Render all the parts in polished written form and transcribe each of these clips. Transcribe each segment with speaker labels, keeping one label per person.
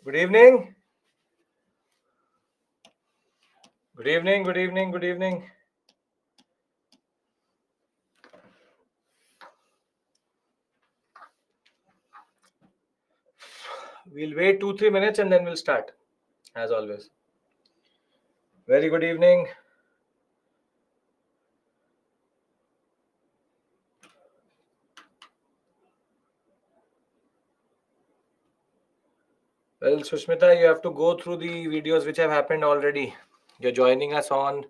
Speaker 1: Good evening. Good evening. Good evening. Good evening. We'll wait 2-3 minutes and then we'll start, as always. Very good evening. Well, Sushmita, you have to go through the videos which have happened already. You're joining us on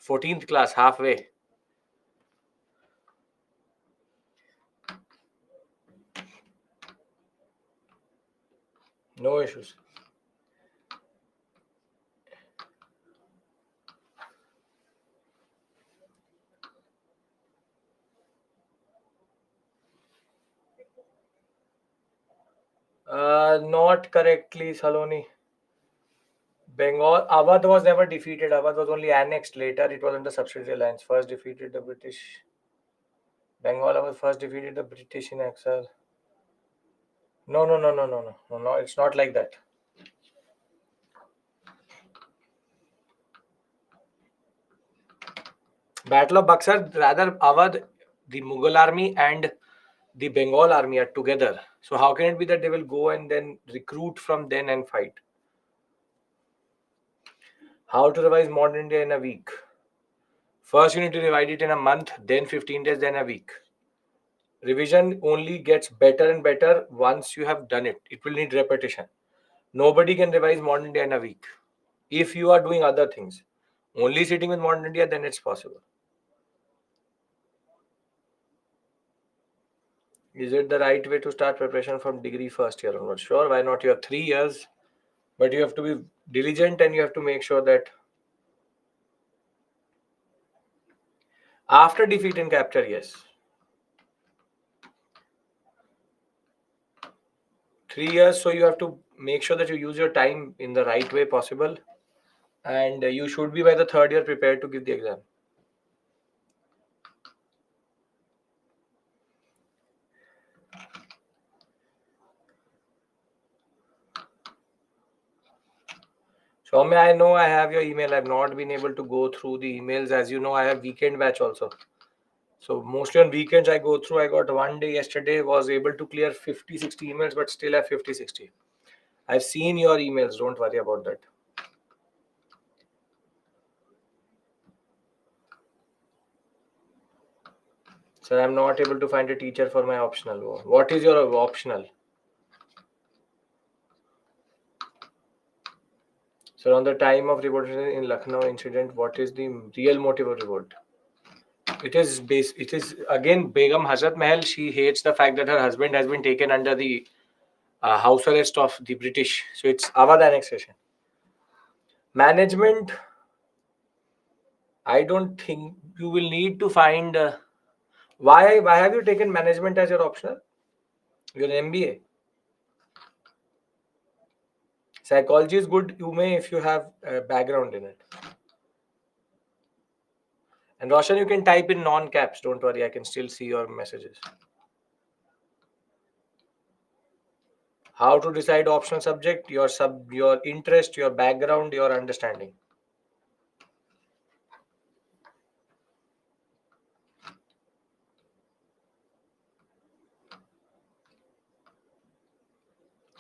Speaker 1: 14th class, halfway. No issues. Not correctly, Saloni. Bengal, Awadh was never defeated. Awadh was only annexed later. It was under subsidiary alliance. First defeated the British. Bengal was first defeated the British in exile. No, no, no, no, no, no, no, no. It's not like that. Battle of Buxar, rather Awadh, the Mughal army and the Bengal army are together. So how can it be that they will go and then recruit from then and fight? How to revise modern India in a week? First, you need to divide it in a month, then 15 days, then a week. Revision only gets better and better once you have done it. It will need repetition. Nobody can revise modern India in a week. If you are doing other things, only sitting with modern India, then it's possible. Is it the right way to start preparation from degree first year onwards? Sure, why not? You have 3 years, but you have to be diligent and you have to make sure that after defeat and capture, yes. 3 years, so you have to make sure that you use your time in the right way possible, and you should be by the third year prepared to give the exam. Soumya, I know I have your email. I've not been able to go through the emails. As you know, I have weekend batch also. So mostly on weekends I go through. I got one day yesterday, was able to clear 50, 60 emails, but still have 50, 60. I've seen your emails. Don't worry about that. So I'm not able to find a teacher for my optional. What is your optional? So on the time of revolt in Lucknow incident, what is the real motive of revolt? It is it is again Begum Hazrat Mahal. She hates the fact that her husband has been taken under the house arrest of the British. So it's Awadh annexation. Management, I don't think you will need to find. Why have you taken management as your optional? Your MBA. Psychology is good. You may if you have a background in it. And Roshan, you can type in non-caps. Don't worry, I can still see your messages. How to decide optional subject? Your interest, your background, your understanding.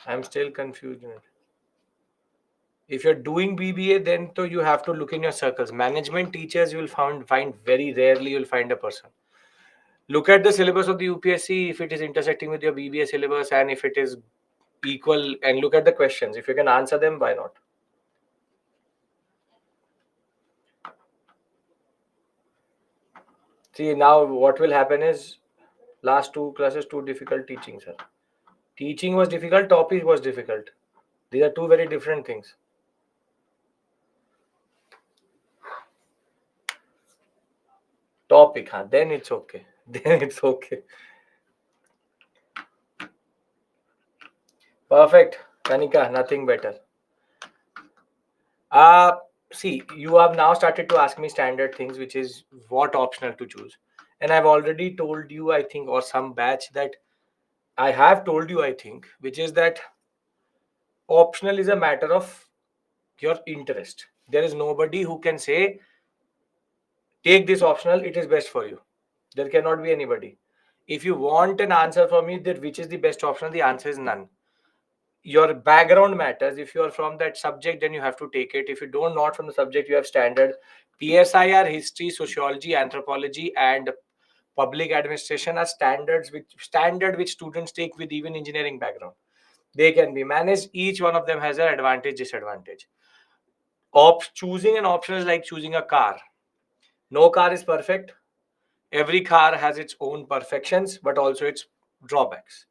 Speaker 1: I'm still confused in it. If you're doing BBA, then so you have to look in your circles. Management teachers you will find very rarely you'll find a person. Look at the syllabus of the UPSC if it is intersecting with your BBA syllabus and if it is equal, and look at the questions. If you can answer them, why not? See, now what will happen is last two classes too difficult teaching, sir. Teaching was difficult, topic was difficult. These are two very different things. Topic, huh? Then it's okay. Then it's okay. Perfect. Kanika, nothing better. Uh, See, you have now started to ask me standard things, which is what optional to choose. And I've already told you, I think, or some batch that I have told you, I think, which is that Optional is a matter of your interest. There is nobody who can say, take this optional, it is best for you. There cannot be anybody. If you want an answer from me that which is the best option, the answer is none. Your background matters. If you are from that subject, then you have to take it. If you don't not from the subject, you have standard. PSIR, history, sociology, anthropology, and public administration are standard which students take with even engineering background. They can be managed. Each one of them has an advantage, disadvantage. Choosing an option is like choosing a car. No car is perfect. Every car has its own perfections, but also its drawbacks.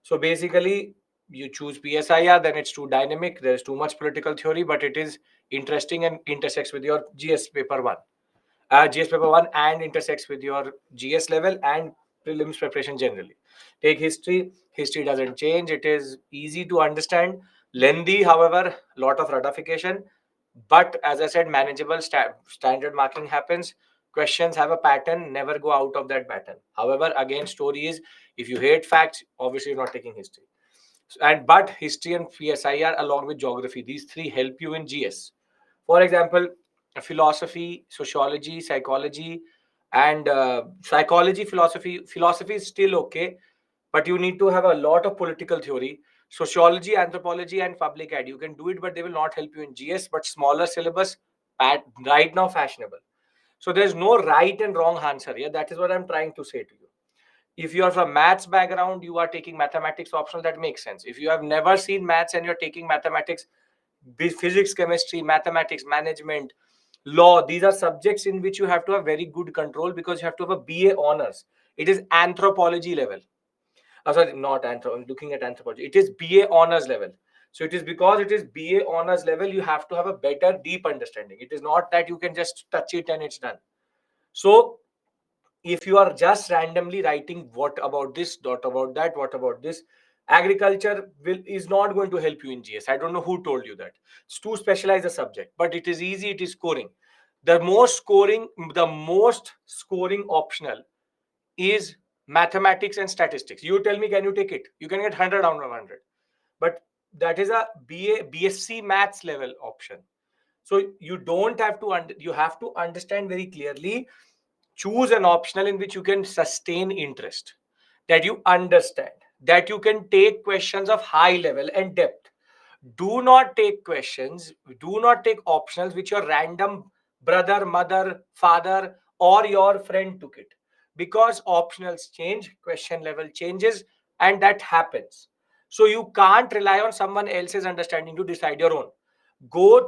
Speaker 1: So basically, you choose PSIR, then it's too dynamic. There's too much political theory, but it is interesting and intersects with your GS paper one, and intersects with your GS level and prelims preparation generally. Take history. History doesn't change. It is easy to understand. Lengthy, however, lot of ratification. But as I said, manageable. Standard marking happens. Questions have a pattern. Never go out of that pattern. However, again, story is, if you hate facts, obviously you're not taking history. And but history and PSIR along with geography, these three help you in GS. For example, philosophy, sociology, psychology, and psychology, philosophy is still okay, but you need to have a lot of political theory. Sociology, anthropology, and public ed, you can do it, but they will not help you in GS. But smaller syllabus, right now fashionable. So there's no right and wrong answer here. That is what I'm trying to say to you. If you are from maths background, you are taking mathematics optional, that makes sense. If you have never seen maths and you're taking mathematics, physics, chemistry, mathematics, management, law, these are subjects in which you have to have very good control, because you have to have a BA honors. It is anthropology level. Sorry, not anthro. I'm looking at anthropology. It is BA honors level. So it is because it is BA honors level, you have to have a better, deep understanding. It is not that you can just touch it and it's done. So if you are just randomly writing what about this, what about that, what about this, agriculture is not going to help you in GS. I don't know who told you that. It's too specialized a subject, but it is easy. It is scoring. The most scoring optional is mathematics and statistics. You tell me, can you take it? You can get 100 out of 100, but that is a BSc maths level option. So you don't have to you have to understand very clearly. Choose an optional in which you can sustain interest, that you understand, that you can take questions of high level and depth. Do not take questions, do not take optionals which your random brother, mother, father, or your friend took it, because optionals change, question level changes, and that happens. So you can't rely on someone else's understanding to decide your own.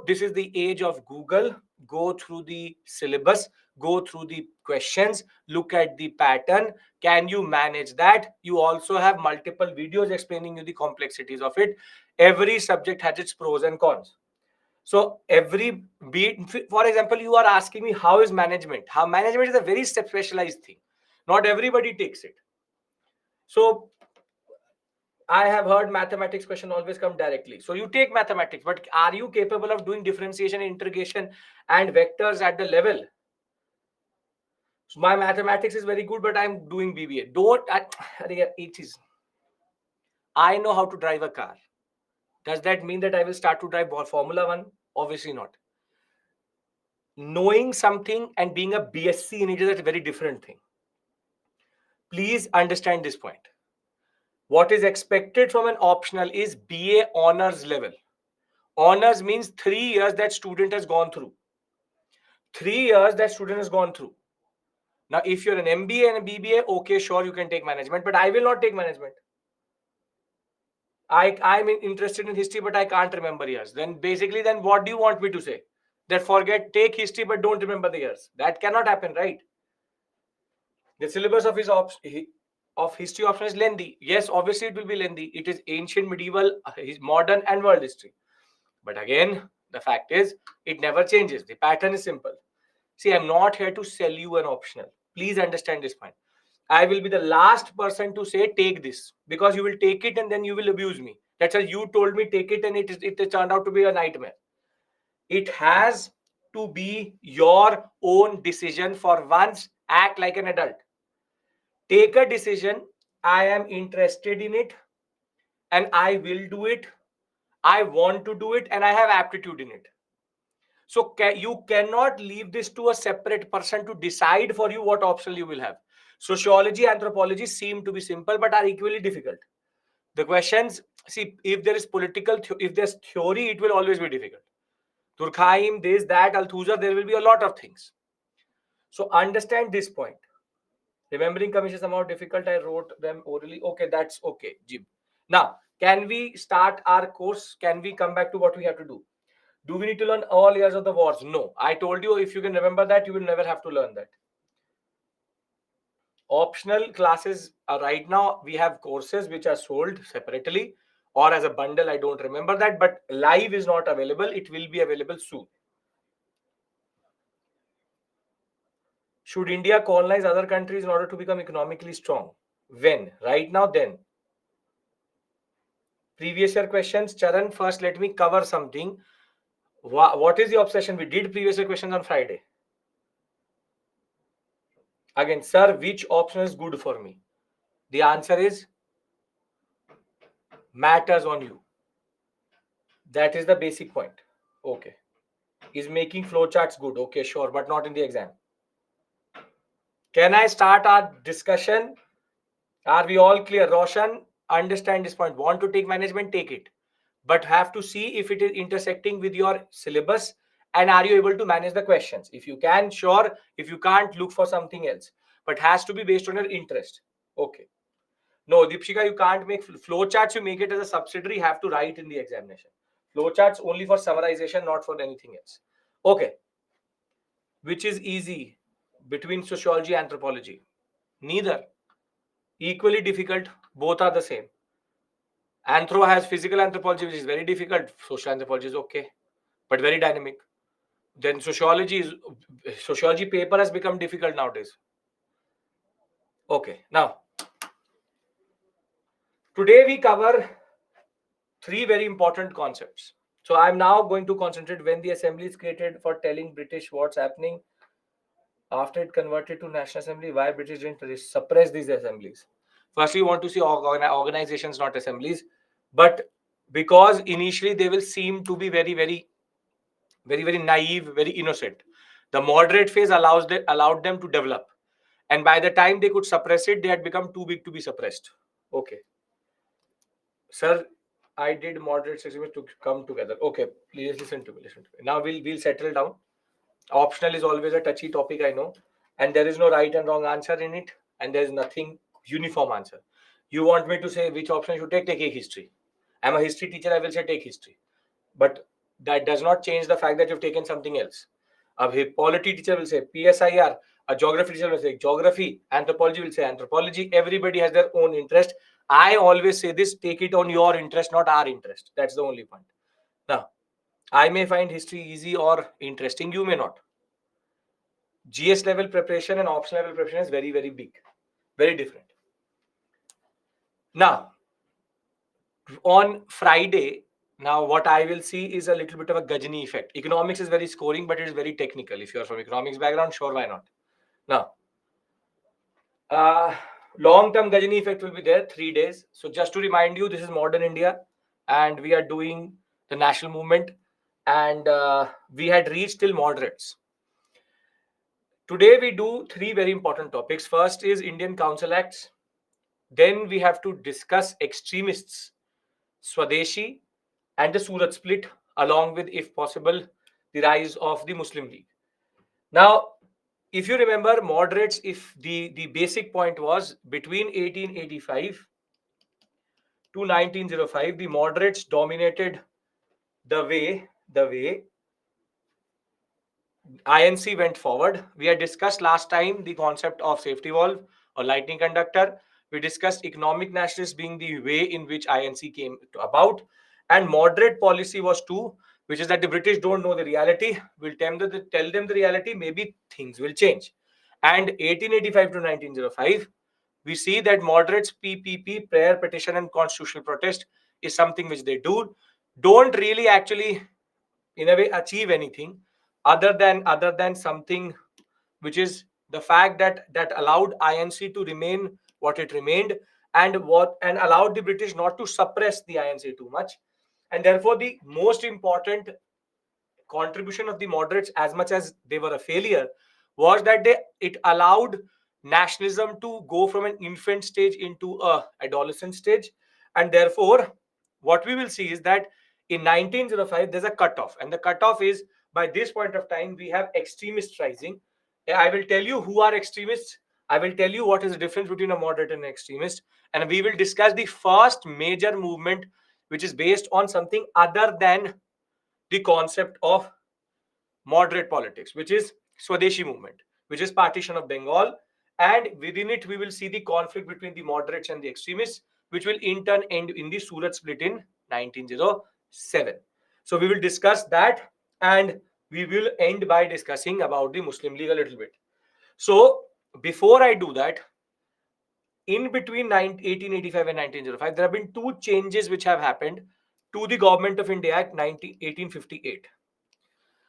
Speaker 1: This is the age of Google. Go through the syllabus, go through the questions, look at the pattern. Can you manage that? You also have multiple videos explaining you the complexities of it. Every subject has its pros and cons. So for example, you are asking me, how is management? How management is a very specialized thing. Not everybody takes it. So I have heard mathematics question always come directly. So you take mathematics, but are you capable of doing differentiation, integration, and vectors at the level? So my mathematics is very good, but I'm doing BBA. It is. I know how to drive a car. Does that mean that I will start to drive Formula One? Obviously not. Knowing something and being a BSc in it is a very different thing. Please understand this point. What is expected from an optional is BA honors level. Honors means 3 years that student has gone through. 3 years that student has gone through. Now, if you're an MBA and a BBA, okay, sure, you can take management, but I will not take management. I'm interested in history, but I can't remember years. Then what do you want me to say? That take history, but don't remember the years. That cannot happen, right? The syllabus of history option is lengthy. Yes, obviously it will be lengthy. It is ancient, medieval, modern, and world history. But again, the fact is, it never changes. The pattern is simple. See, I'm not here to sell you an optional. Please understand this point. I will be the last person to say take this, because you will take it and then you will abuse me. That's why you told me take it and it turned out to be a nightmare. It has to be your own decision. For once, act like an adult. Take a decision. I am interested in it and I will do it. I want to do it and I have aptitude in it. So you cannot leave this to a separate person to decide for you what option you will have. Sociology, anthropology seem to be simple but are equally difficult. The questions, see, if there is if there's theory, it will always be difficult. Durkheim, this, that, Althusser, there will be a lot of things. So understand this point. Remembering commissions somehow difficult. I wrote them orally. Okay, that's okay, Jim. Now, can we start our course? Can we come back to what we have to do? Do we need to learn all years of the wars? No. I told you, if you can remember that, you will never have to learn that. Optional classes are right now, we have courses which are sold separately or as a bundle. I don't remember that, but live is not available. It will be available soon. Should India colonize other countries in order to become economically strong? When? Right now, then. Previous year questions. Charan, first let me cover something. What is the obsession? We did previous year questions on Friday. Again, sir, which option is good for me? The answer is matters on you. That is the basic point. Okay. Is making flowcharts good? Okay, sure, but not in the exam. Can I start our discussion? Are we all clear? Roshan, understand this point. Want to take management, take it. But have to see if it is intersecting with your syllabus and are you able to manage the questions. If you can, sure. If you can't, look for something else. But has to be based on your interest. Okay. No, Deepshika, you can't make flowcharts. You make it as a subsidiary. Have to write in the examination. Flowcharts only for summarization, not for anything else. Okay. Which is easy between sociology and anthropology? Neither. Equally difficult. Both are the same. Anthro has physical anthropology, which is very difficult. Social anthropology is okay, but very dynamic. Then sociology paper has become difficult nowadays. Okay, now today we cover three very important concepts. So I'm now going to concentrate when the assembly is created for telling British what's happening. After it converted to National Assembly, why British didn't suppress these assemblies? Firstly, we want to see organizations, not assemblies, but because initially they will seem to be very naive, very innocent. The moderate phase allowed them to develop, and by the time they could suppress it, they had become too big to be suppressed. Okay, sir, I did moderate extremists to come together. Okay, please listen to me. Listen to me. Now we'll settle down. Optional is always a touchy topic, I know, and there is no right and wrong answer in it, and there is nothing uniform answer. You want me to say which option you should take? Take history. I'm a history teacher. I will say take history, but that does not change the fact that you've taken something else. A polity teacher will say PSIR. A geography teacher will say geography. Anthropology will say anthropology. Everybody has their own interest. I always say this: take it on your interest, not our interest. That's the only point. Now, I may find history easy or interesting. You may not. GS level preparation and optional level preparation is very big, very different. Now, on Friday, now what I will see is a little bit of a Gajini effect. Economics is very scoring, but it is very technical. If you are from economics background, sure, why not? Now, long-term Gajini effect will be there, 3 days. So just to remind you, this is modern India, and we are doing the national movement, and we had reached till moderates. Today we do three very important topics. First is Indian Council Acts. Then we have to discuss extremists, Swadeshi, and the Surat split, along with, if possible, the rise of the Muslim League. Now, if you remember, moderates, if the basic point was between 1885 to 1905, the moderates dominated the way INC went forward. We had discussed last time the concept of safety valve or lightning conductor. We discussed economic nationalists being the way in which INC came about. And moderate policy was two, which is that the British don't know the reality. We'll tell them the reality, maybe things will change. And 1885 to 1905, we see that moderates PPP, prayer, petition, and constitutional protest is something which they don't really actually in a way achieve anything other than something which is the fact that allowed INC to remain what it remained and allowed the British not to suppress the INC too much. And therefore, the most important contribution of the moderates, as much as they were a failure, was that it allowed nationalism to go from an infant stage into a adolescent stage. And therefore, what we will see is that in 1905 there's a cutoff, and the cutoff is, by this point of time we have extremists rising. I will tell you who are extremists. I will tell you what is the difference between a moderate and an extremist, and we will discuss the first major movement which is based on something other than the concept of moderate politics, which is Swadeshi movement, which is partition of Bengal. And within it, we will see the conflict between the moderates and the extremists, which will in turn end in the Surat split in 1907. So we will discuss that, and we will end by discussing about the Muslim League a little bit. So before I do that, in between 1885 and 1905, there have been two changes which have happened to the Government of India Act 1858.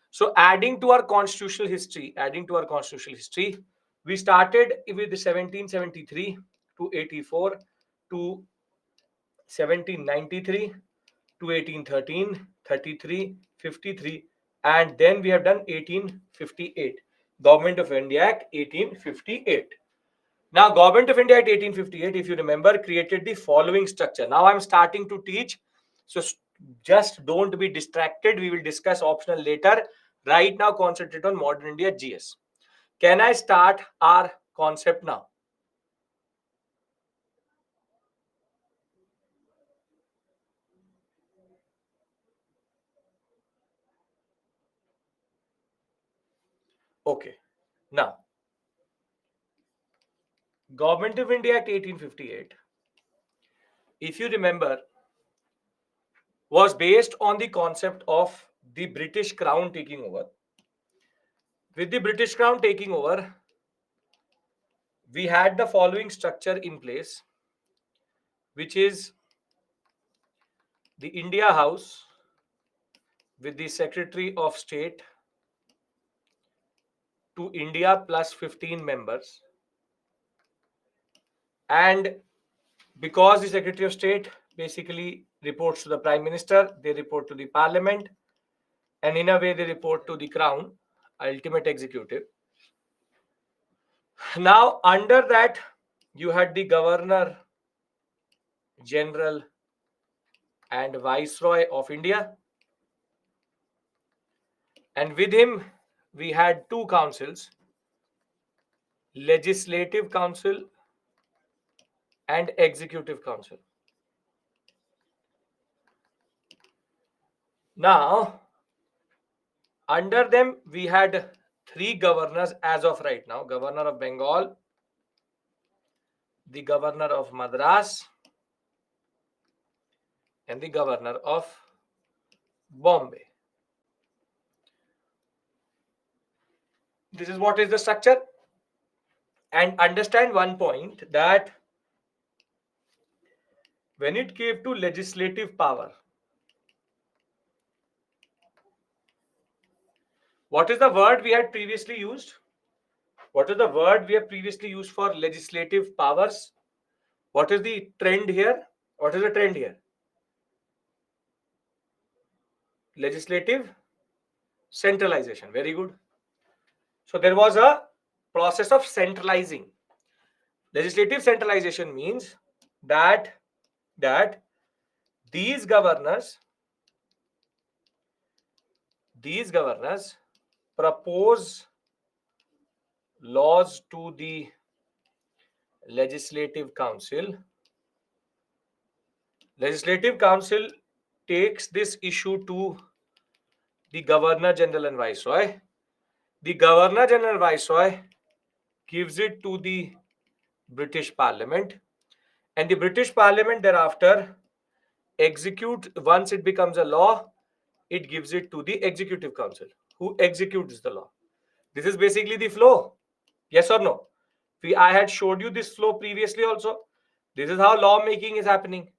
Speaker 1: So adding to our constitutional history, we started with the 1773 to 84 to 1793 to 1813, 33, 53, and then we have done 1858. Government of India Act 1858. Now, Government of India Act 1858, if you remember, created the following structure. Now I'm starting to teach, so just don't be distracted. We will discuss optional later. Right now, concentrate on modern India GS. Can I start our concept now? Okay. Now, Government of India Act 1858, if you remember, was based on the concept of the British Crown taking over. With the British Crown taking over, we had the following structure in place, which is the India House with the Secretary of State to India plus 15 members. And because the Secretary of State basically reports to the Prime Minister, they report to the Parliament, and in a way they report to the Crown, ultimate executive. Now, under that, you had the Governor General and Viceroy of India. And with him, we had two councils, Legislative Council and Executive Council. Now, under them, we had three governors as of right now: Governor of Bengal, the Governor of Madras, and the Governor of Bombay. This is what is the structure. And understand one point, that when it came to legislative power, what is the word we had previously used? What is the word we have previously used for legislative powers? What is the trend here? What is the trend here? Legislative centralization. Very good. So there was a process of centralizing. Legislative centralization means that these governors propose laws to the Legislative Council. Legislative Council takes this issue to the Governor General and Viceroy. The Governor General and Viceroy gives it to the British Parliament, and the British Parliament thereafter execute. Once it becomes a law, it gives it to the Executive Council, who executes the law. This is basically the flow. Yes or no? I had showed you this flow previously also. This is how lawmaking is happening,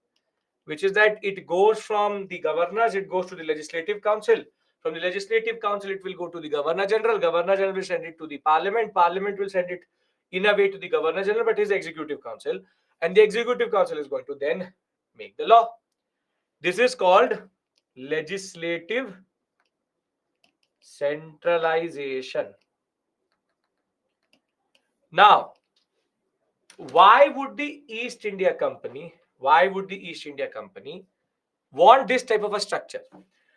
Speaker 1: which is that it goes from the governors, it goes to the Legislative Council. From the Legislative Council, it will go to the Governor General. Governor General will send it to the Parliament. Parliament will send it in a way to the Governor General, but his Executive Council. And the Executive Council is going to then make the law. This is called legislative centralization. Now, why would the East India Company, want this type of a structure?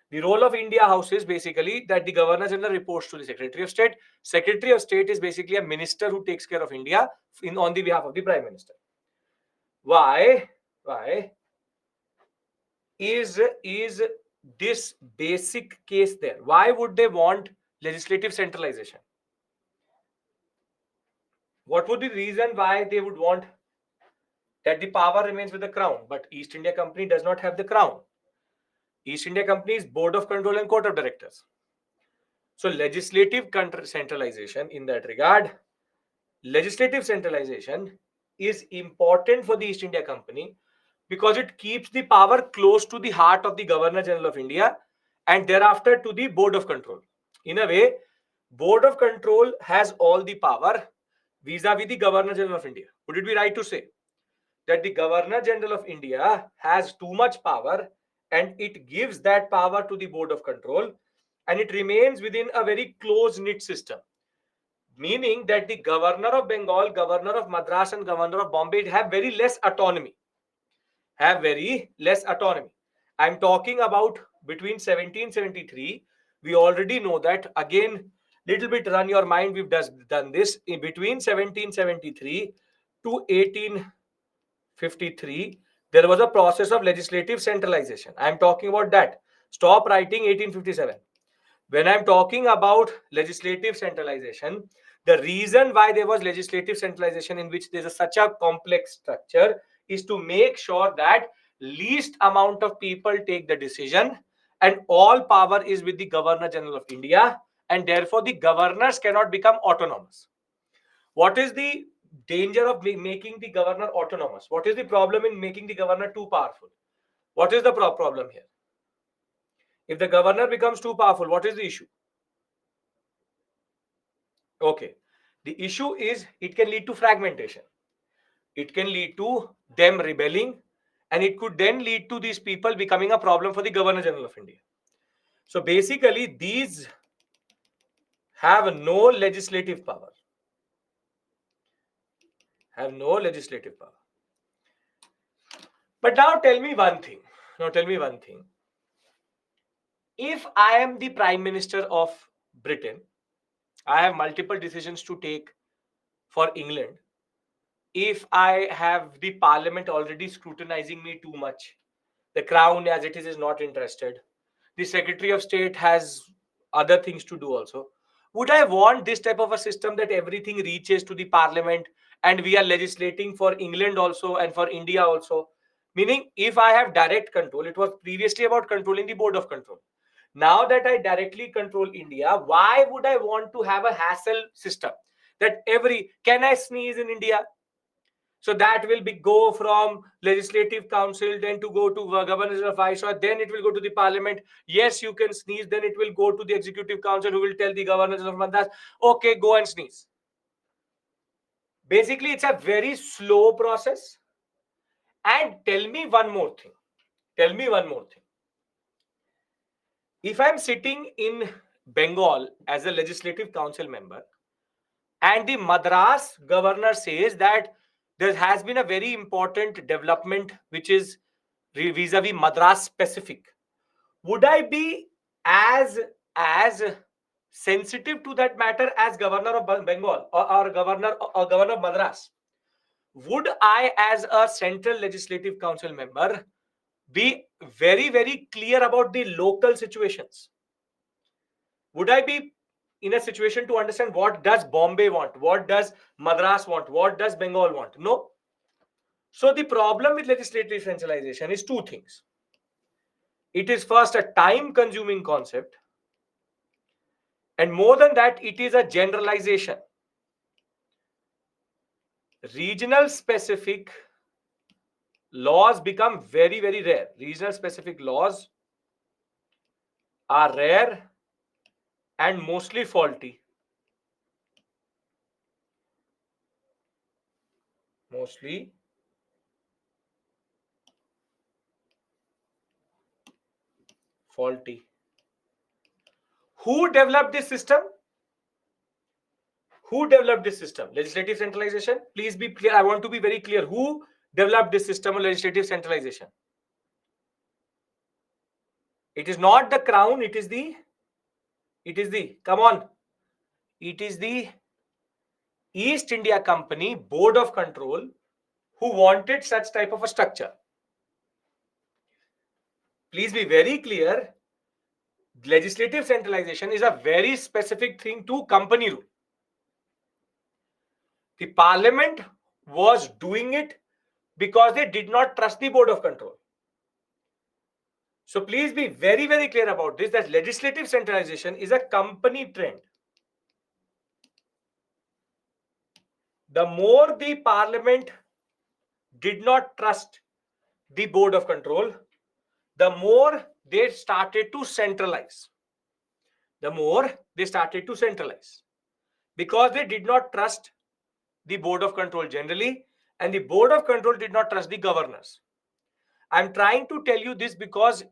Speaker 1: The role of India House is basically that the Governor General reports to the Secretary of State. Secretary of State is basically a minister who takes care of India on the behalf of the Prime Minister. Why? Why is this basic case there? Why would they want legislative centralization? What would be the reason why they would want that the power remains with the crown, but East India Company does not have the crown? East India Company is board of control and court of directors. So legislative centralization in that regard, legislative centralization is important for the East India Company because it keeps the power close to the heart of the Governor General of India and thereafter to the board of control. In a way, board of control has all the power vis-a-vis the Governor General of India. Would it be right to say that the Governor General of India has too much power and it gives that power to the board of control and it remains within a very close knit system? Meaning that the Governor of Bengal, Governor of Madras, and Governor of Bombay have very less autonomy. I'm talking about between 1773. We already know that. Again, little bit run your mind. We've done this in between 1773 to 1853. There was a process of legislative centralization. I'm talking about that. Stop writing 1857. When I'm talking about legislative centralization, the reason why there was legislative centralization in which there's such a complex structure is to make sure that least amount of people take the decision and all power is with the Governor General of India, and therefore the governors cannot become autonomous. What is the danger of making the governor autonomous? What is the problem in making the governor too powerful? What is the problem here? If the governor becomes too powerful, what is the issue? Okay. The issue is it can lead to fragmentation. It can lead to them rebelling, and it could then lead to these people becoming a problem for the Governor General of India. So basically, these have no legislative power. But now tell me one thing. If I am the Prime Minister of Britain, I have multiple decisions to take for England. If I have the Parliament already scrutinizing me too much, the Crown as it is not interested, the Secretary of State has other things to do also, would I want this type of a system that everything reaches to the Parliament and we are legislating for England also and for India also? Meaning, if I have direct control, it was previously about controlling the board of control. Now that I directly control India, why would I want to have a hassle system that can I sneeze in India? So that will go from legislative council, then to go to governors of viceroy, then it will go to the parliament. Yes, you can sneeze, then it will go to the executive council who will tell the governors of Madras, okay, go and sneeze. Basically, it's a very slow process. And tell me one more thing. If I'm sitting in Bengal as a legislative council member, and the Madras governor says that there has been a very important development which is vis-a-vis Madras specific, would I be as sensitive to that matter as governor of Bengal or governor of Madras? Would I, as a central legislative council member, be very, very clear about the local situations? Would I be in a situation to understand what does Bombay want, what does Madras want, what does Bengal want? No. So the problem with legislative centralization is two things. It is first a time consuming concept, and more than that, it is a generalization. Regional specific laws become very, very rare. Regional specific laws are rare and mostly faulty. Faulty. Who developed this system? Who developed this system? Legislative centralization. Please be clear. I want to be very clear. Who developed this system of legislative centralization? It is not the crown. It is the, come on. It is the East India Company Board of Control who wanted such type of a structure. Please be very clear. Legislative centralization is a very specific thing to company rule. The parliament was doing it because they did not trust the board of control. So please be very, very clear about this, that legislative centralization is a company trend. The more the parliament did not trust the board of control, the more they started to centralize. The more they started to centralize. Because they did not trust the board of control generally, and the board of control did not trust the governors. I'm trying to tell you this because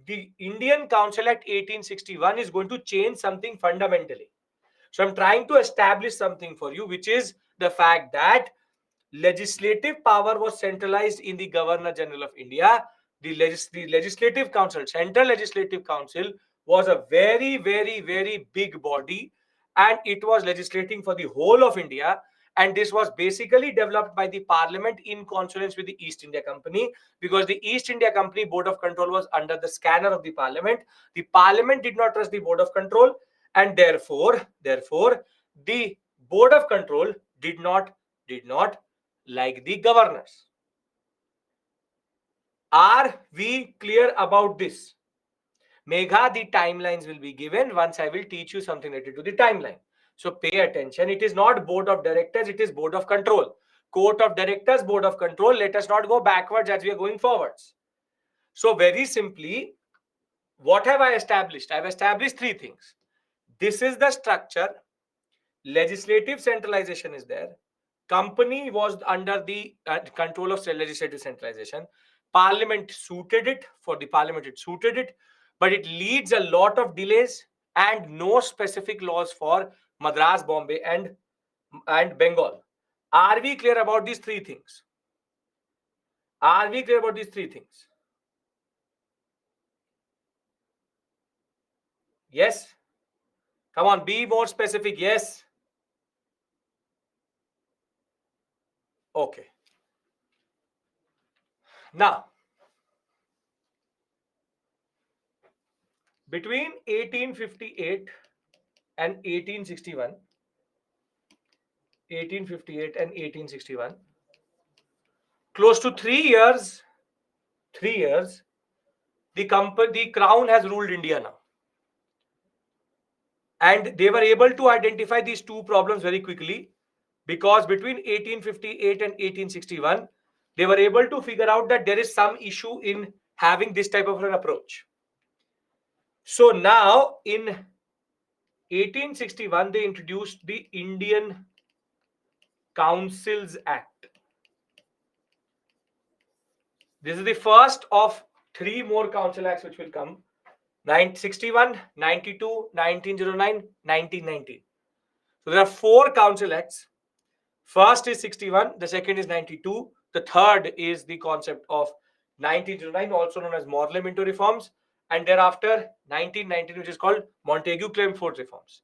Speaker 1: the Indian Council Act 1861 is going to change something fundamentally. So I'm trying to establish something for you, which is the fact that legislative power was centralized in the Governor General of India. The Legislative Council, Central Legislative Council, was a very, very, very big body, and it was legislating for the whole of India. And this was basically developed by the Parliament in consonance with the East India Company, because the East India Company Board of Control was under the scanner of the Parliament. The Parliament did not trust the Board of Control, and therefore, the Board of Control did not like the governors. Are we clear about this? Megha, the timelines will be given once I will teach you something related to the timeline. So pay attention. It is not board of directors, it is board of control. Court of directors, board of control. Let us not go backwards as we are going forwards. So very simply, what have I established? I have established three things. This is the structure. Legislative centralization is there. Company was under the control of legislative centralization. Parliament suited it. For the parliament, it suited it, but it leads a lot of delays and no specific laws for Madras, Bombay, and Bengal. Are we clear about these three things? Are we clear about these three things? Yes. Come on, be more specific. Yes. Okay. Now, between 1858 and 1861, 1858 and 1861, close to 3 years, the crown has ruled India now. And they were able to identify these two problems very quickly, because between 1858 and 1861, they were able to figure out that there is some issue in having this type of an approach. So now in 1861, they introduced the Indian Councils Act. This is the first of three more council acts which will come. 961, 92, 1909, 1919. So there are four council acts. First is 61, the second is 92, the third is the concept of 1909, also known as Morley Minto reforms, and thereafter 1919, which is called Montagu-Chelmsford reforms.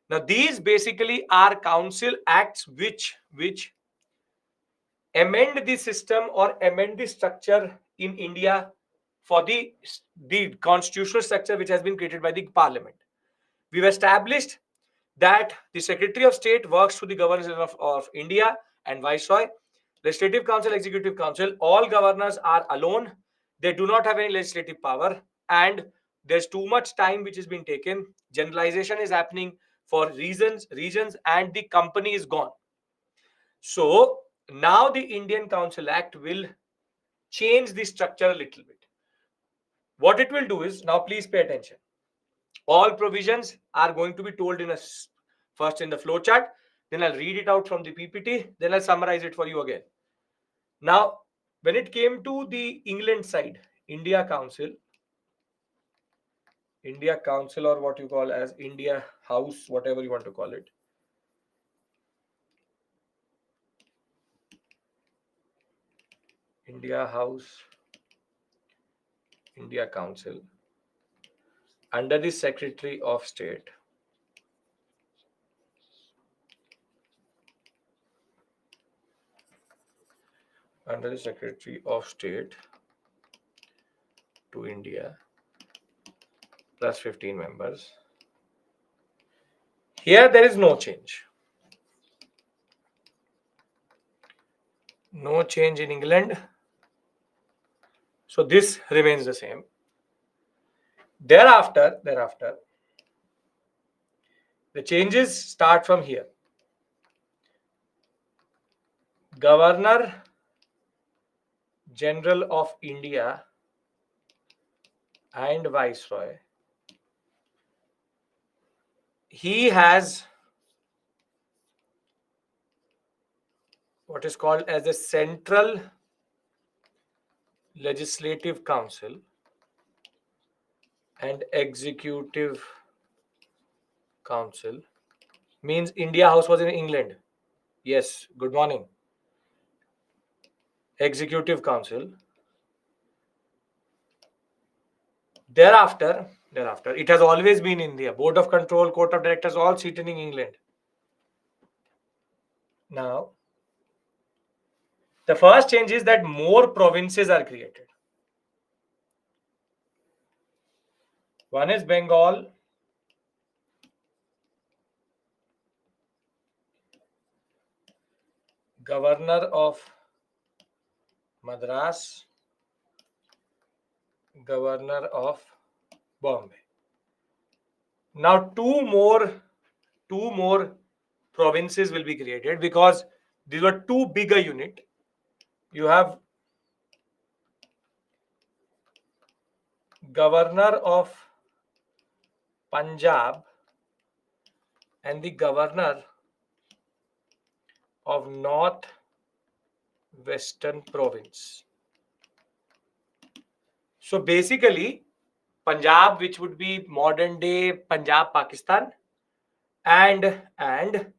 Speaker 1: Now these basically are council acts which amend the system or amend the structure in India for the constitutional structure which has been created by the parliament. We've established that the Secretary of State works through the Governor of India and Viceroy. Legislative Council, Executive Council, all governors are alone. They do not have any legislative power, and there's too much time which has been taken. Generalization is happening for regions, and the company is gone. So now the Indian Council Act will change the structure a little bit. What it will do is, now please pay attention. All provisions are going to be told in first in the flow chart, then I'll read it out from the PPT, then I'll summarize it for you again. Now, when it came to the England side, India Council, India Council, or what you call as India House, whatever you want to call it. India House, India Council, under the Secretary of State. Under the Secretary of State to India, plus 15 members. Here there is no change. No change in England. So this remains the same. Thereafter, the changes start from here. Governor General of India and Viceroy. He has what is called as the Central Legislative Council and Executive Council. Means India House was in England. Yes, good morning. Executive Council. Thereafter, it has always been India. Board of Control, Court of Directors, all seated in England. Now, the first change is that more provinces are created. One is Bengal, Governor of Madras, Governor of Bombay. Now two more provinces will be created because these were too big a unit. You have Governor of Punjab and the Governor of North Western Province. So basically, Punjab, which would be modern day Punjab, Pakistan, and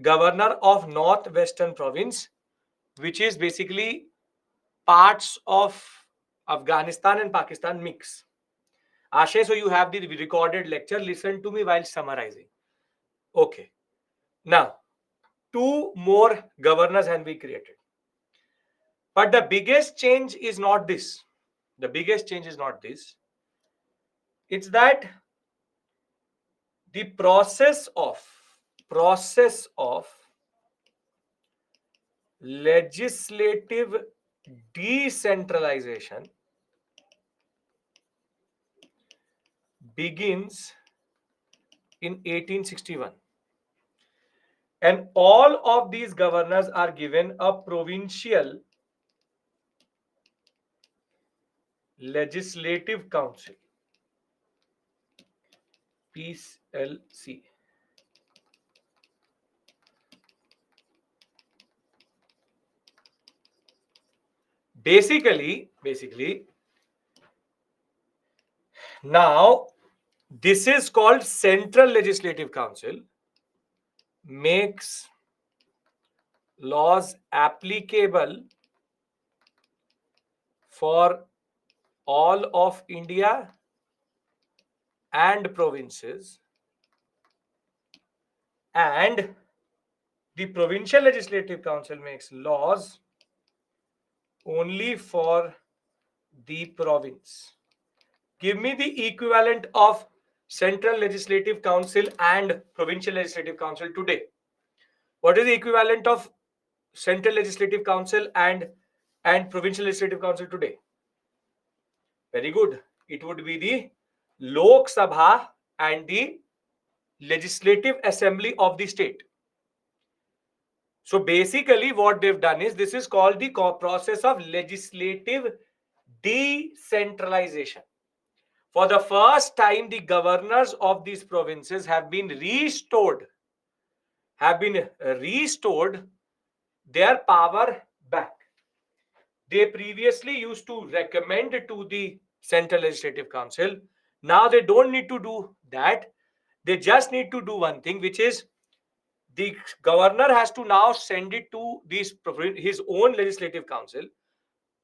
Speaker 1: Governor of Northwestern Province, which is basically parts of Afghanistan and Pakistan mix. Ashay, so you have the recorded lecture. Listen to me while summarizing. Okay. Now, two more governors have been created. But the biggest change is not this. The biggest change is not this. It's that the process of legislative decentralization begins in 1861, and all of these governors are given a provincial legislative council, PLC. Basically, now this is called Central Legislative Council, makes laws applicable for all of India and provinces, and the Provincial Legislative Council makes laws only for the province. Give me the equivalent of Central Legislative Council and Provincial Legislative Council today. What is the equivalent of Central Legislative Council and Provincial Legislative Council today? Very good. It would be the Lok Sabha and the Legislative Assembly of the state. So basically what they've done is, this is called the process of legislative decentralization. For the first time, the governors of these provinces have been restored their power back. They previously used to recommend to the Central Legislative Council. Now they don't need to do that. They just need to do one thing, which is the governor has to now send it to his own legislative council.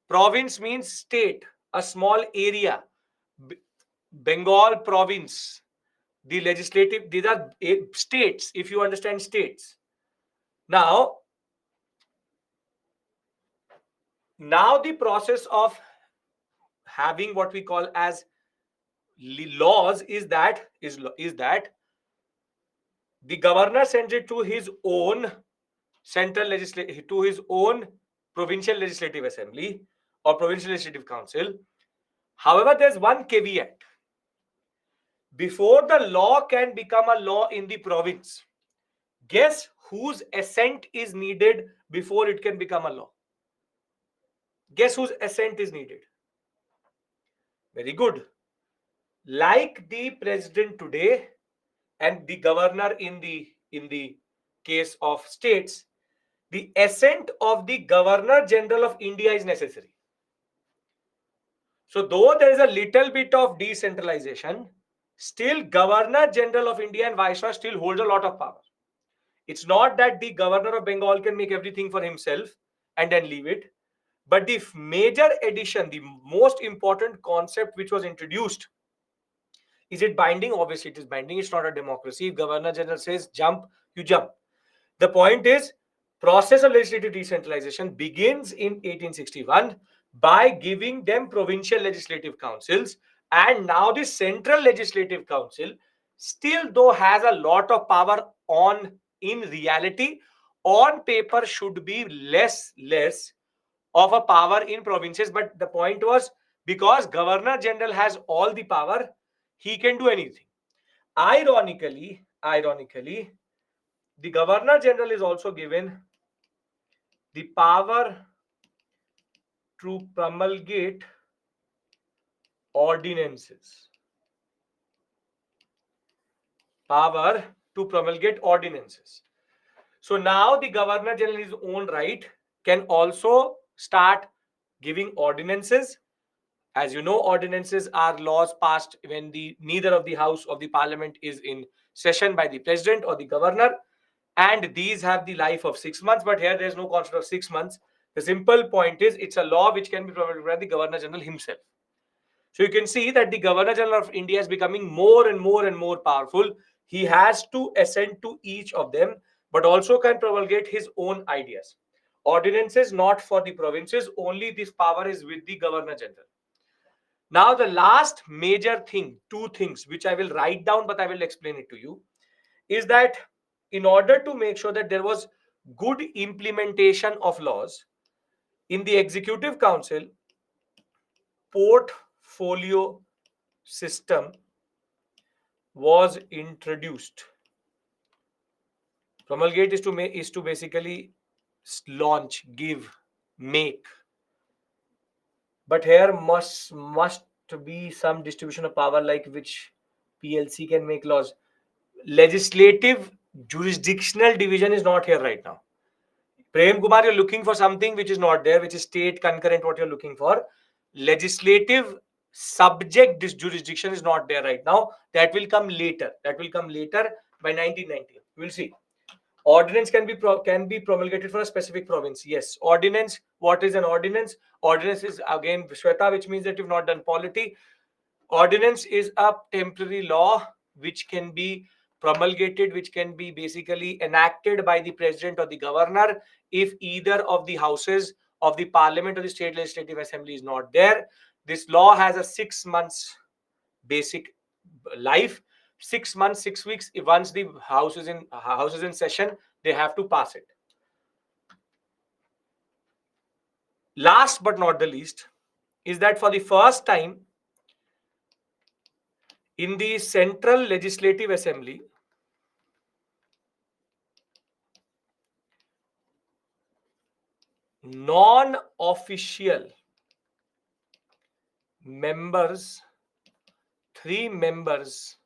Speaker 1: Province means state, a small area. Bengal province, the legislative, these are states, if you understand states. Now, the process of having what we call as laws is that the governor sends it to his own to his own provincial legislative assembly or provincial legislative council. However, there's one caveat. Before the law can become a law in the province, guess whose assent is needed before it can become a law? Guess whose assent is needed? Very good. Like the president today and the governor in the case of states, the assent of the Governor General of India is necessary. So though there is a little bit of decentralization, still Governor General of India and Viceroy still holds a lot of power. It's not that the Governor of Bengal can make everything for himself and then leave it. But the major addition, the most important concept which was introduced, is it binding? Obviously, it is binding. It's not a democracy. If Governor General says jump, you jump. The point is, process of legislative decentralization begins in 1861 by giving them provincial legislative councils, and now the central legislative council still though has a lot of power on in reality on paper should be less of a power in provinces. But the point was, because Governor General has all the power, he can do anything. Ironically, the Governor General is also given the power to promulgate ordinances. Power to promulgate ordinances. So now the Governor General in his own right can also start giving ordinances. As you know, ordinances are laws passed when neither of the house of the parliament is in session by the president or the governor, and these have the life of 6 months. But here there's no concept of 6 months. The simple point is it's a law which can be promulgated by the Governor General himself. So you can see that the Governor General of India is becoming more and more and more powerful. He has to assent to each of them, but also can promulgate his own ideas. Ordinances not for the provinces, only this power is with the Governor General. Now, the last major thing, two things which I will write down, but I will explain it to you, is that in order to make sure that there was good implementation of laws in the Executive Council, portfolio system was introduced. Promulgate is to basically launch, give, make. But here must be some distribution of power, like which PLC can make laws. Legislative jurisdictional division is not here right now. Prem Kumar, you're looking for something which is not there, which is state concurrent, what you're looking for. Legislative subject this jurisdiction is not there right now. That will come later. By 1990. We'll see. Ordinance can be promulgated for a specific province. Yes. Ordinance. What is an ordinance? Ordinance is again Shweta, which means that you've not done polity. Ordinance is a temporary law which can be promulgated, which can be basically enacted by the president or the governor if either of the houses of the parliament or the state legislative assembly is not there. This law has a 6 months basic life. 6 months, 6 weeks. If once the house is in session, they have to pass it. Last but not the least is that for the first time in the central legislative assembly, non-official members, 3 members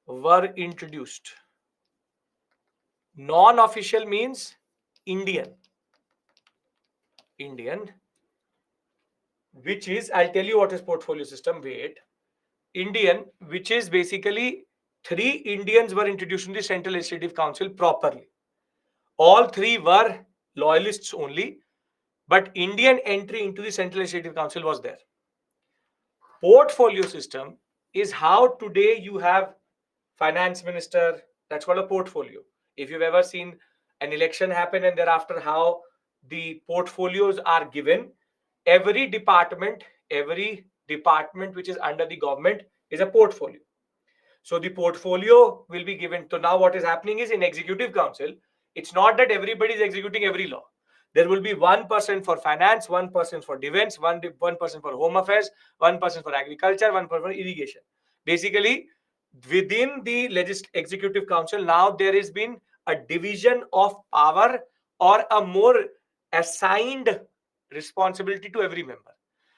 Speaker 1: were introduced. Non-official means Indian, which is, I'll tell you what is portfolio system. Wait. Indian, which is basically three Indians were introduced in the Central Legislative Council properly. All three were loyalists only, but Indian entry into the Central Legislative Council was there. Portfolio system is how today you have finance minister. That's called a portfolio. If you've ever seen an election happen and thereafter how the portfolios are given, every department which is under the government is a portfolio. So the portfolio will be given. So now what is happening is in executive council, it's not that everybody is executing every law. There will be one person for finance, one person for defense, one person for home affairs, one person for agriculture, one person for irrigation. Basically, within the executive council, now there has been a division of power or a more assigned responsibility to every member.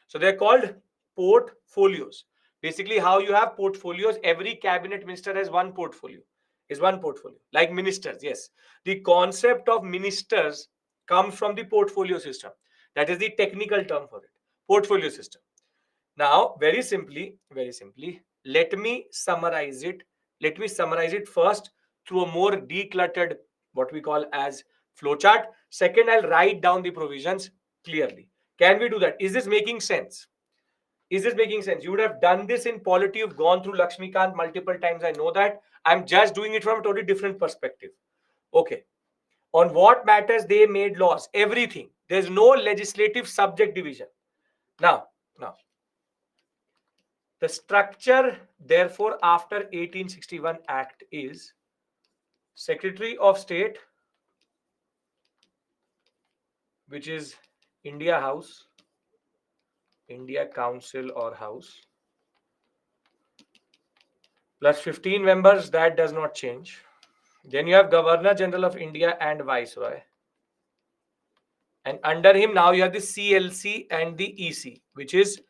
Speaker 1: So they're called portfolios. Basically, how you have portfolios, every cabinet minister has one portfolio, like ministers. Yes, the concept of ministers comes from the portfolio system. That is the technical term for it, portfolio system. Now, very simply, let me summarize it first through a more decluttered, what we call as flowchart. Second, I'll write down the provisions clearly. Can we do that? Is this making sense? You would have done this in polity. You've gone through Lakshmikant multiple times. I know that. I'm just doing it from a totally different perspective. Okay. On what matters they made laws? Everything. There's no legislative subject division. Now, the structure, therefore, after 1861 Act is Secretary of State, which is India House, India Council or House, plus 15 members. That does not change. Then you have Governor General of India and Viceroy. And under him, now you have the CLC and the EC, which is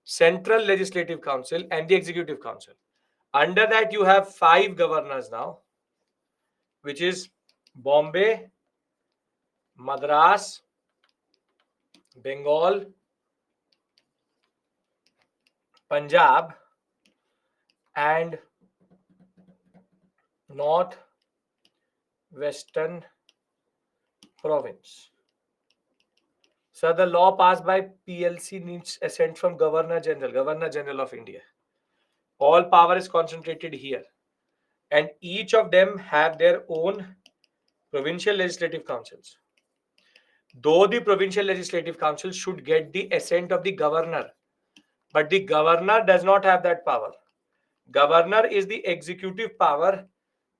Speaker 1: Central Legislative Council and the Executive Council. Under that, you have 5 governors now, which is Bombay, Madras, Bengal, Punjab, and North Western Province. So the law passed by PLC needs assent from Governor General of India. All power is concentrated here. And each of them have their own provincial legislative councils. Though the provincial legislative council should get the assent of the governor, but the governor does not have that power. Governor is the executive power.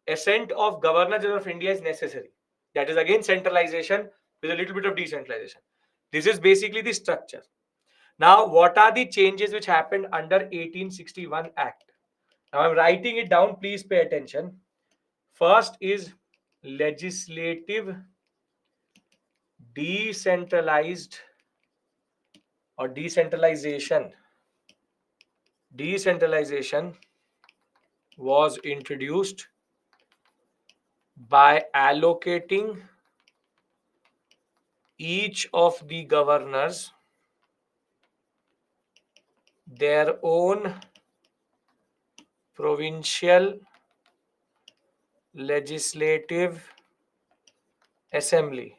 Speaker 1: Assent of Governor General of India is necessary. That is again centralization with a little bit of decentralization. This is basically the structure. Now, what are the changes which happened under 1861 Act? Now, I'm writing it down. Please pay attention. First is legislative decentralized or decentralization. Decentralization was introduced by allocating each of the governors their own provincial legislative assembly.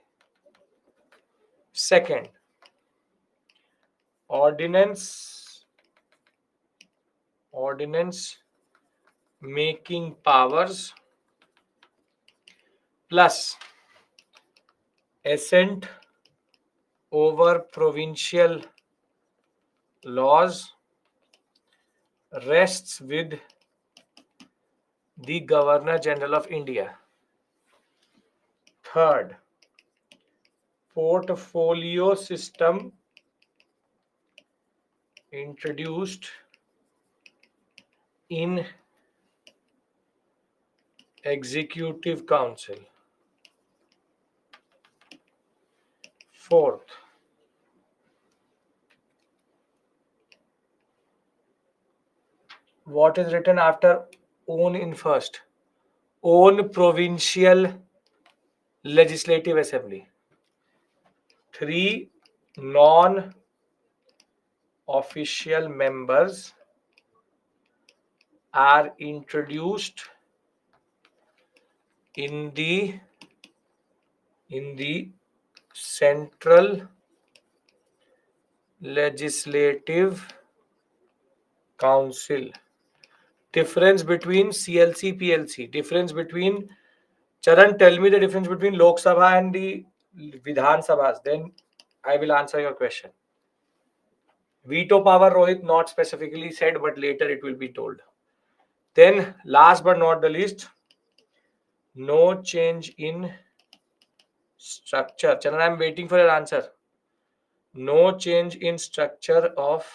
Speaker 1: Second, ordinance making powers plus assent over provincial laws rests with the Governor General of India. Third, portfolio system introduced in Executive Council. Fourth, what is written after own in first? Own provincial legislative assembly. 3 non-official members are introduced in the central legislative council. Difference between CLC PLC. Difference between, Charan, tell me the difference between Lok Sabha and the Vidhan Sabhas. Then I will answer your question. Veto power, Rohit, not specifically said, but later it will be told. Then, last but not the least, no change in structure. Charan, I'm waiting for your answer. No change in structure of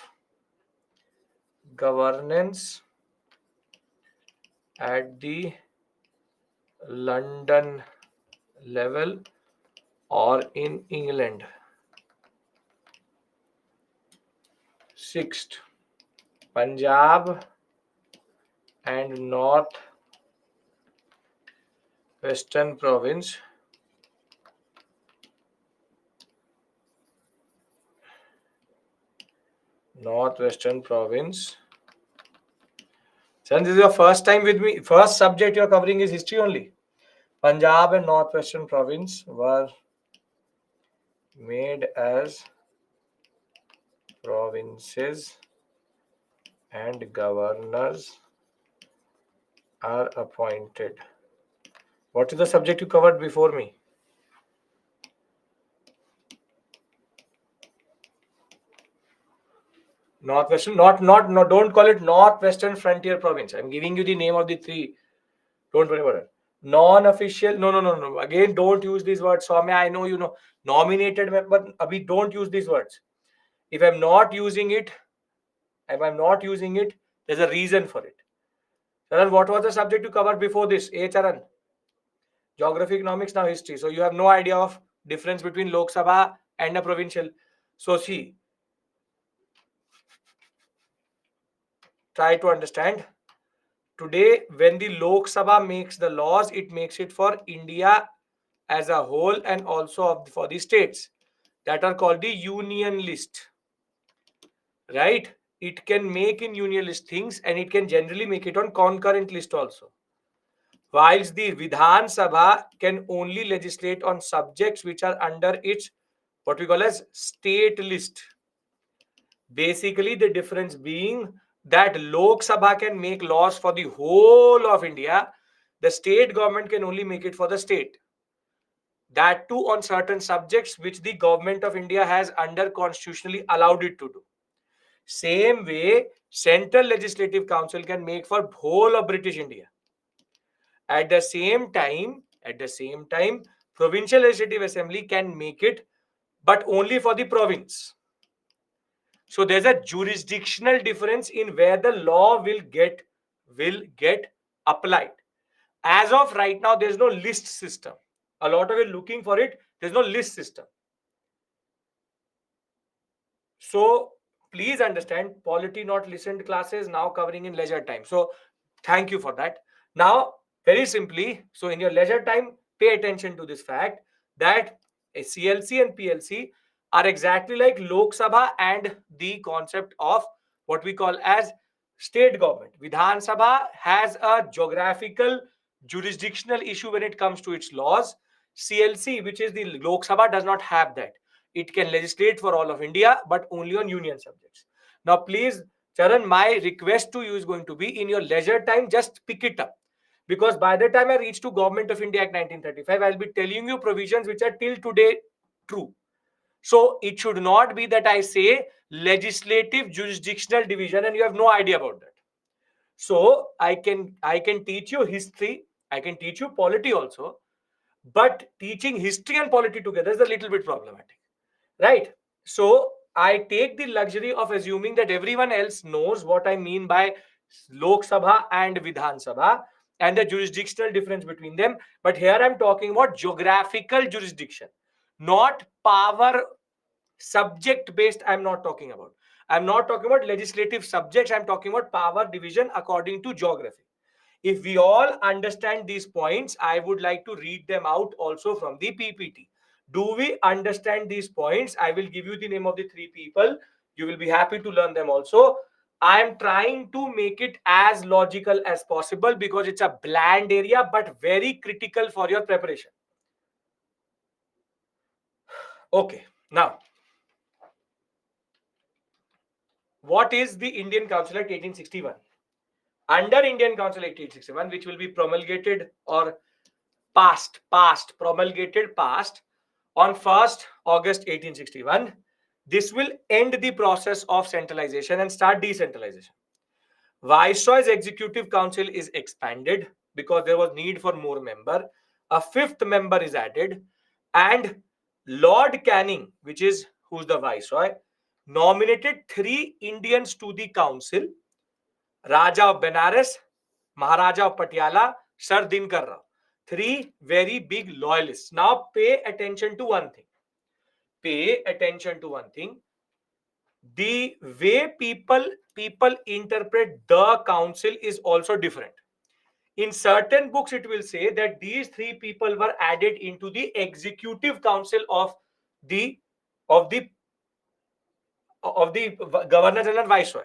Speaker 1: governance at the London level or in England. Sixth, Punjab and North Western Province Northwestern Province. Since this is your first time with me, first subject you're covering is history only. Punjab and Northwestern Province were made as provinces and governors are appointed. What is the subject you covered before me? Northwestern, no, don't call it Northwestern Frontier Province. I'm giving you the name of the three. Don't worry about it. Non-official, no. Again, don't use these words. Soumya, I know you know. Nominated member, abhi don't use these words. If I'm not using it, there's a reason for it. Charan, what was the subject you covered before this? Charan, geography, economics, now history. So you have no idea of difference between Lok Sabha and a provincial. So see, try to understand. Today, when the Lok Sabha makes the laws, it makes it for India as a whole and also for the states that are called the union list. Right? It can make in union list things and it can generally make it on concurrent list also. Whilst the Vidhan Sabha can only legislate on subjects which are under its what we call as state list. Basically, the difference being that Lok Sabha can make laws for the whole of India. The state government can only make it for the state. That too on certain subjects which the government of India has under constitutionally allowed it to do. Same way, Central Legislative Council can make for whole of British India. At the same time, Provincial Legislative Assembly can make it, but only for the province. So there's a jurisdictional difference in where the law will get applied. As of right now, there's no list system. A lot of you looking for it. There's no list system. So please understand, polity not listened classes now covering in leisure time. So thank you for that. Now, very simply, so in your leisure time, pay attention to this fact that a CLC and PLC are exactly like Lok Sabha and the concept of what we call as state government. Vidhan Sabha has a geographical jurisdictional issue when it comes to its laws. CLC, which is the Lok Sabha, does not have that. It can legislate for all of India, but only on union subjects. Now, please, Charan, my request to you is going to be in your leisure time, just pick it up. Because by the time I reach to Government of India Act 1935, I'll be telling you provisions which are till today true. So it should not be that I say legislative jurisdictional division and you have no idea about that. So I can teach you history, I can teach you polity also, but teaching history and polity together is a little bit problematic. Right? So I take the luxury of assuming that everyone else knows what I mean by Lok Sabha and Vidhan Sabha and the jurisdictional difference between them. But here I'm talking about geographical jurisdiction, not power subject based. I'm not talking about. I'm not talking about legislative subjects. I'm talking about power division according to geography. If we all understand these points, I would like to read them out also from the PPT. Do we understand these points? I will give you the name of the three people. You will be happy to learn them also. I'm trying to make it as logical as possible because it's a bland area, but very critical for your preparation. Okay, now, what is the Indian Council Act 1861? Under Indian Council Act 1861, which will be promulgated or passed on 1st August 1861, this will end the process of centralization and start decentralization. Viceroy's executive council is expanded because there was need for more member. A fifth member is added, and Lord Canning, which is who's the viceroy, nominated 3 Indians to the council: Raja of Benares, Maharaja of Patiala, Sir Dinkar Rao. 3 very big loyalists. Now pay attention to one thing. Pay attention to one thing. The way people interpret the council is also different. In certain books, it will say that these 3 people were added into the executive council the of the of the Governor General Viceroy.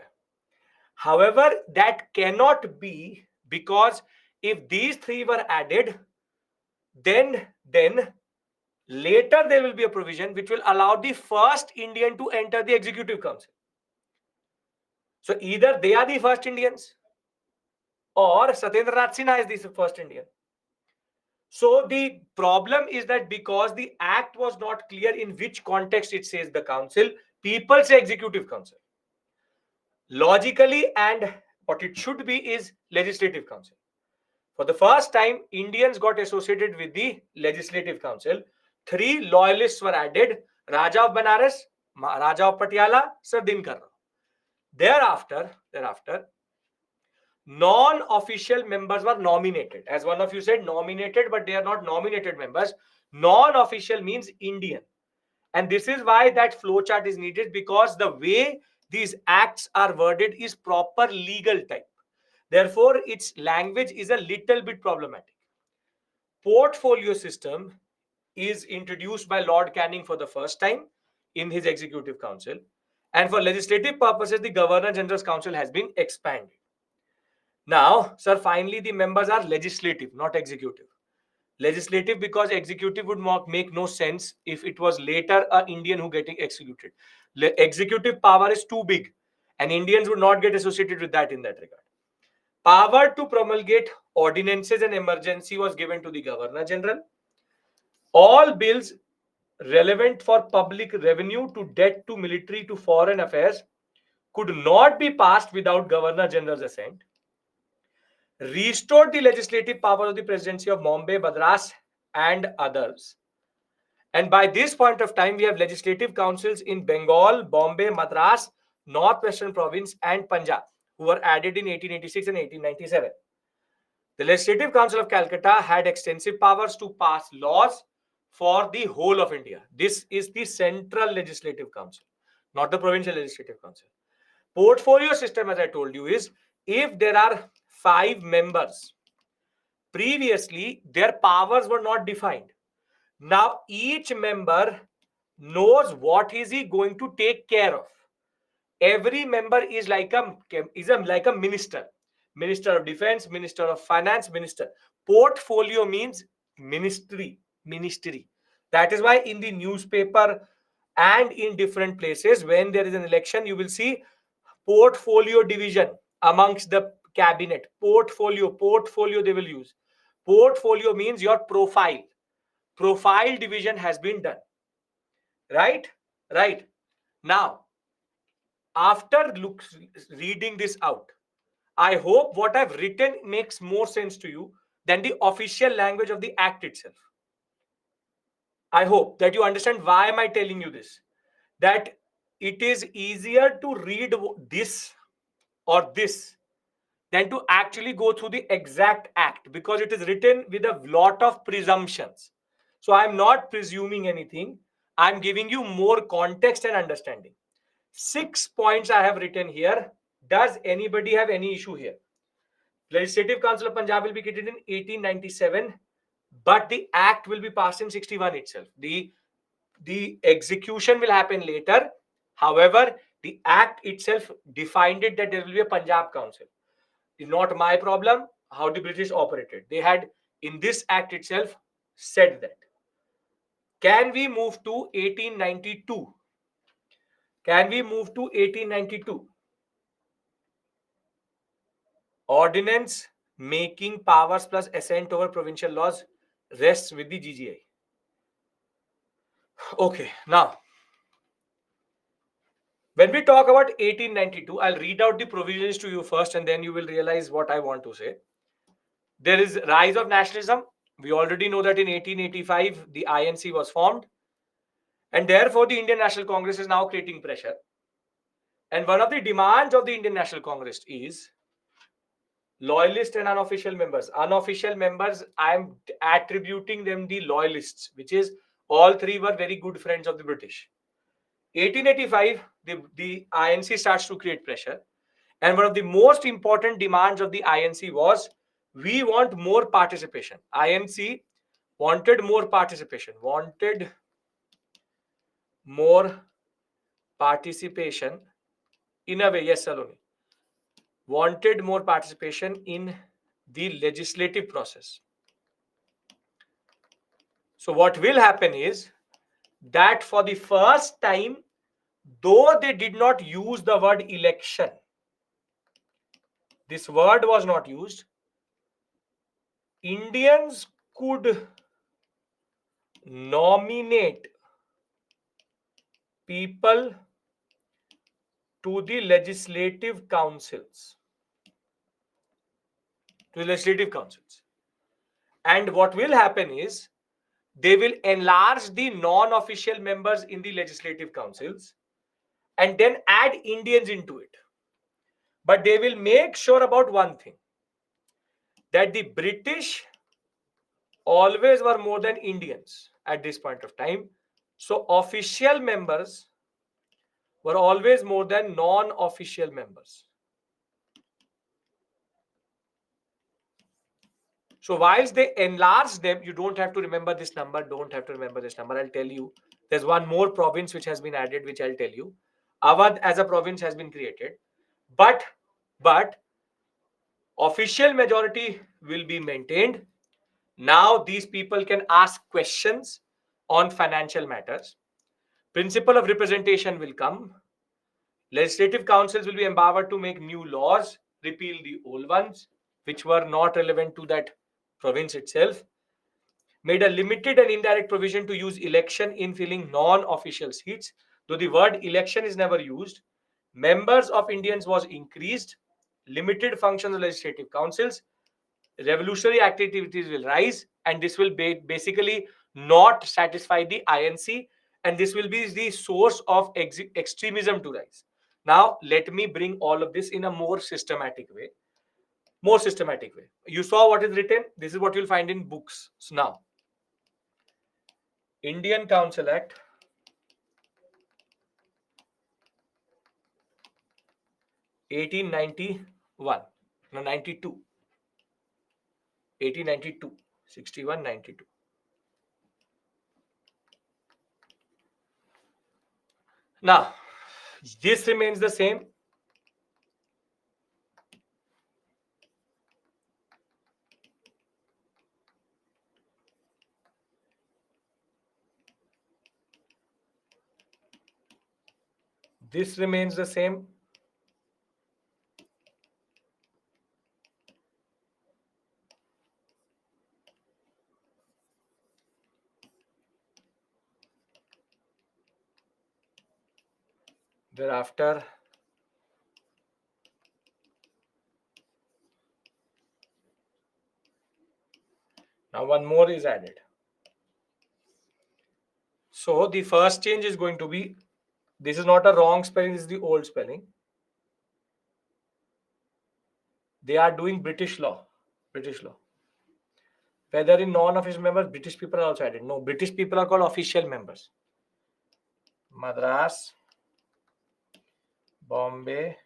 Speaker 1: However, that cannot be, because if these 3 were added, then later there will be a provision which will allow the first Indian to enter the executive council. So either they are the first Indians or Satyendra Nath Sinha is the first Indian. So the problem is that because the act was not clear in which context it says the council, people say executive council. Logically, and what it should be is legislative council. For the first time, Indians got associated with the legislative council. 3 loyalists were added: Raja of Benares, Raja of Patiala, Sir Dinkar Rao. Thereafter, non-official members were nominated. As one of you said, nominated, but they are not nominated members. Non-official means Indian. And this is why that flowchart is needed, because the way these acts are worded is proper legal type. Therefore, its language is a little bit problematic. Portfolio system is introduced by Lord Canning for the first time in his executive council. And for legislative purposes, the Governor General's Council has been expanded. Now, sir, finally, the members are legislative, not executive. Legislative because executive would make no sense if it was later an Indian who getting executed. Executive power is too big, and Indians would not get associated with that in that regard. Power to promulgate ordinances and emergency was given to the Governor General. All bills relevant for public revenue to debt to military to foreign affairs could not be passed without Governor General's assent. Restored the legislative power of the presidency of Bombay, Madras, and others. And by this point of time, we have legislative councils in Bengal, Bombay, Madras, Northwestern Province, and Punjab, who were added in 1886 and 1897. The Legislative Council of Calcutta had extensive powers to pass laws for the whole of India. This is the Central Legislative Council, not the Provincial Legislative Council. Portfolio system, as I told you, is if there are 5 members, previously their powers were not defined. Now each member knows what is he going to take care of. Every member is like a minister of defense, minister of finance, minister. Portfolio means ministry. That is why in the newspaper and in different places, when there is an election, you will see portfolio division amongst the cabinet. Portfolio they will use. Portfolio means your profile division has been done. Right now, after reading this out, I hope what I've written makes more sense to you than the official language of the act itself. I hope that you understand why am I telling you this. That it is easier to read this or this than to actually go through the exact act, because it is written with a lot of presumptions. So I'm not presuming anything. I'm giving you more context and understanding. 6 points I have written here. Does anybody have any issue here? Legislative Council of Punjab will be created in 1897, but the act will be passed in 61 itself. The execution will happen later. However, The act itself defined it that there will be a Punjab Council. It's not my problem how the British operated. They had, in this act itself, said that. Can we move to 1892? Can we move to 1892? Ordinance making powers plus assent over provincial laws rests with the GGI. Okay, now when we talk about 1892, I'll read out the provisions to you first and then you will realize what I want to say. There is rise of nationalism. We already know that in 1885 the INC was formed, and therefore the Indian National Congress is now creating pressure. And one of the demands of the Indian National Congress is loyalist and unofficial members. Unofficial members, I'm attributing them the loyalists, which is all three were very good friends of the British. 1885, the INC starts to create pressure. And one of the most important demands of the INC was, we want more participation. INC wanted more participation, in a way, yes, Saloni, wanted more participation in the legislative process. So what will happen is that for the first time, though they did not use the word election, this word was not used, Indians could nominate people to the legislative councils. And what will happen is, they will enlarge the non-official members in the legislative councils and then add Indians into it. But they will make sure about one thing, that the British always were more than Indians at this point of time. So official members were always more than non-official members. So whilst they enlarged them, you don't have to remember this number, I'll tell you. There's one more province which has been added, which I'll tell you. Awadh as a province has been created. But official majority will be maintained. Now these people can ask questions on financial matters. Principle of representation will come. Legislative councils will be empowered to make new laws, repeal the old ones, which were not relevant to that province itself. Made a limited and indirect provision to use election in filling non-official seats. Though the word election is never used, members of Indians was increased, limited functions of legislative councils, revolutionary activities will rise, and this will basically not satisfy the INC, and this will be the source of extremism to rise. Now, let me bring all of this in a more systematic way. You saw what is written. This is what you'll find in books. So now, Indian Council Act, 1891, no, 92, 1892, 61, 92. Now, this remains the same. This remains the same. Thereafter, now one more is added. So the first change is going to be, this is not a wrong spelling, this is the old spelling. They are doing British law. Whether in non-official members, British people are also added. No, British people are called official members. Madras, Bombay,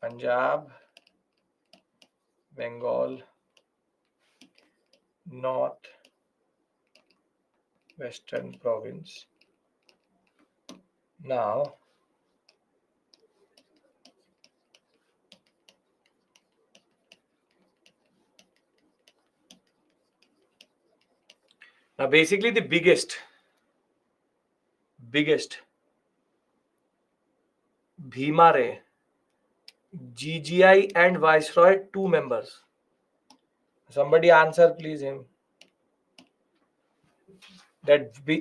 Speaker 1: Punjab, Bengal, North Western Province, Now, basically the biggest Bhimare, GGI and Viceroy, two members. Somebody answer, please, him.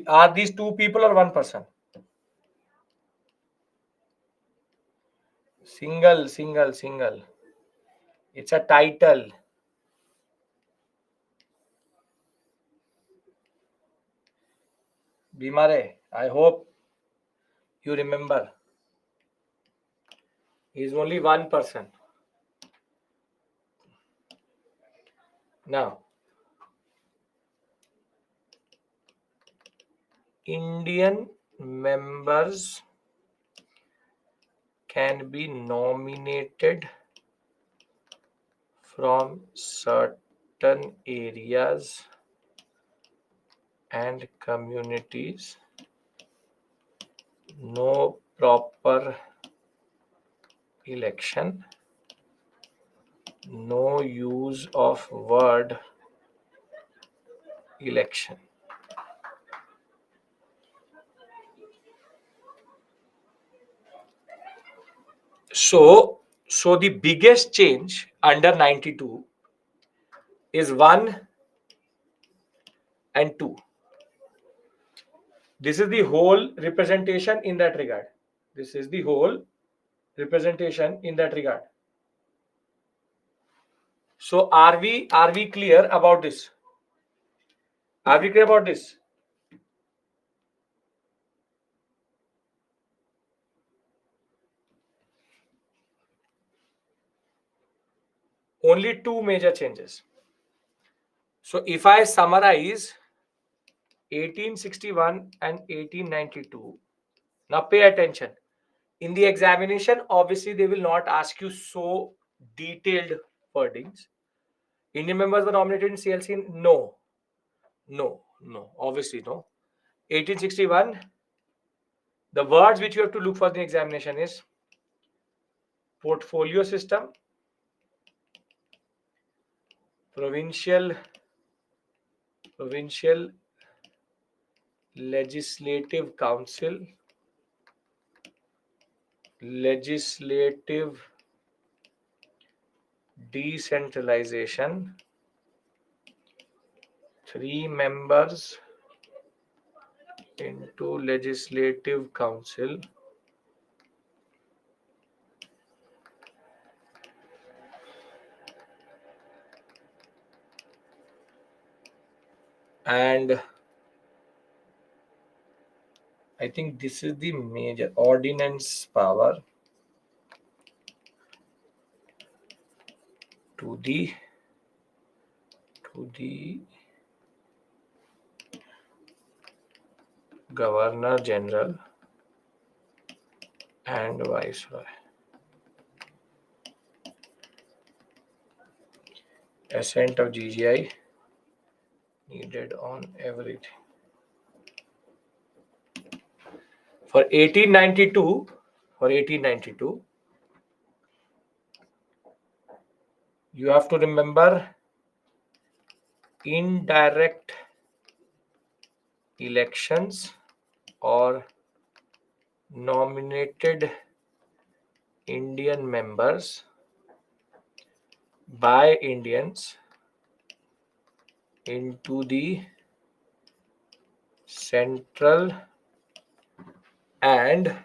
Speaker 1: Are these two people or one person? Single. It's a title. Bhimare, I hope you remember. He is only one person. Now, Indian members can be nominated from certain areas and communities. No proper election. No use of word election. So the biggest change under 92 is 1 and 2. This is the whole representation in that regard. This is the whole representation in that regard. So are we clear about this? Are we clear about this? Only two major changes. So if I summarize 1861 and 1892, now pay attention. In the examination, obviously they will not ask you so detailed wordings. Indian members were nominated in CLC? No, obviously no. 1861, the words which you have to look for the examination is portfolio system, provincial legislative council, legislative decentralization, 3 members into legislative council, and I think this is the major ordinance power to the Governor General and Viceroy. Assent of GGI needed on everything. For 1892, you have to remember indirect elections or nominated Indian members by Indians into the central and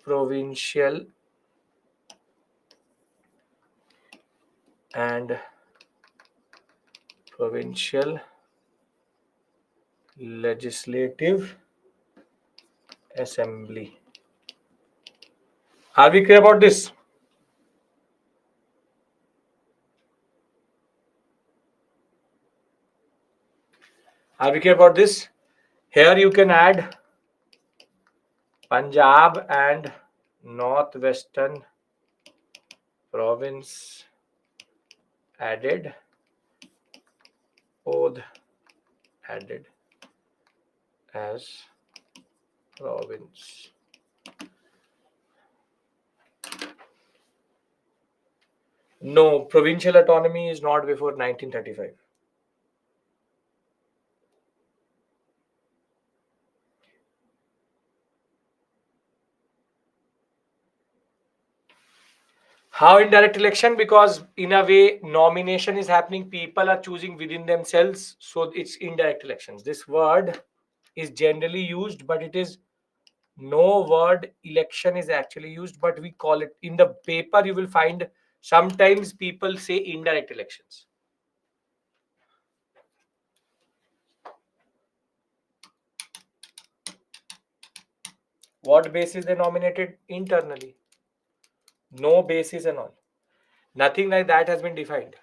Speaker 1: provincial legislative assembly. Are we clear about this? Are we clear about this? Here you can add Punjab and Northwestern province added, Oath added, as province. No, provincial autonomy is not before 1935. How indirect election? Because in a way, nomination is happening. People are choosing within themselves, so it's indirect elections. This word is generally used, but it is no word election is actually used, but we call it in the paper. You will find sometimes people say indirect elections. What basis they nominated? Internally. No basis and all. Nothing like that has been defined.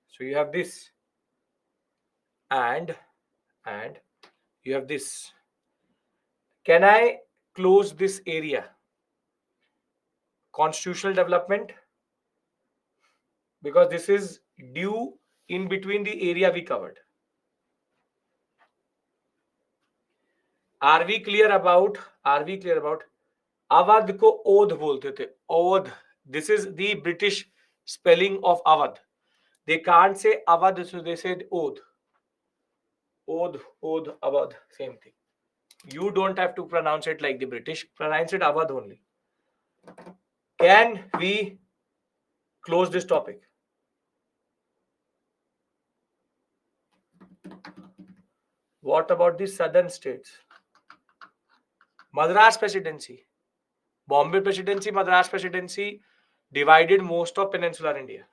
Speaker 1: So you have this and and you have this. Can I close this area? Constitutional development, because this is due in between the area we covered. Are we clear about? Are we clear about? Awadh को ओध बोलते थे. ओध. This is the British spelling of Awadh. They can't say Awadh, so they said Odh. Odh, Odh, Awadh, same thing. You don't have to pronounce it like the British. Pronounce it Awadh only. Can we close this topic? What about the southern states? Madras Presidency, Bombay Presidency, Madras Presidency divided most of peninsular India.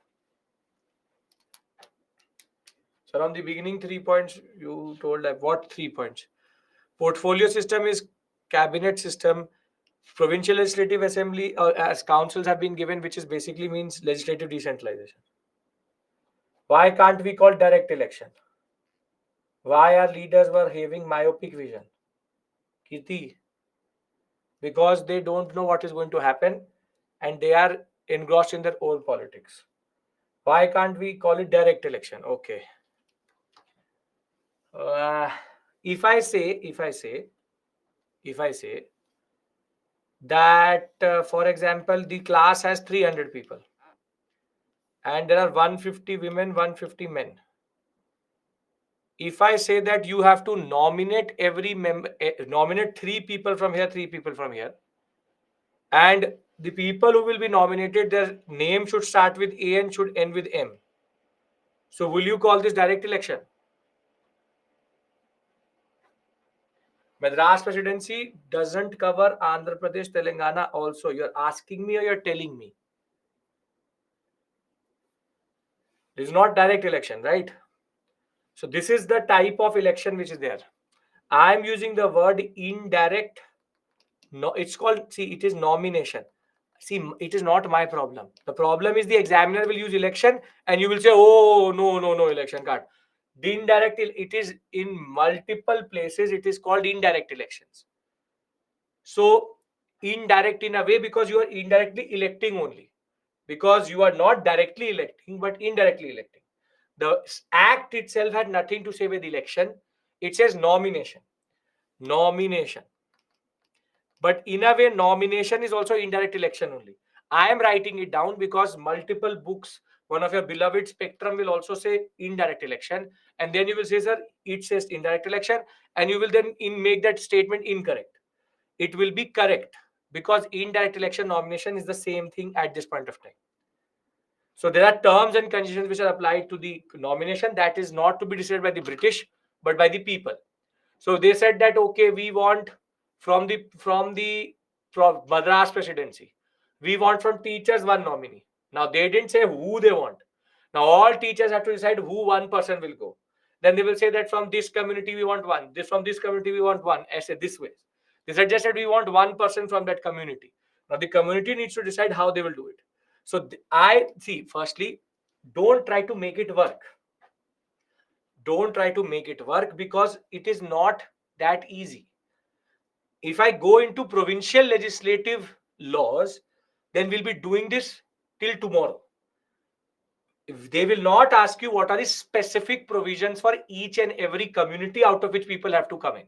Speaker 1: So around the beginning, 3 points you told that what 3 points? Portfolio system is cabinet system. Provincial legislative assembly as councils have been given, which is basically means legislative decentralization. Why can't we call direct election? Why our leaders were having myopic vision? Kirti, because they don't know what is going to happen and they are engrossed in their own politics. Why can't we call it direct election? Okay. Uh, if I say that, for example, the class has 300 people and there are 150 women, 150 men. If I say that you have to nominate every member, nominate 3 people from here, 3 people from here, and the people who will be nominated, their name should start with A and should end with M. So will you call this direct election? Madras Presidency doesn't cover Andhra Pradesh, Telangana also. You're asking me or you're telling me? This is not direct election, right? So this is the type of election which is there. I'm using the word indirect. No, it's called, see, it is nomination. See, it is not my problem. The problem is the examiner will use election and you will say, oh, no, no, no, election card. The indirect, it is in multiple places, it is called indirect elections. So, indirect in a way because you are indirectly electing only. Because you are not directly electing, but indirectly electing. The act itself had nothing to say with election. It says nomination. Nomination. But in a way, nomination is also indirect election only. I am writing it down because multiple books, one of your beloved Spectrum will also say indirect election. And then you will say, sir, it says indirect election. And you will then make that statement incorrect. It will be correct because indirect election nomination is the same thing at this point of time. So there are terms and conditions which are applied to the nomination that is not to be decided by the British, but by the people. So they said that okay, we want from Madras Presidency, we want from teachers one nominee. Now they didn't say who they want. Now all teachers have to decide who one person will go. Then they will say that from this community we want one. This from this community we want one. I said this way. They suggested we want one person from that community. Now the community needs to decide how they will do it. So I see. Firstly, don't try to make it work. Don't try to make it work because it is not that easy. If I go into provincial legislative laws, then we'll be doing this till tomorrow. If they will not ask you what are the specific provisions for each and every community out of which people have to come in.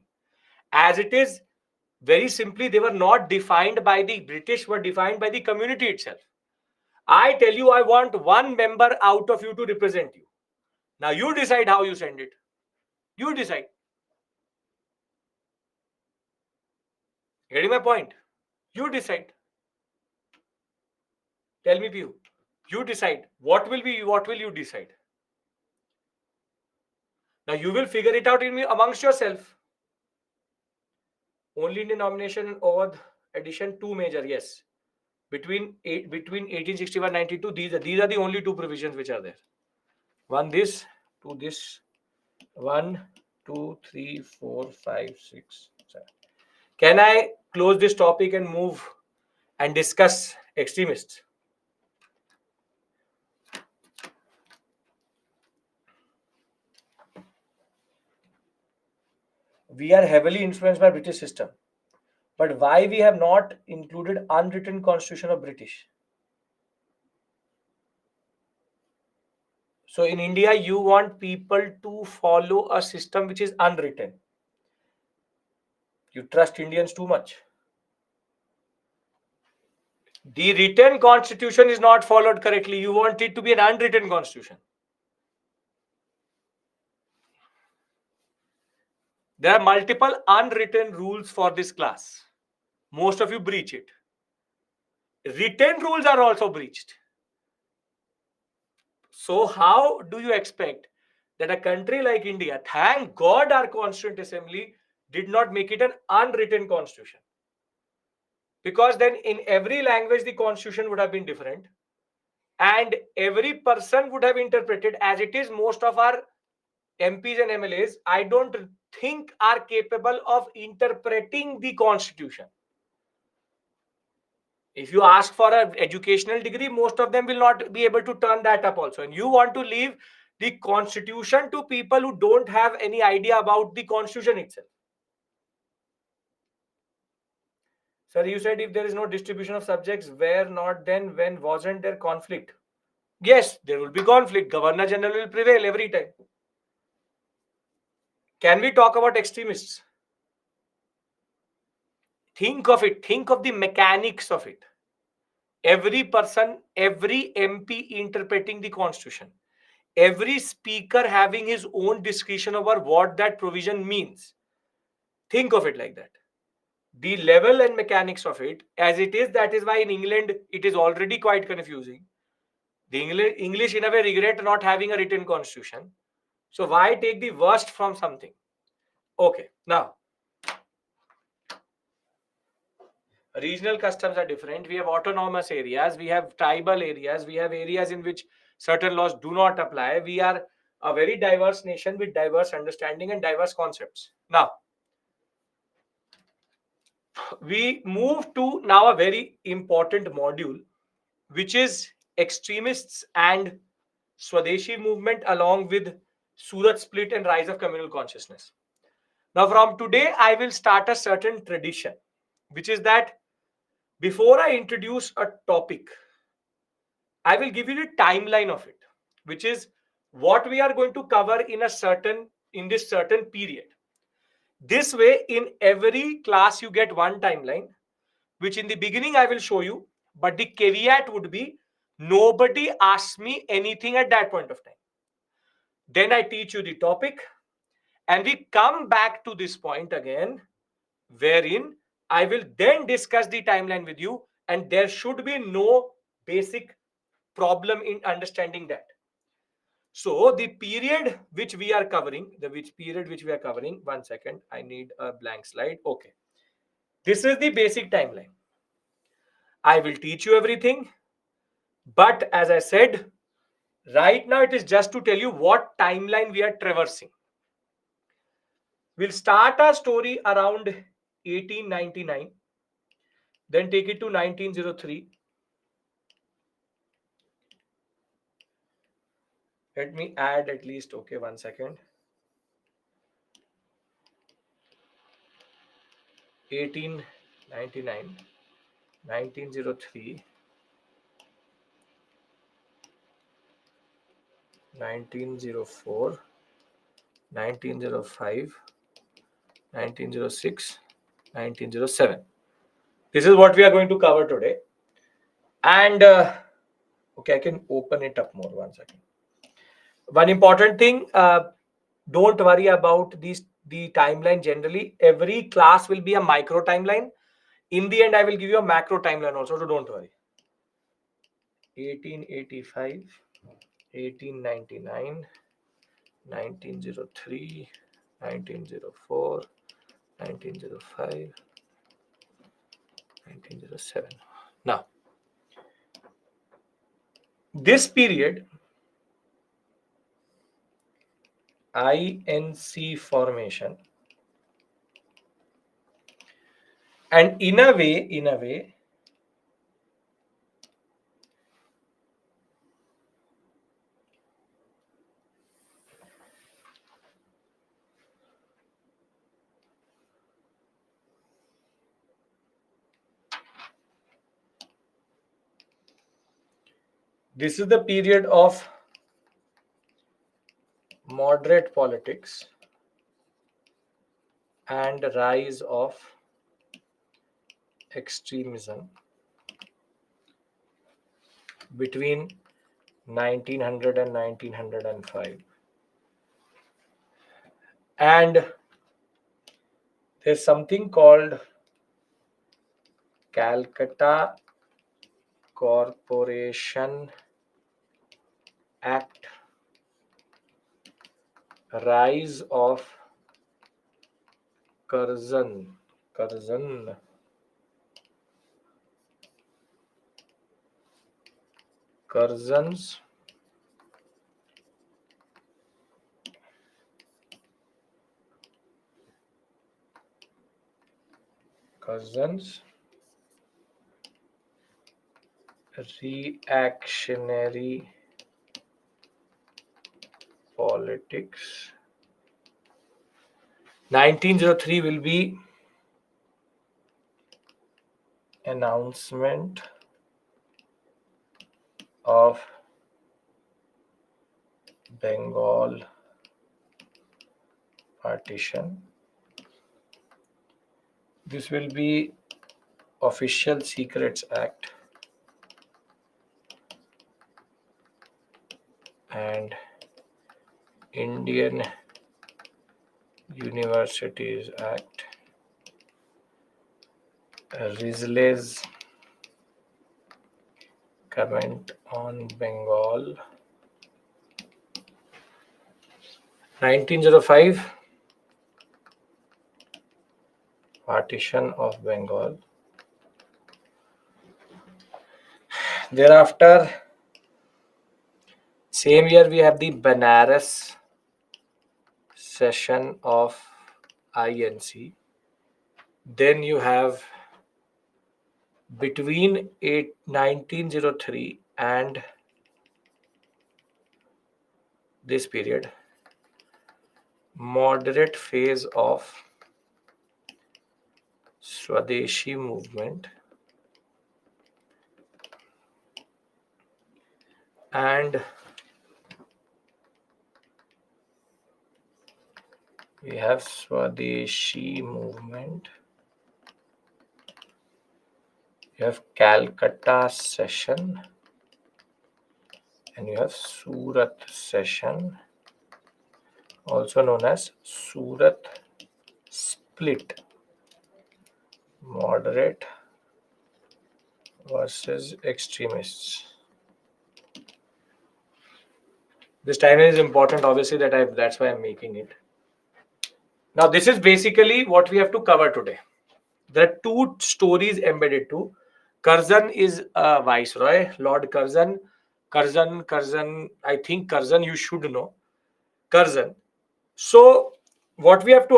Speaker 1: As it is, very simply, they were not defined by the British, were defined by the community itself. I tell you, I want one member out of you to represent you. Now you decide how you send it. You decide. Getting my point? You decide. Tell me, Piyu. You decide. What will you decide? Now you will figure it out amongst yourself. Only Indian nomination and Oath edition 2 major, yes. Between 1861 92, these are the only two provisions which are there. One this, two this, 1, 2, 3, 4, 5, 6, 7. Can I close this topic and move and discuss extremists? We are heavily influenced by British system. But why we have not included unwritten constitution of British? So in India, you want people to follow a system which is unwritten. You trust Indians too much. The written constitution is not followed correctly. You want it to be an unwritten constitution. There are multiple unwritten rules for this class. Most of you breach it. Written rules are also breached. So how do you expect that a country like India, thank God our Constituent Assembly did not make it an unwritten constitution? Because then in every language the constitution would have been different and every person would have interpreted as it is. Most of our MPs and MLAs, I don't think are capable of interpreting the constitution. If you ask for an educational degree, most of them will not be able to turn that up also. And you want to leave the constitution to people who don't have any idea about the constitution itself. Sir, you said if there is no distribution of subjects, where not then, when wasn't there conflict? Yes, there will be conflict. Governor General will prevail every time. Can we talk about extremists? Think of it. Think of the mechanics of it. Every person, every MP interpreting the constitution, every speaker having his own discretion over what that provision means. Think of it like that. The level and mechanics of it, as it is, that is why in England it is already quite confusing. The English, in a way, regret not having a written constitution. So why take the worst from something? Okay, now regional customs are different. We have autonomous areas, we have tribal areas, we have areas in which certain laws do not apply. We are a very diverse nation with diverse understanding and diverse concepts. Now, we move to now a very important module, which is extremists and Swadeshi movement along with Surat split and rise of communal consciousness. Now, from today, I will start a certain tradition, which is that before I introduce a topic, I will give you the timeline of it, which is what we are going to cover in this certain period. This way, in every class, you get one timeline, which in the beginning I will show you, but the caveat would be nobody asks me anything at that point of time. Then I teach you the topic, and we come back to this point again, wherein I will then discuss the timeline with you, and there should be no basic problem in understanding that. So the period which we are covering, one second, I need a blank slide. Okay. This is the basic timeline. I will teach you everything. But as I said, right now it is just to tell you what timeline we are traversing. We'll start our story around 1899, then take it to 1903. Let me add at least, okay, one second. 1899, 1903, 1904, 1905, 1906, 1907. This is what we are going to cover today. And okay, I can open it up more. One second. One important thing, don't worry about the timeline generally. Every class will be a micro timeline. In the end, I will give you a macro timeline also, so don't worry. 1885, 1899, 1903, 1904, 1905, 1907. Now, this period, INC formation, and in a way, this is the period of moderate politics and rise of extremism between 1900 and 1905. And there's something called Calcutta Corporation Act, rise of Curzon, Curzon's reactionary politics. 1903 will be announcement of Bengal partition. This will be Official Secrets Act and Indian Universities Act. Risley's comment on Bengal. 1905, partition of Bengal. Thereafter, same year we have the Banaras session of INC. Then you have between 1903 and this period, moderate phase of Swadeshi movement, and we have Swadeshi movement. You have Calcutta session, and you have Surat session, also known as Surat split, moderate versus extremists. This timeline is important, obviously, that's why I'm making it. Now, this is basically what we have to cover today. There are two stories embedded too. Curzon is a viceroy, Lord Curzon. Curzon, I think Curzon you should know. Curzon. So, what we have to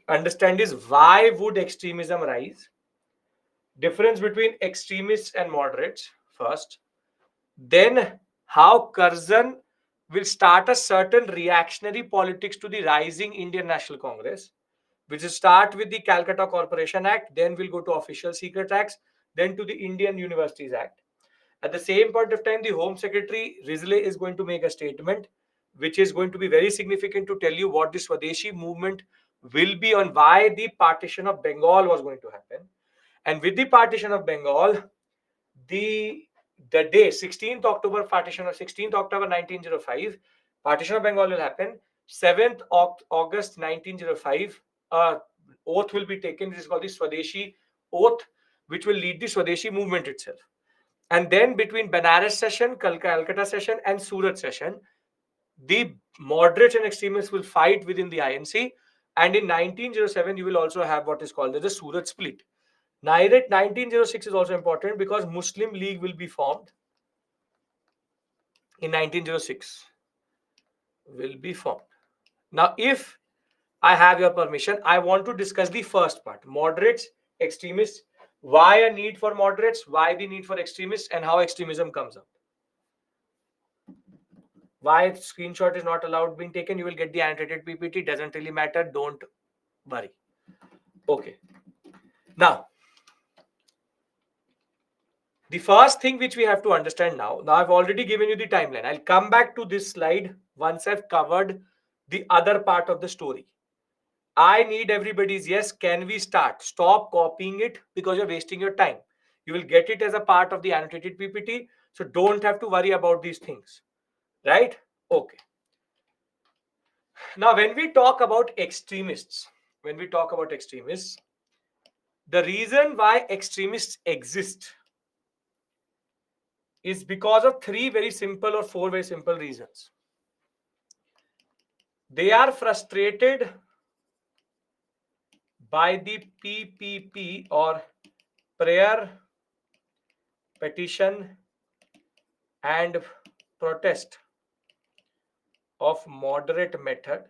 Speaker 1: understand is why would extremism rise? Difference between extremists and moderates first. Then how Curzon will start a certain reactionary politics to the rising Indian National Congress, which will start with the Calcutta Corporation Act, then we'll go to Official Secret Acts, then to the Indian Universities Act. At the same point of time, the Home Secretary Risley is going to make a statement which is going to be very significant to tell you what the Swadeshi movement will be on why the partition of Bengal was going to happen. And with the partition of Bengal, the the day 16th October partition, or 16th October 1905, partition of Bengal will happen. 7th August 1905, oath will be taken. This is called the Swadeshi oath, which will lead the Swadeshi movement itself. And then between Banaras session, Calcutta session, and Surat session, the moderates and extremists will fight within the INC. And in 1907, you will also have what is called as the Surat split. 1906 is also important because Muslim League will be formed in 1906. Will be formed. Now, if I have your permission, I want to discuss the first part: moderates, extremists. Why a need for moderates? Why the need for extremists? And how extremism comes up. Why screenshot is not allowed being taken? You will get the annotated PPT. Doesn't really matter. Don't worry. Okay. Now, the first thing which we have to understand now I've already given you the timeline. I'll come back to this slide once I've covered the other part of the story. I need everybody's yes. Can we start? Stop copying it because you're wasting your time. You will get it as a part of the annotated PPT. So don't have to worry about these things. Right? Okay. Now, when we talk about extremists, the reason why extremists exist is because of three very simple or four very simple reasons. They are frustrated by the PPP, or prayer, petition, and protest of moderate method.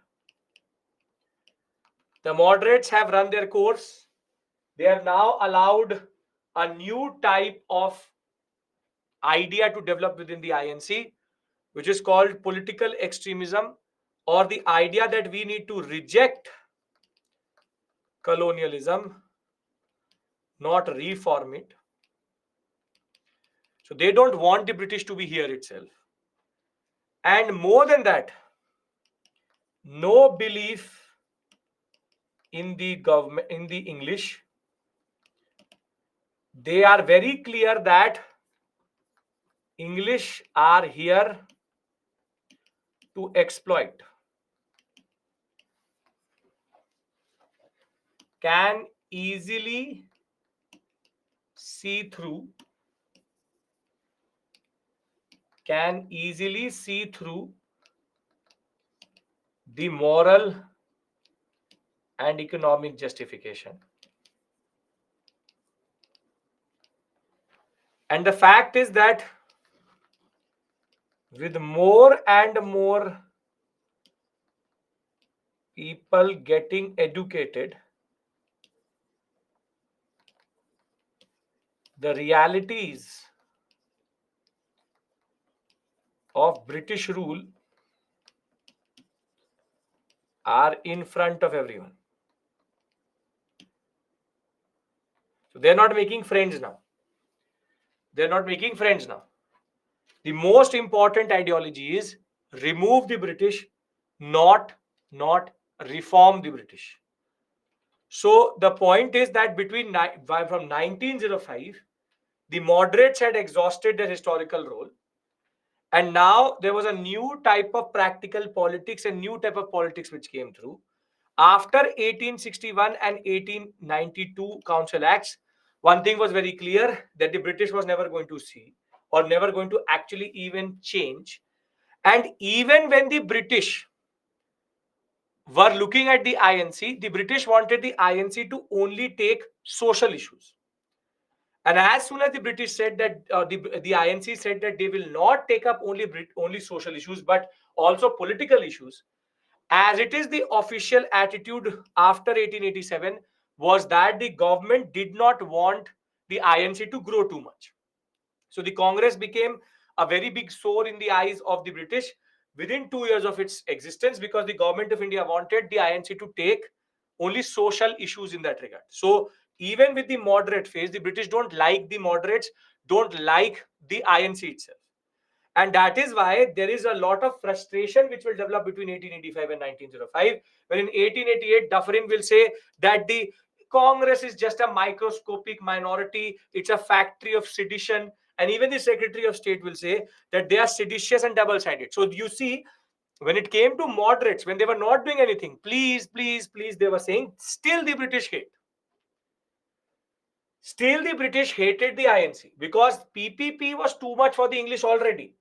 Speaker 1: The moderates have run their course. They have now allowed a new type of idea to develop within the INC, which is called political extremism, or the idea that we need to reject colonialism, not reform it. So they don't want the British to be here itself. And more than that, no belief in the government, in the English. They are very clear that English are here to exploit. Can easily see through the moral and economic justification. And the fact is that with more and more people getting educated, the realities of British rule are in front of everyone. So they're not making friends now. The most important ideology is remove the British, not reform the British. So the point is that from 1905, the moderates had exhausted their historical role, and now there was a new type of practical politics and new type of politics which came through after 1861 and 1892 Council Acts. One thing was very clear, that the British was never going to see, or never going to actually even change. And even when the British were looking at the INC, the British wanted the INC to only take social issues. And as soon as the British said that, the INC said that they will not take up only social issues, but also political issues, as it is the official attitude after 1887, was that the government did not want the INC to grow too much. So the Congress became a very big sore in the eyes of the British within 2 years of its existence, because the government of India wanted the INC to take only social issues in that regard. So even with the moderate phase, the British don't like the moderates, don't like the INC itself. And that is why there is a lot of frustration which will develop between 1885 and 1905. When in 1888, Dufferin will say that the Congress is just a microscopic minority, it's a factory of sedition. And even the Secretary of State will say that they are seditious and double sided. So you see, when it came to moderates, when they were not doing anything, please, please, please, they were saying, still the British hate. Still, the British hated the INC because PPP was too much for the English already.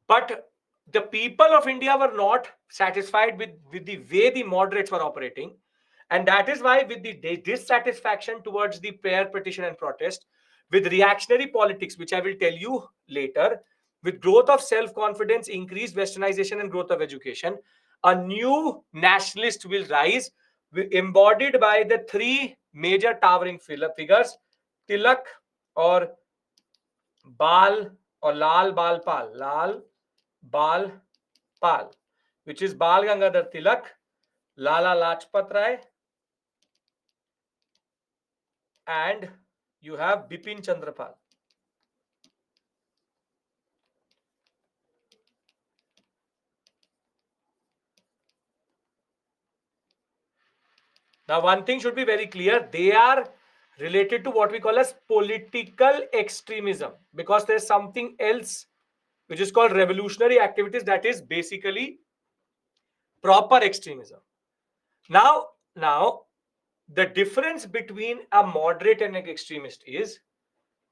Speaker 1: But the people of India were not satisfied with the way the moderates were operating. And that is why, with the dissatisfaction towards the prayer, petition, and protest, with reactionary politics, which I will tell you later, with growth of self confidence, increased westernization, and growth of education, a new nationalist will rise, embodied by the three major towering figures: Tilak or Bal or Lal Bal Pal. Lal Bal Pal, which is Bal Gangadhar Tilak, Lala Lajpat Rai, and you have Bipin Chandrapal. Now, one thing should be very clear. They are related to what we call as political extremism, because there's something else which is called revolutionary activities, that is basically proper extremism. Now, the difference between a moderate and an extremist is,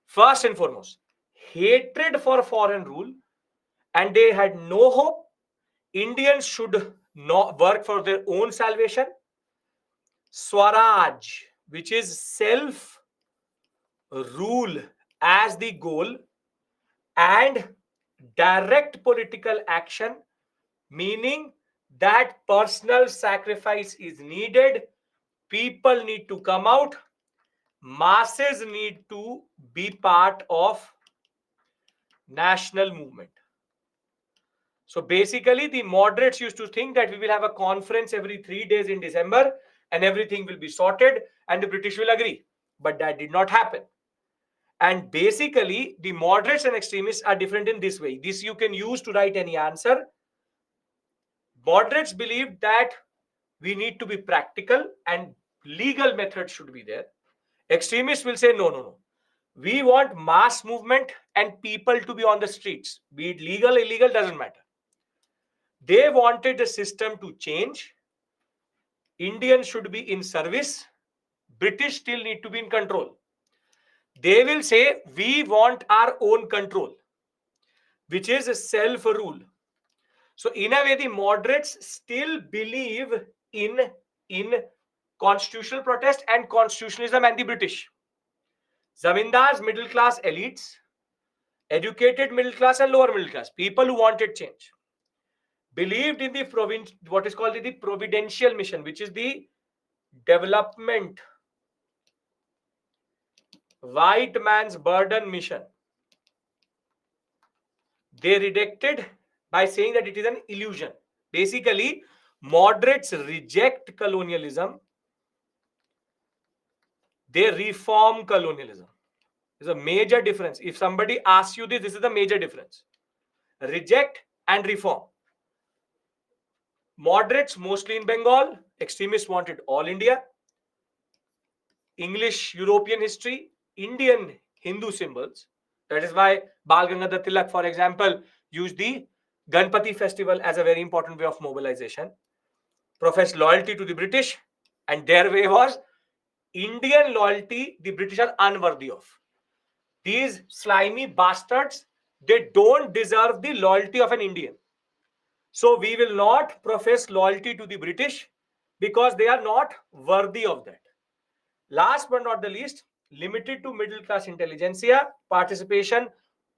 Speaker 1: first and foremost, hatred for foreign rule, and they had no hope. Indians should not work for their own salvation. Swaraj, which is self rule as the goal, and direct political action, meaning that personal sacrifice is needed, people need to come out, masses need to be part of national movement. So basically, the moderates used to think that we will have a conference every 3 days in December and everything will be sorted and the British will agree. But that did not happen. And basically, the moderates and extremists are different in this way. This you can use to write any answer. Moderates believe that we need to be practical and legal methods should be there. Extremists will say, no, no, no. We want mass movement and people to be on the streets. Be it legal, illegal, doesn't matter. They wanted the system to change. Indians should be in service. British still need to be in control. They will say, we want our own control, which is a self-rule. So in a way, the moderates still believe in constitutional protest and constitutionalism and the British. Zamindars, middle class elites, educated middle class and lower middle class, people who wanted change, believed in the what is called the providential mission, which is the development white man's burden mission. They rejected by saying that it is an illusion. Basically, moderates reject colonialism, they reform colonialism. There's a major difference. If somebody asks you this, this is the major difference. Reject and reform. Moderates mostly in Bengal, extremists wanted all India. English European history, Indian Hindu symbols. That is why Bal Gangadhar Tilak, for example, used the Ganpati festival as a very important way of mobilization. Professed loyalty to the British, and their way was Indian loyalty the British are unworthy of. These slimy bastards, they don't deserve the loyalty of an Indian. So we will not profess loyalty to the British because they are not worthy of that. Last but not the least, limited to middle class intelligentsia, participation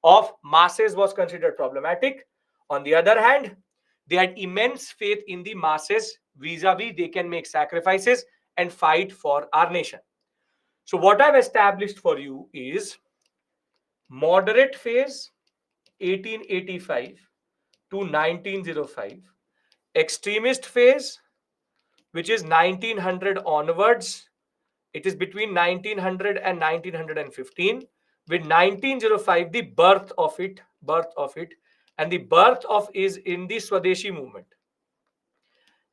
Speaker 1: of masses was considered problematic. On the other hand, they had immense faith in the masses vis-a-vis they can make sacrifices and fight for our nation. So what I've established for you is moderate phase 1885 to 1905, extremist phase which is 1900 onwards. It is between 1900 and 1915, With 1905, the birth of it, and the birth of is in the Swadeshi movement.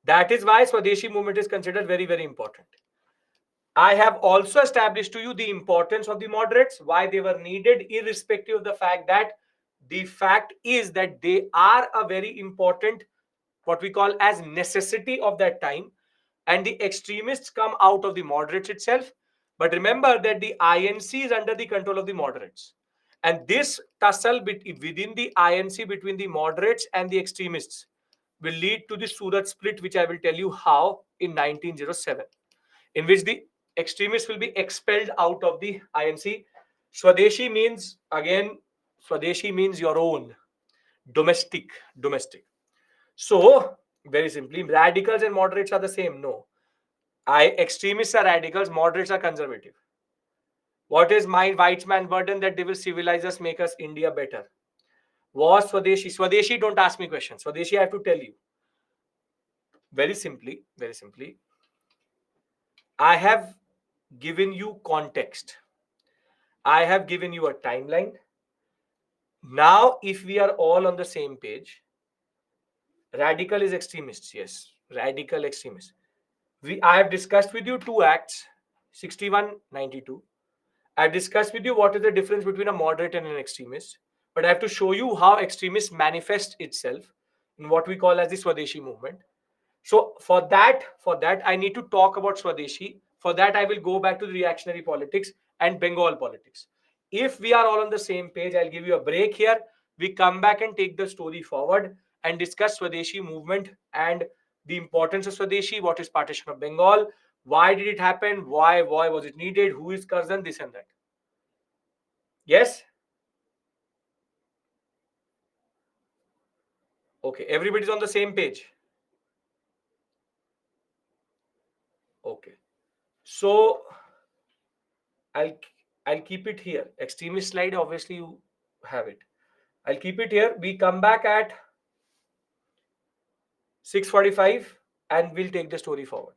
Speaker 1: That is why Swadeshi movement is considered very, very important. I have also established to you the importance of the moderates, why they were needed, irrespective of the fact that the fact is that they are a very important, what we call as necessity of that time, and the extremists come out of the moderates itself. But remember that the INC is under the control of the moderates, and this tussle within the INC between the moderates and the extremists will lead to the Surat split, which I will tell you how in 1907, in which the extremists will be expelled out of the INC. Swadeshi means, again, Swadeshi means your own, domestic, domestic. So, very simply, radicals and moderates are the same. No. Extremists are radicals, moderates are conservative. What is my white man burden that they will civilize us, make us India better? Was Swadeshi? Swadeshi, don't ask me questions. Swadeshi, I have to tell you. Very simply, very simply, I have given you context. I have given you a timeline. Now, if we are all on the same page, radical is extremists. Yes, radical extremists. I have discussed with you two acts, 61, 92. I've discussed with you what is the difference between a moderate and an extremist, but I have to show you how extremist manifests itself in what we call as the Swadeshi movement. So for that, I need to talk about Swadeshi. For that, I will go back to the reactionary politics and Bengal politics. If we are all on the same page, I'll give you a break here. We come back and take the story forward and discuss Swadeshi movement and the importance of Swadeshi, what is partition of Bengal, why did it happen, why was it needed, who is Curzon, this and that. Yes? Okay, everybody's on the same page. Okay. So I'll I'll keep it here. Extremist slide, obviously you have it. I'll keep it here. We come back at 6:45 and we'll take the story forward.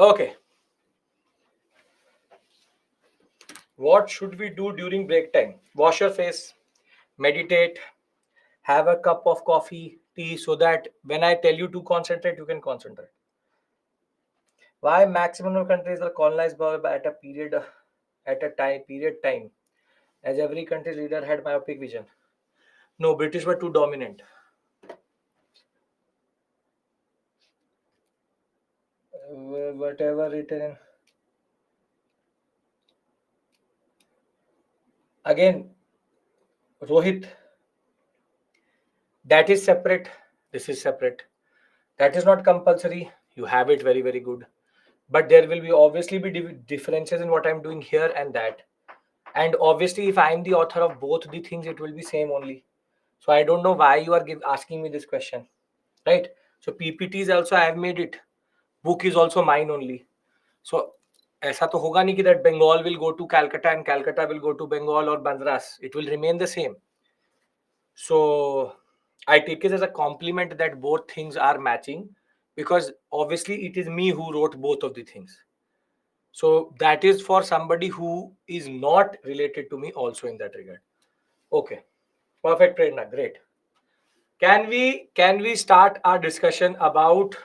Speaker 1: Okay. What should we do during break time? Wash your face, meditate, have a cup of coffee, tea, so that when I tell you to concentrate, you can concentrate. Why maximum of countries are colonized at a period time, as every country's leader had myopic vision? No, British were too dominant. Whatever written again, Rohit, that is separate. This is separate. That is not compulsory. You have it very, very good. But there will be obviously be differences in what I'm doing here and that. And obviously, if I'm the author of both the things, it will be same only. So I don't know why you are asking me this question, right? So PPTs also I have made it. Book is also mine only. So ऐसा तो होगा नहीं कि that Bengal will go to Calcutta and Calcutta will go to Bengal or Bandras. It will remain the same. So I take it as a compliment that both things are matching, because obviously it is me who wrote both of the things. So that is for somebody who is not related to me also in that regard. Okay. Perfect, Prerna. Great. Can we start our discussion about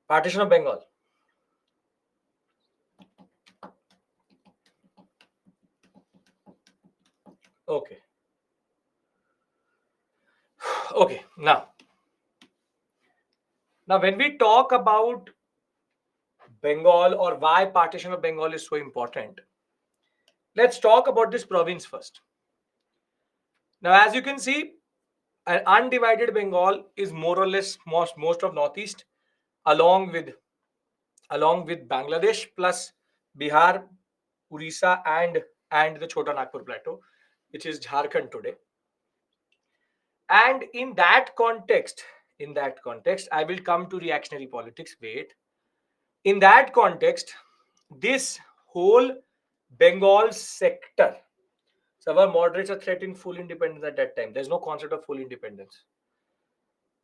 Speaker 1: partition of Bengal? Okay. Okay. Now when we talk about Bengal or why partition of Bengal is so important, let's talk about this province first. Now, as you can see, an undivided Bengal is more or less most of northeast, along with Bangladesh plus Bihar, Orissa, and the Chota Nagpur plateau, which is Jharkhand today. And in that context, I will come to reactionary politics. Wait. In that context, this whole Bengal sector. So our moderates are threatening full independence at that time. There's no concept of full independence.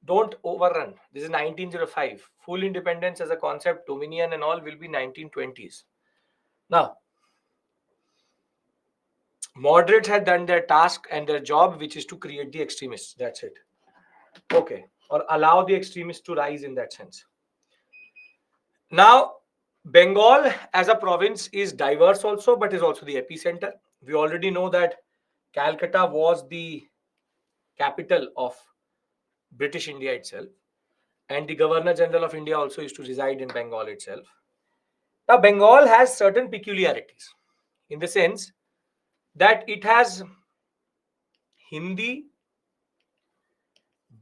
Speaker 1: Don't overrun. This is 1905. Full independence as a concept, dominion and all will be 1920s. Now, moderates had done their task and their job, which is to create the extremists. That's it. Okay. Or allow the extremists to rise in that sense. Now, Bengal as a province is diverse also, but is also the epicenter. We already know that Calcutta was the capital of British India itself, and the Governor General of India also used to reside in Bengal itself. Now, Bengal has certain peculiarities in the sense that it has Hindi,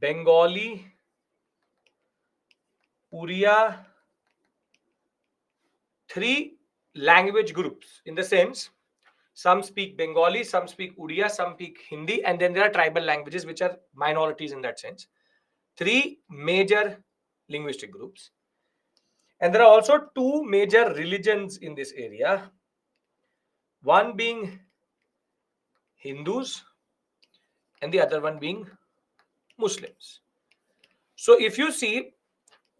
Speaker 1: Bengali, Uriya, three language groups, in the sense some speak Bengali, some speak Uriya, some speak Hindi, and then there are tribal languages which are minorities in that sense. Three major linguistic groups. And there are also two major religions in this area, one being Hindus and the other one being Muslims. So if you see,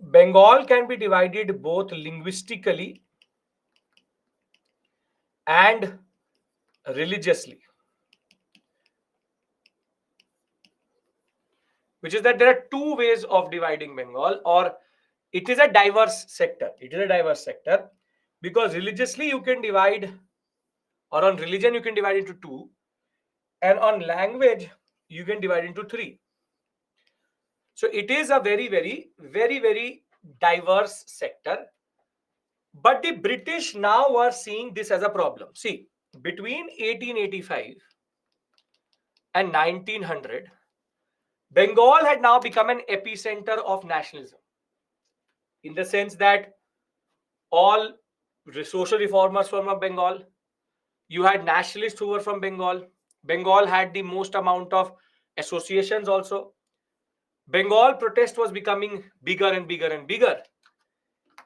Speaker 1: Bengal can be divided both linguistically and religiously, which is that there are two ways of dividing Bengal, or it is a diverse sector. It is a diverse sector because religiously you can divide, or on religion you can divide into two, and on language you can divide into three. So it is a very, very, very, very diverse sector. But the British now are seeing this as a problem. See, between 1885 and 1900, Bengal had now become an epicenter of nationalism, in the sense that all social reformers were from Bengal. You had nationalists who were from Bengal. Bengal had the most amount of associations also. Bengal protest was becoming bigger and bigger and bigger.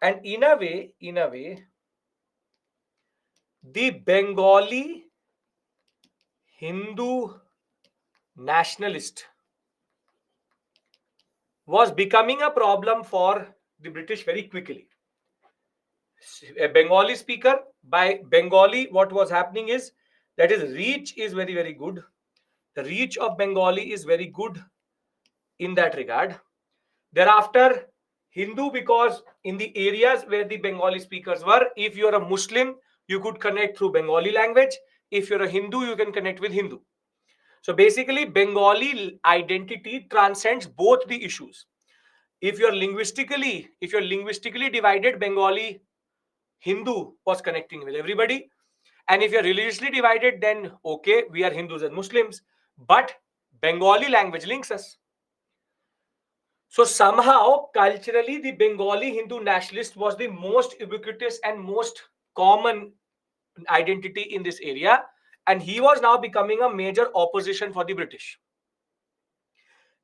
Speaker 1: And in a way, the Bengali Hindu nationalist was becoming a problem for the British very quickly. A Bengali speaker, by Bengali, what was happening is that his reach is very, very good. The reach of Bengali is very good in that regard. Thereafter, Hindu, because in the areas where the Bengali speakers were, if you're a Muslim, you could connect through Bengali language. If you're a Hindu, you can connect with Hindu. So basically, Bengali identity transcends both the issues. If you're linguistically divided, Bengali Hindu was connecting with everybody. And if you're religiously divided, then okay, we are Hindus and Muslims. But Bengali language links us. So somehow, culturally, the Bengali Hindu nationalist was the most ubiquitous and most common identity in this area. And he was now becoming a major opposition for the British.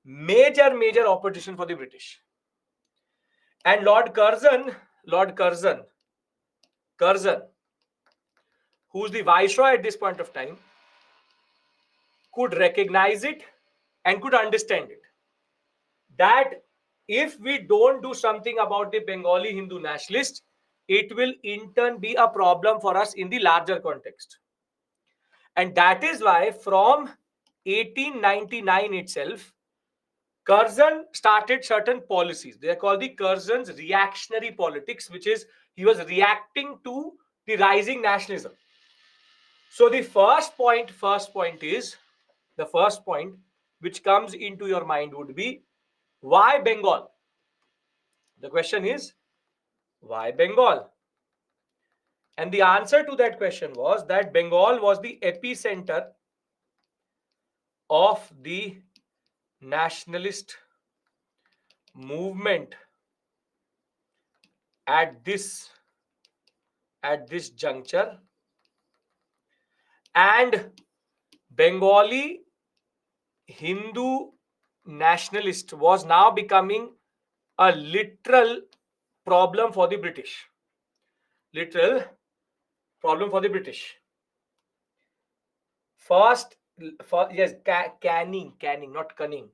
Speaker 1: Major opposition for the British. And Curzon, who's the viceroy at this point of time, could recognize it and could understand it. That if we don't do something about the Bengali Hindu nationalists, it will in turn be a problem for us in the larger context. And that is why from 1899 itself, Curzon started certain policies. They are called the Curzon's reactionary politics, which is he was reacting to the rising nationalism. So the first point which comes into your mind would be, why Bengal? The question is, why Bengal? And the answer to that question was that Bengal was the epicenter of the nationalist movement at this juncture, and Bengali Hindu nationalist was now becoming a literal problem for the British. Literal problem for the British. Canning, not Cunning.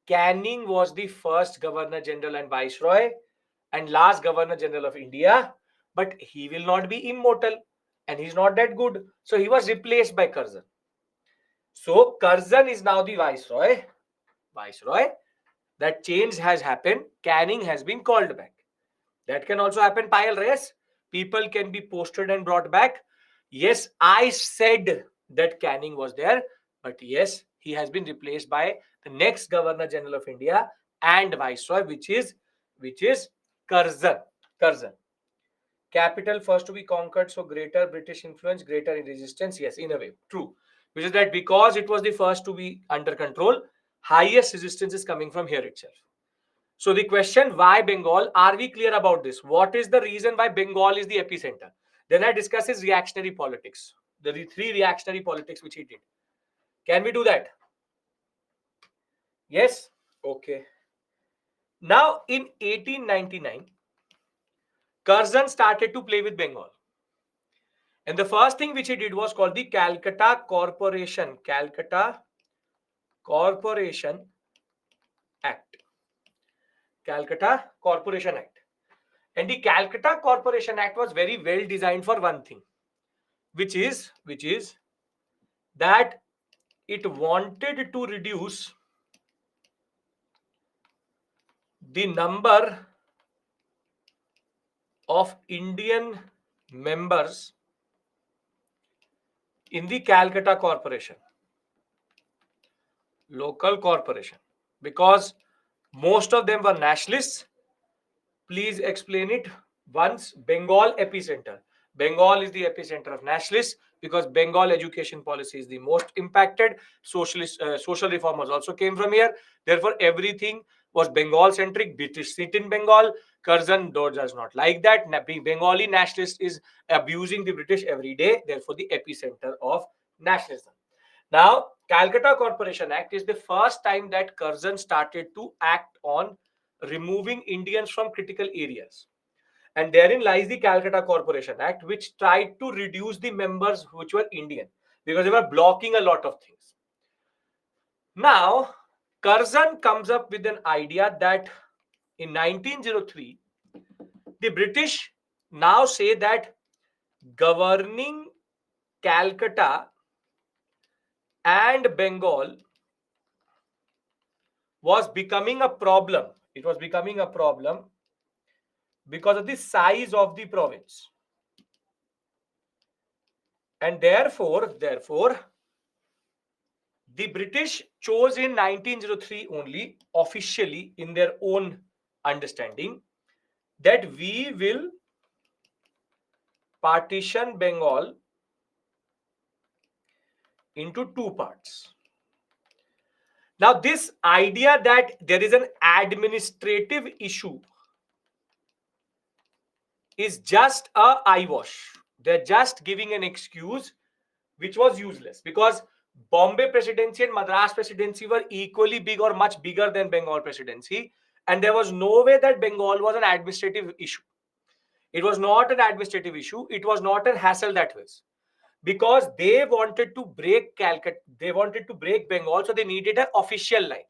Speaker 1: Canning was the first Governor General and Viceroy and last Governor General of India, but he will not be immortal and he's not that good. So he was replaced by Curzon. So Curzon is now the Viceroy. That change has happened. Canning has been called back. That can also happen, Payal Reyes. People can be posted and brought back. Yes, I said that Canning was there, but yes, he has been replaced by the next Governor General of India and Viceroy, which is Curzon. Capital first to be conquered, so greater British influence, greater resistance. Yes, in a way, true. Which is that because it was the first to be under control, highest resistance is coming from here itself. So the question, why Bengal? Are we clear about this? What is the reason why Bengal is the epicenter? Then I discuss his reactionary politics. The three reactionary politics which he did. Can we do that? Yes? Okay. Now in 1899, Curzon started to play with Bengal. And the first thing which he did was called the Calcutta Corporation Act. Calcutta Corporation Act. And the Calcutta Corporation Act was very well designed for one thing, which is that it wanted to reduce the number of Indian members in the Calcutta Corporation, local corporation, because most of them were nationalists. Please explain it once. Bengal epicenter. Bengal is the epicenter of nationalists because Bengal education policy is the most impacted. Social reformers also came from here. Therefore, everything was Bengal centric. British sit in Bengal. Curzon does not like that. Bengali nationalist is abusing the British every day. Therefore, the epicenter of nationalism. Now, Calcutta Corporation Act is the first time that Curzon started to act on removing Indians from critical areas. And therein lies the Calcutta Corporation Act, which tried to reduce the members which were Indian because they were blocking a lot of things. Now, Curzon comes up with an idea that in 1903, The British now say that governing Calcutta and Bengal was becoming a problem. It was becoming a problem because of the size of the province. And therefore, the British chose in 1903 only, officially in their own understanding, that we will partition Bengal into two parts. Now, this idea that there is an administrative issue is just a eyewash. They're just giving an excuse which was useless, because Bombay presidency and Madras presidency were equally big or much bigger than Bengal presidency, and there was no way that Bengal was an administrative issue. It was not an administrative issue. It was not a hassle that was, because they wanted to break Calcutta, they wanted to break Bengal, so they needed an official line.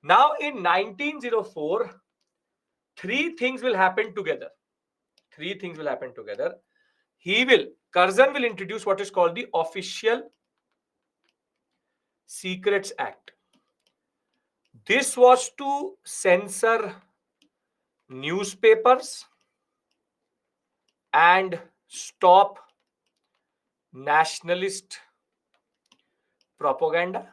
Speaker 1: Now, in 1904, three things will happen together. Three things will happen together. Curzon will introduce what is called the Official Secrets Act. This was to censor newspapers and stop nationalist propaganda.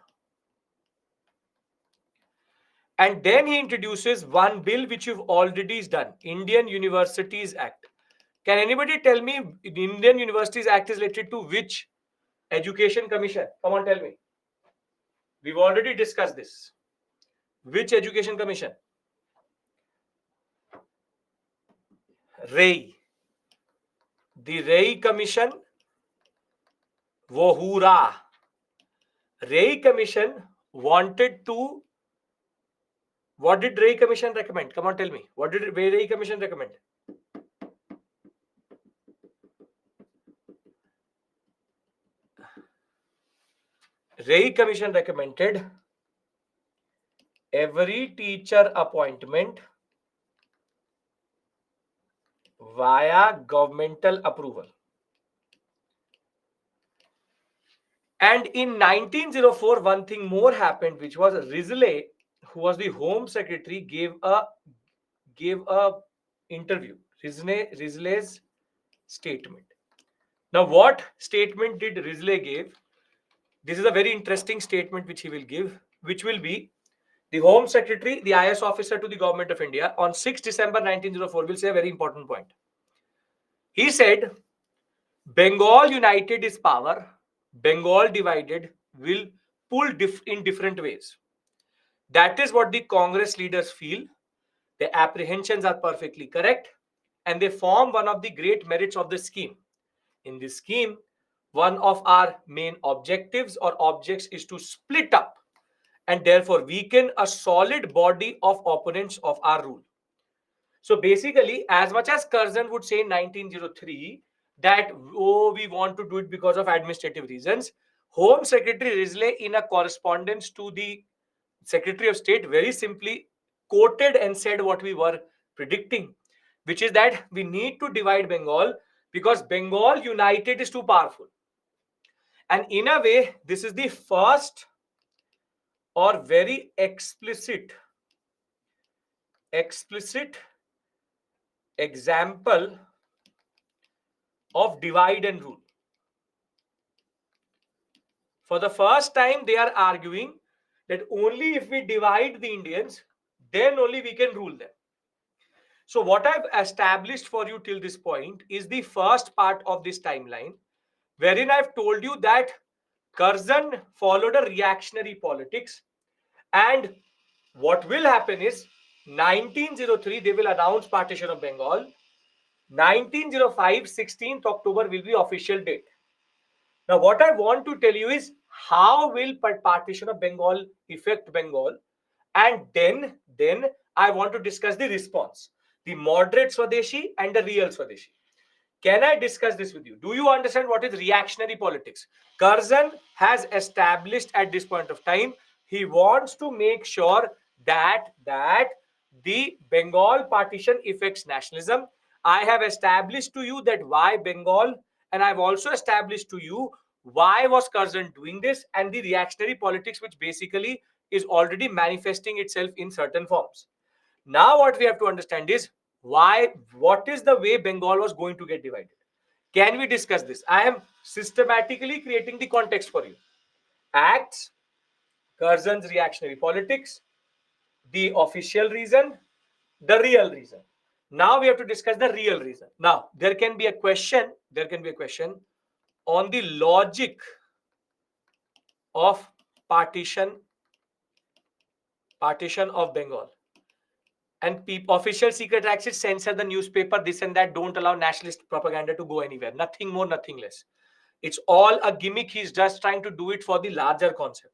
Speaker 1: And then he introduces one bill which you've already done, Indian Universities Act. Can anybody tell me the Indian Universities Act is related to which education commission? Come on, tell me. We've already discussed this. Which education commission? Ray. The Ray Commission. Wohura. Ray Commission wanted to. What did Ray Commission recommend? Come on, tell me. What did Ray Commission recommend? Ray Commission recommended every teacher appointment via governmental approval. And in 1904, one thing more happened, which was Risley, who was the Home Secretary, gave a interview. Risley's statement. Now, what statement did Risley give? This is a very interesting statement which he will give, which will be the Home Secretary, the IS officer to the Government of India, on 6 December 1904, will say a very important point. He said, Bengal united is power, Bengal divided will pull in different ways. That is what the Congress leaders feel. Their apprehensions are perfectly correct, and they form one of the great merits of the scheme. In this scheme, one of our main objectives or objects is to split up and therefore weaken a solid body of opponents of our rule. So basically, as much as Curzon would say in 1903 that, oh, we want to do it because of administrative reasons, Home Secretary Risley, in a correspondence to the Secretary of State, very simply quoted and said what we were predicting, which is that we need to divide Bengal because Bengal united is too powerful. And in a way, this is the first or very explicit example of divide and rule. For the first time, they are arguing that only if we divide the Indians, then only we can rule them. So what I've established for you till this point is the first part of this timeline, wherein I've told you that Curzon followed a reactionary politics, and what will happen is 1903 they will announce partition of Bengal. 1905 16th October will be official date. Now what I want to tell you is how will partition of Bengal affect Bengal, and then I want to discuss the response, the moderate Swadeshi and the real Swadeshi. Can I discuss this with you? Do you understand what is reactionary politics? Curzon has established at this point of time, he wants to make sure that The Bengal partition affects nationalism. I have established to you that why Bengal, and I've also established to you why was Curzon doing this, and the reactionary politics, which basically is already manifesting itself in certain forms. Now, what we have to understand is what is the way Bengal was going to get divided. Can we discuss this? I am systematically creating the context for you. Acts, Curzon's reactionary politics, the official reason, the real reason. Now we have to discuss the real reason. Now, there can be a question, on the logic of partition, partition of Bengal. And official secret access censor the newspaper, this and that, don't allow nationalist propaganda to go anywhere. Nothing more, nothing less. It's all a gimmick. He's just trying to do it for the larger concept.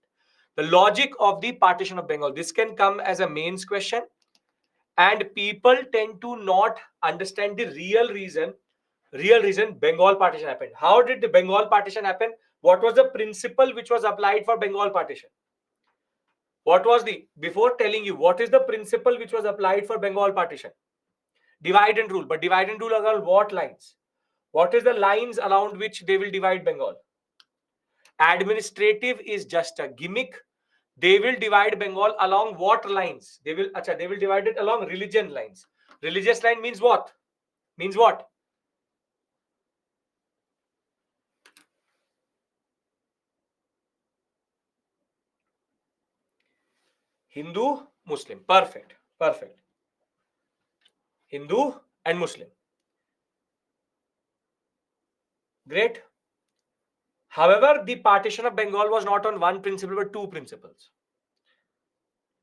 Speaker 1: The logic of the partition of Bengal. This can come as a mains question, and people tend to not understand the real reason. Real reason Bengal partition happened. How did the Bengal partition happen? What was the principle which was applied for Bengal partition? What was the, before telling you, what is the principle which was applied for Bengal partition? Divide and rule. But divide and rule around what lines? What is the lines around which they will divide Bengal? Administrative is just a gimmick. They will divide Bengal along what lines? They will divide it along religion lines. Religious line means what? Means what? Hindu, Muslim. Perfect. Perfect. Hindu and Muslim. Great. However, the partition of Bengal was not on one principle but two principles.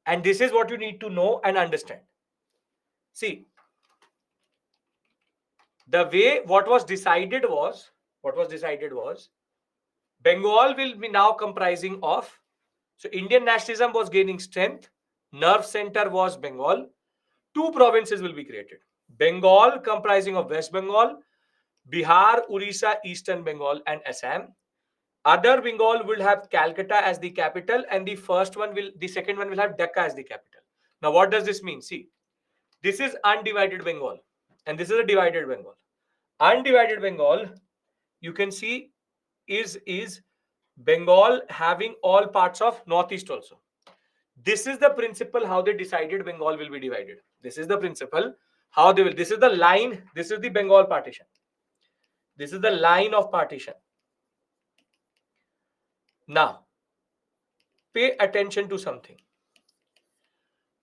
Speaker 1: And this is what you need to know and understand. See, the way what was decided was Bengal will be now comprising of, so Indian nationalism was gaining strength. Nerve center was Bengal. Two provinces will be created. Bengal comprising of West Bengal, Bihar, Orissa, Eastern Bengal, and Assam. Other Bengal will have Calcutta as the capital, and the second one will have Dhaka as the capital. Now, what does this mean? See, this is undivided Bengal, and this is a divided Bengal. Undivided Bengal, you can see, is Bengal having all parts of Northeast also. This is the principle how they decided Bengal will be divided. This is the principle how they will. This is the line. This is the Bengal partition. This is the line of partition. Now, pay attention to something.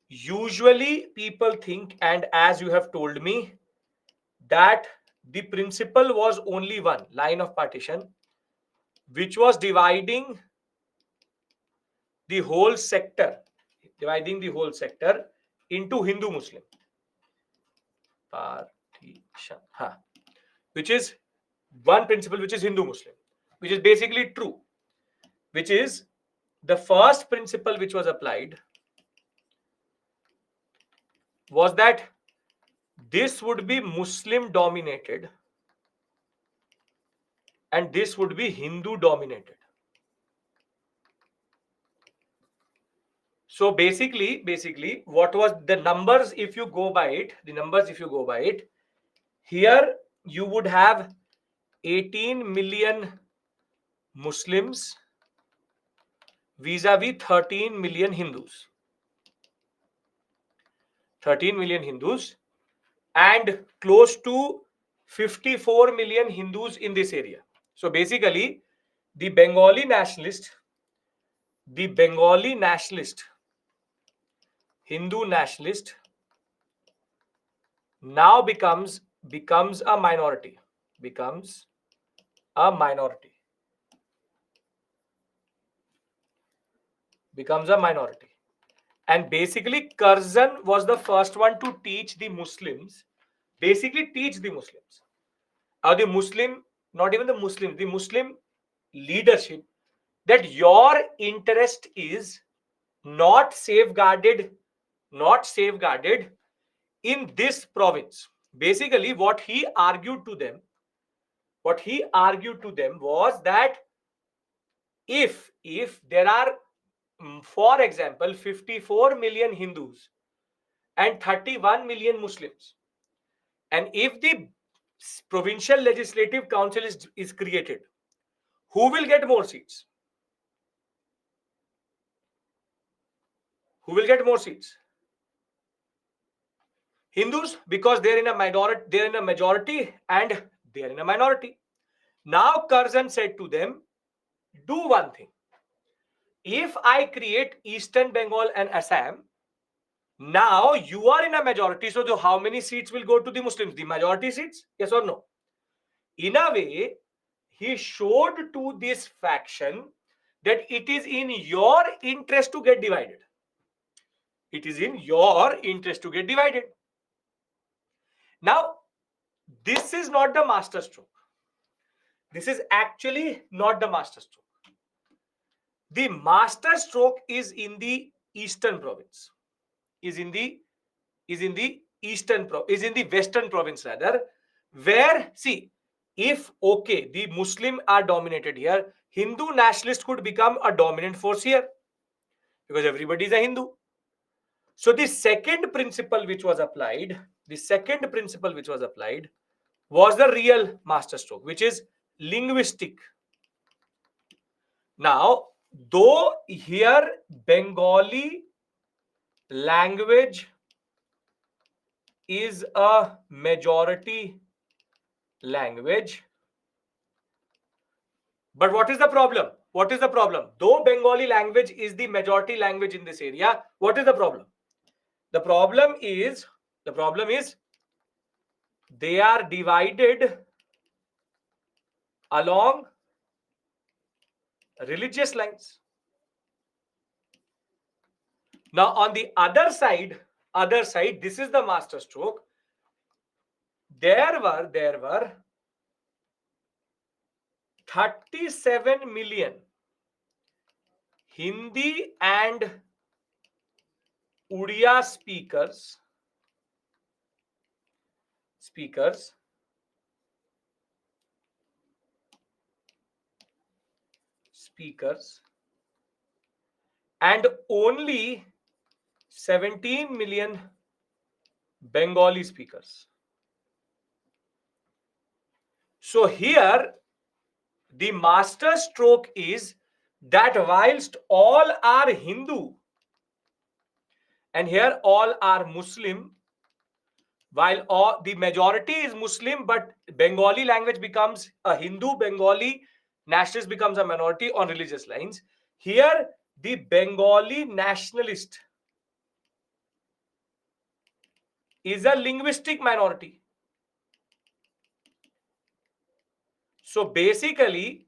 Speaker 1: Usually, people think, and as you have told me, that the principle was only one line of partition, which was dividing the whole sector, into Hindu Muslim partition, which is one principle, which is Hindu Muslim, which is basically true, which is the first principle which was applied was that this would be Muslim dominated and this would be Hindu dominated. So basically, what was the numbers? If you go by it, here you would have 18 million Muslims vis-a-vis 13 million Hindus. 13 million Hindus and close to 54 million Hindus in this area. So basically, the Bengali nationalist, Hindu nationalist now becomes a minority. Becomes a minority. And basically, Curzon was the first one to teach the Muslims, or the Muslim, not even the Muslim, the Muslim leadership, that your interest is not safeguarded in this province. Basically, what he argued to them was that if there are, for example, 54 million Hindus and 31 million Muslims. And if the provincial legislative council is created, who will get more seats? Who will get more seats? Hindus, because they're in a majority and they're in a minority. Now Curzon said to them, do one thing. If I create Eastern Bengal and Assam, now you are in a majority. So how many seats will go to the Muslims? The majority seats? Yes or no? In a way, he showed to this faction that it is in your interest to get divided. It is in your interest to get divided. Now, this is not the masterstroke. This is actually not the masterstroke. The masterstroke is in the eastern province. Is in the western province rather, where see, if okay, the Muslim are dominated here, Hindu nationalist could become a dominant force here because everybody is a Hindu. So the second principle which was applied, was the real masterstroke, which is linguistic. Now, though here Bengali language is a majority language, but what is the problem? Though Bengali language is the majority language in this area, what is the problem? The problem is they are divided along religious lines. Now on the other side, this is the masterstroke. There were 37 million Hindi and Odia speakers and only 17 million Bengali speakers. So here the master stroke is that whilst all are Hindu and here all are Muslim, while all the majority is Muslim, but Bengali language becomes a Hindu, Bengali nationalist becomes a minority on religious lines. Here the Bengali nationalist is a linguistic minority. So basically,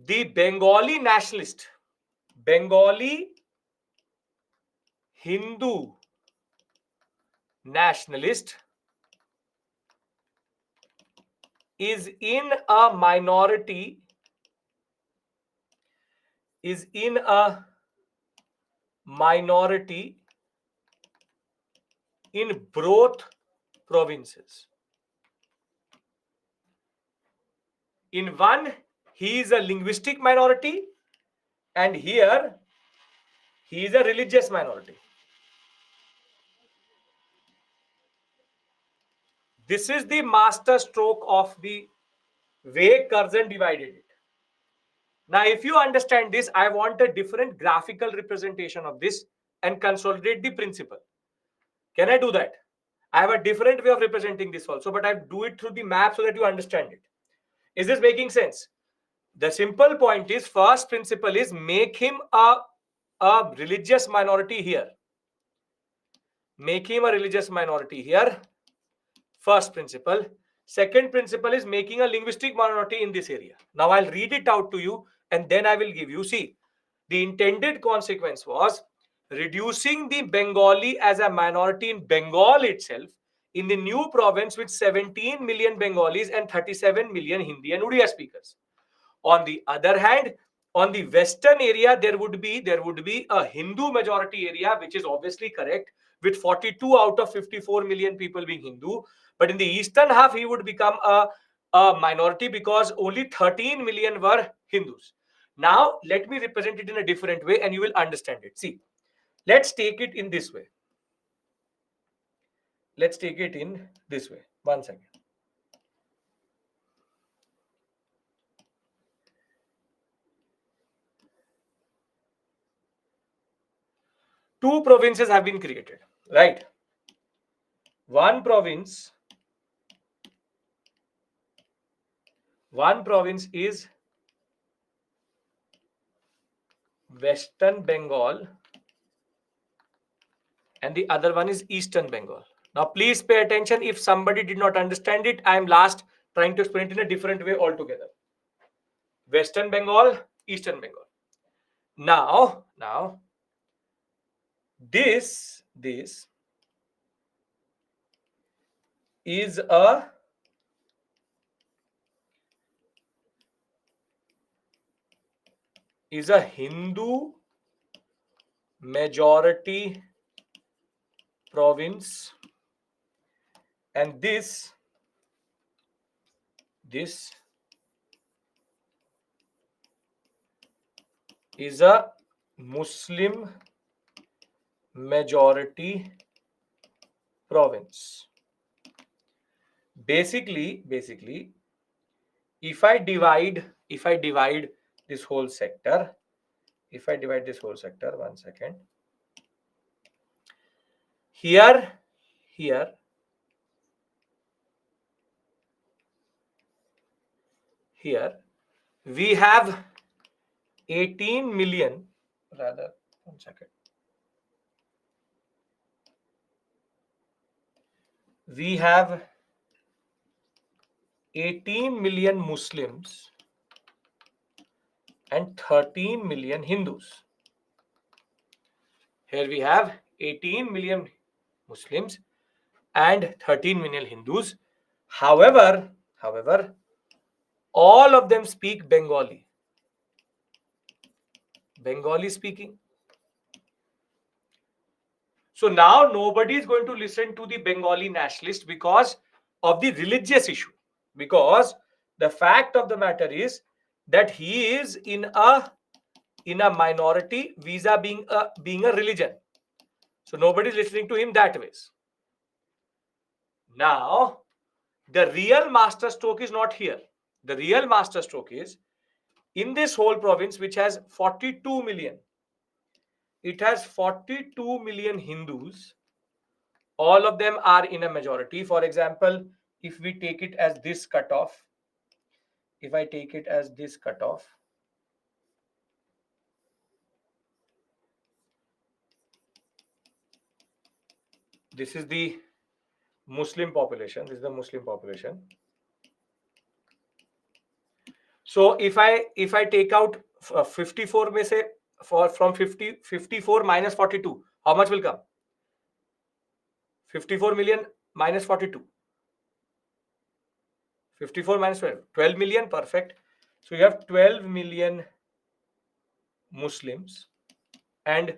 Speaker 1: the Bengali nationalist, Bengali Hindu nationalist is in a minority, in both provinces. In one, he is a linguistic minority, and here he is a religious minority. This is the master stroke of the way Curzon divided it. Now, if you understand this, I want a different graphical representation of this and consolidate the principle. Can I do that? I have a different way of representing this also, but I do it through the map so that you understand it. Is this making sense? The simple point is, first principle is make him a religious minority here. Make him a religious minority here. First principle. Second principle is making a linguistic minority in this area. Now I'll read it out to you and then I will give you. See, the intended consequence was reducing the Bengali as a minority in Bengal itself in the new province with 17 million Bengalis and 37 million Hindi and Odia speakers. On the other hand, on the western area, there would be a Hindu majority area, which is obviously correct, with 42 out of 54 million people being Hindu. But in the eastern half, he would become a minority because only 13 million were Hindus. Now, let me represent it in a different way and you will understand it. See, let's take it in this way. let's take it in this way. 1 second. Two provinces have been created, right? One province is Western Bengal and the other one is Eastern Bengal. Now, please pay attention. If somebody did not understand it, I am last trying to explain it in a different way altogether. Western Bengal, Eastern Bengal. Now, this is a Hindu majority province, and this is a Muslim majority province. Basically, if I divide this whole sector, 1 second, here we have 18 million, rather 1 second, we have 18 million Muslims and 13 million Hindus. Here we have 18 million Muslims and 13 million Hindus. However, all of them speak Bengali speaking. So now nobody is going to listen to the Bengali nationalist because of the religious issue. Because the fact of the matter is that he is in a minority visa being a religion. So nobody is listening to him that ways. Now, the real master stroke is not here. The real master stroke is in this whole province, which has 42 million. It has 42 million Hindus. All of them are in a majority. For example, if we take it as this cutoff, this is the Muslim population. So if I take out 54 में से from 54 minus 42, how much will come? 54 million minus 42. 54 minus 12 million, perfect. So you have 12 million Muslims and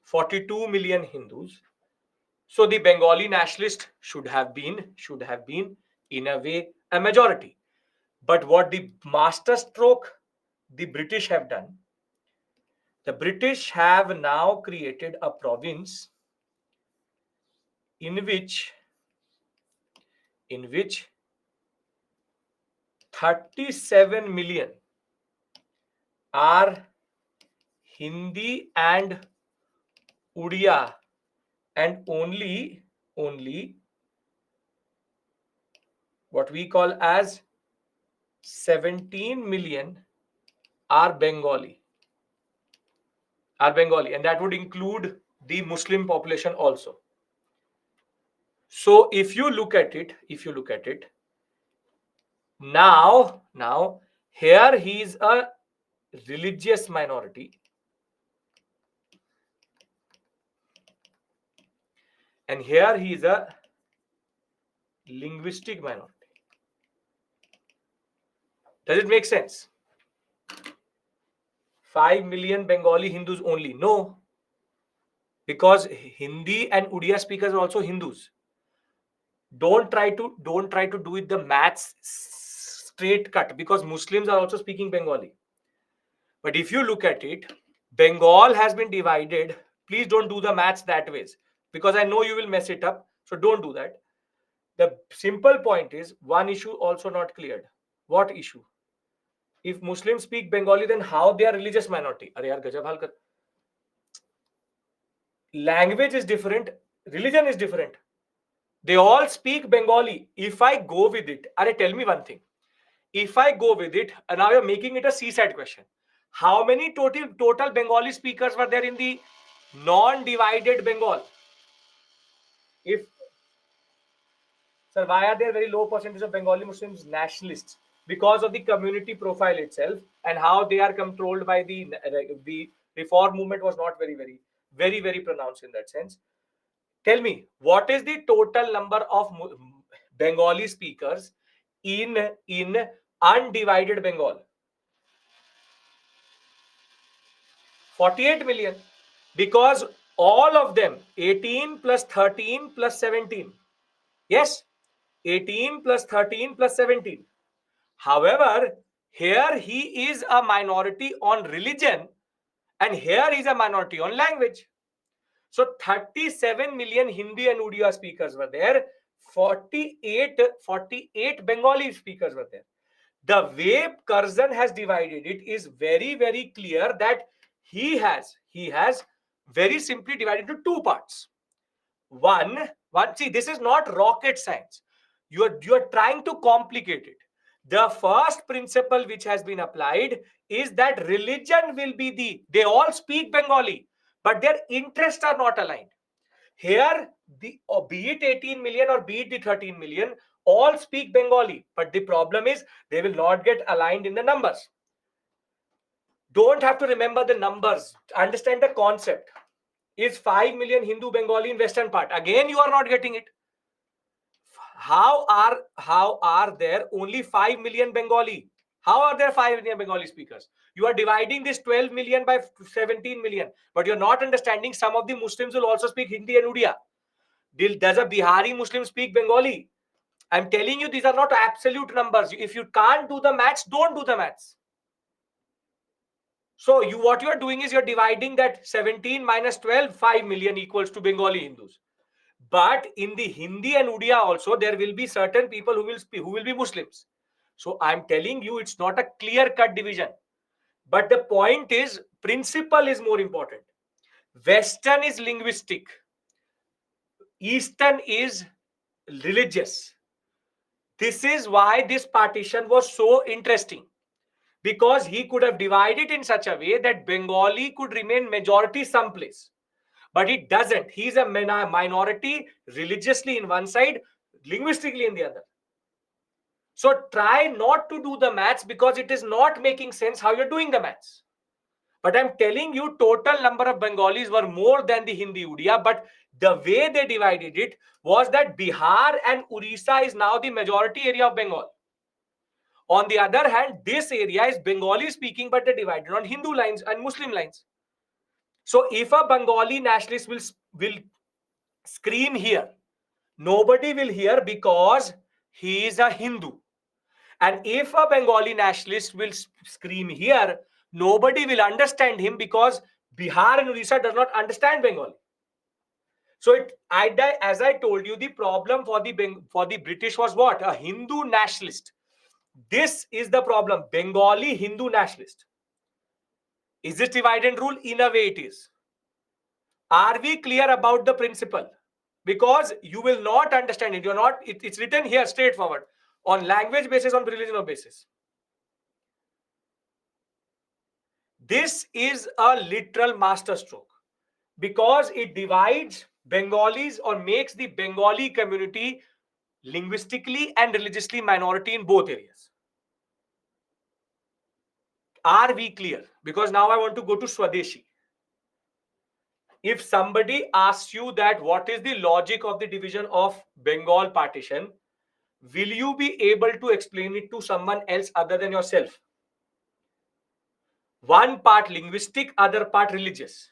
Speaker 1: 42 million Hindus. So the Bengali nationalist should have been in a way a majority. But what the master stroke the British have done, the British have now created a province in which 37 million are Hindi and Udiya, and only what we call as 17 million are Bengali, and that would include the Muslim population also. So if you look at it, now here he is a religious minority and here he is a linguistic minority. Does it make sense? 5 million Bengali Hindus only? No, because Hindi and Udiya speakers are also Hindus. Don't try to do it the maths straight cut, because Muslims are also speaking Bengali. But if you look at it, Bengal has been divided. Please don't do the maths that ways, because I know you will mess it up. So don't do that. The simple point is one issue also not cleared. What issue? If Muslims speak Bengali, then how they are religious minority? Arey yaar, gajab hal kar. Language is different, religion is different. They all speak Bengali. If I go with it, arey, tell me one thing. If I go with it, and now you're making it a seaside question. How many total Bengali speakers were there in the non-divided Bengal? If Sir, why are there very low percentage of Bengali Muslims nationalists? Because of the community profile itself and how they are controlled by the reform movement was not very pronounced in that sense. Tell me, what is the total number of Bengali speakers in undivided Bengal? 48 million. Because all of them, 18 plus 13 plus 17. Yes, 18 plus 13 plus 17. However, here he is a minority on religion and here he is a minority on language. So 37 million Hindi and Odia speakers were there. 48 Bengali speakers were there. The way Curzon has divided it is very clear that he has very simply divided into two parts. One, see, this is not rocket science. You are trying to complicate it. The first principle which has been applied is that religion will be they all speak Bengali, but their interests are not aligned. Here, be it 18 million or be it the 13 million, all speak Bengali, but the problem is they will not get aligned in the numbers. Don't have to remember the numbers. Understand the concept. Is 5 million Hindu Bengali in western part? Again, you are not getting it. How are there only 5 million Bengali? How are there 5 million Bengali speakers? You are dividing this 12 million by 17 million, but you're not understanding some of the Muslims will also speak Hindi and Odia. Does a Bihari Muslim speak Bengali? I'm telling you, these are not absolute numbers. If you can't do the maths, don't do the maths. So what you are doing is you're dividing that 17 minus 12, 5 million equals to Bengali Hindus. But in the Hindi and Odia also, there will be certain people who will be Muslims. So I'm telling you, it's not a clear-cut division. But the point is, principle is more important. Western is linguistic. Eastern is religious. This is why this partition was so interesting. Because he could have divided in such a way that Bengali could remain majority someplace. But it doesn't. He's a minority religiously in one side, linguistically in the other. So try not to do the maths because it is not making sense how you're doing the maths. But I'm telling you, total number of Bengalis were more than the Hindi Odia. But the way they divided it was that Bihar and Orissa is now the majority area of Bengal. On the other hand, this area is Bengali speaking, but they're divided on Hindu lines and Muslim lines. So if a Bengali nationalist will scream here, nobody will hear because he is a Hindu. And if a Bengali nationalist will scream here, nobody will understand him because Bihar and Orissa does not understand Bengali. So as I told you, the problem for the British was what? A Hindu nationalist. This is the problem. Bengali Hindu nationalist. Is this divide and rule? In a way it is. Are we clear about the principle? Because you will not understand it. It's written here straightforward. On language basis, on religion basis. This is a literal masterstroke. Because it divides Bengalis or makes the Bengali community linguistically and religiously minority in both areas. Are we clear? Because now I want to go to Swadeshi. If somebody asks you that what is the logic of the division of Bengal partition, will you be able to explain it to someone else other than yourself? One part linguistic, other part religious.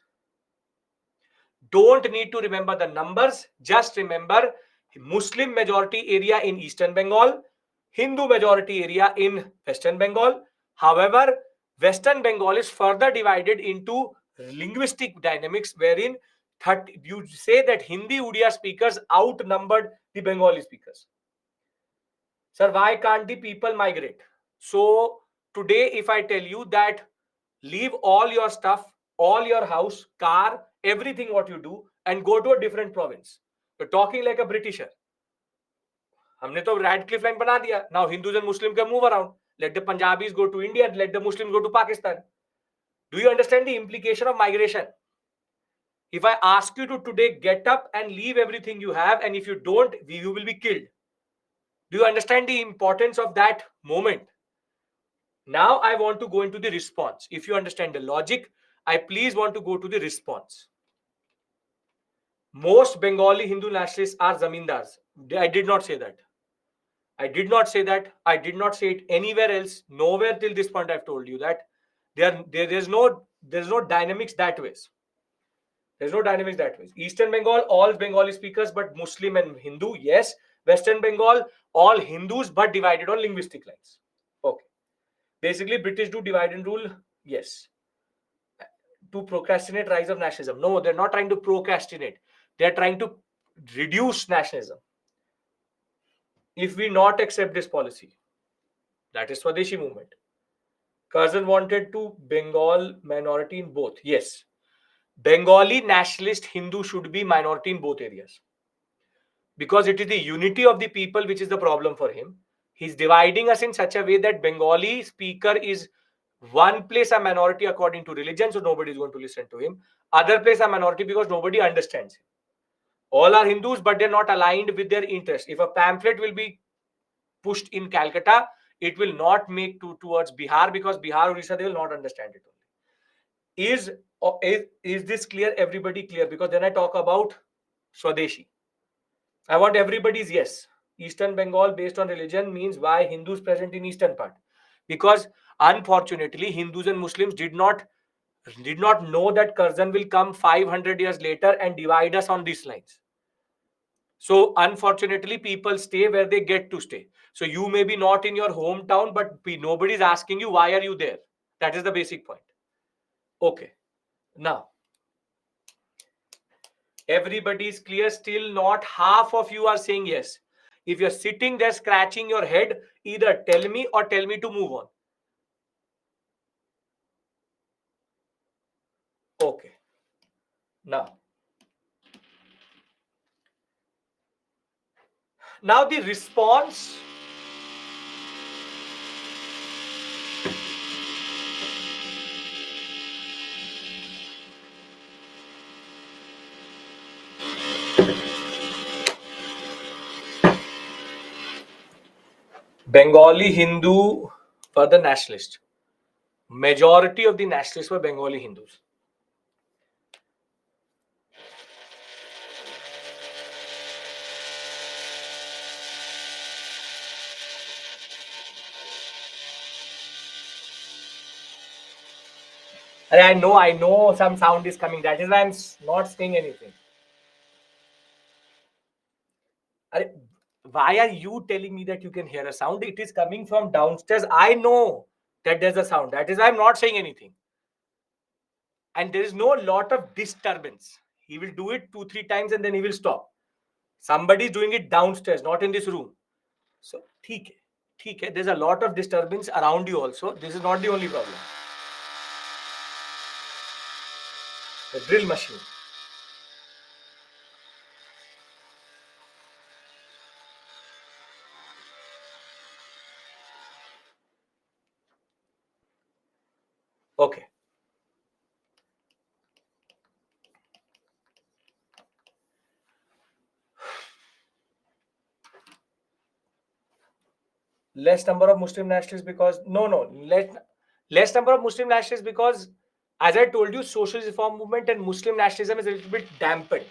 Speaker 1: Don't need to remember the numbers. Just remember Muslim majority area in Eastern Bengal, Hindu majority area in Western Bengal. However, Western Bengal is further divided into linguistic dynamics wherein 30, you say that Hindi Odia speakers outnumbered the Bengali speakers. Sir, why can't the people migrate? So today, if I tell you that leave all your stuff, all your house, car, everything what you do, and go to a different province, you're talking like a Britisher. हमने तो Radcliffe line बना दिया. Now Hindus and Muslims can move around. Let the Punjabis go to India, let the Muslims go to Pakistan. Do you understand the implication of migration? If I ask you to today get up and leave everything you have, and if you don't, you will be killed. Do you understand the importance of that moment? Now I want to go into the response. If you understand the logic, I please want to go to the response. Most Bengali Hindu nationalists are zamindars. I did not say that. I did not say that. I did not say it anywhere else. Nowhere till this point I've told you that there's no dynamics that ways. There's no dynamics that way. Eastern Bengal, all Bengali speakers, but Muslim and Hindu, yes. Western Bengal, all Hindus, but divided on linguistic lines. Okay. Basically, British do divide and rule, yes. To procrastinate rise of nationalism. No, they're not trying to procrastinate. They're trying to reduce nationalism. If we not accept this policy, that is Swadeshi movement. Curzon wanted to Bengal minority in both. Yes. Bengali nationalist Hindu should be minority in both areas. Because it is the unity of the people which is the problem for him. He's dividing us in such a way that Bengali speaker is one place a minority according to religion, so nobody is going to listen to him. Other place a minority because nobody understands him. All are Hindus, but they're not aligned with their interest. If a pamphlet will be pushed in Calcutta, it will not make towards Bihar because Bihar, Orissa, they will not understand it. Is this clear? Everybody clear? Because then I talk about Swadeshi. I want everybody's yes. Eastern Bengal based on religion means why Hindus present in eastern part. Because unfortunately, Hindus and Muslims did not know that Curzon will come 500 years later and divide us on these lines. So unfortunately, people stay where they get to stay. So you may be not in your hometown, but nobody is asking you why are you there. That is the basic point. Okay. Now, everybody is clear. Still not half of you are saying yes. If you're sitting there scratching your head, either tell me or tell me to move on. Okay. Now the response. Bengali Hindu were the nationalists. Majority of the nationalists were Bengali Hindus. I know some sound is coming. That is why I'm not saying anything. Why are you telling me that you can hear a sound? It is coming from downstairs. I know that there's a sound. That is why I'm not saying anything. And there is no lot of disturbance. He will do it 2-3 times and then he will stop. Somebody is doing it downstairs, not in this room. So, theek hai. There's a lot of disturbance around you also. This is not the only problem. The drill machine. Okay. Less number of Muslim nationalists because less number of Muslim nationalists because, as I told you, socialist reform movement and Muslim nationalism is a little bit dampened.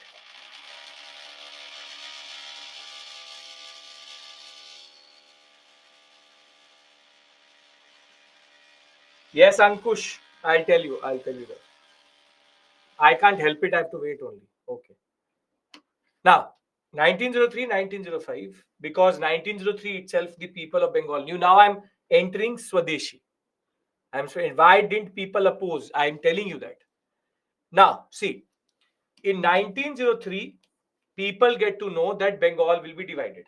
Speaker 1: Yes, Ankush, I'll tell you that. I can't help it. I have to wait only. Okay. Now, 1903, 1905, because 1903 itself, the people of Bengal knew. Now I'm entering Swadeshi. I'm saying, why didn't people oppose? I'm telling you that. Now, see, In 1903, people get to know that Bengal will be divided.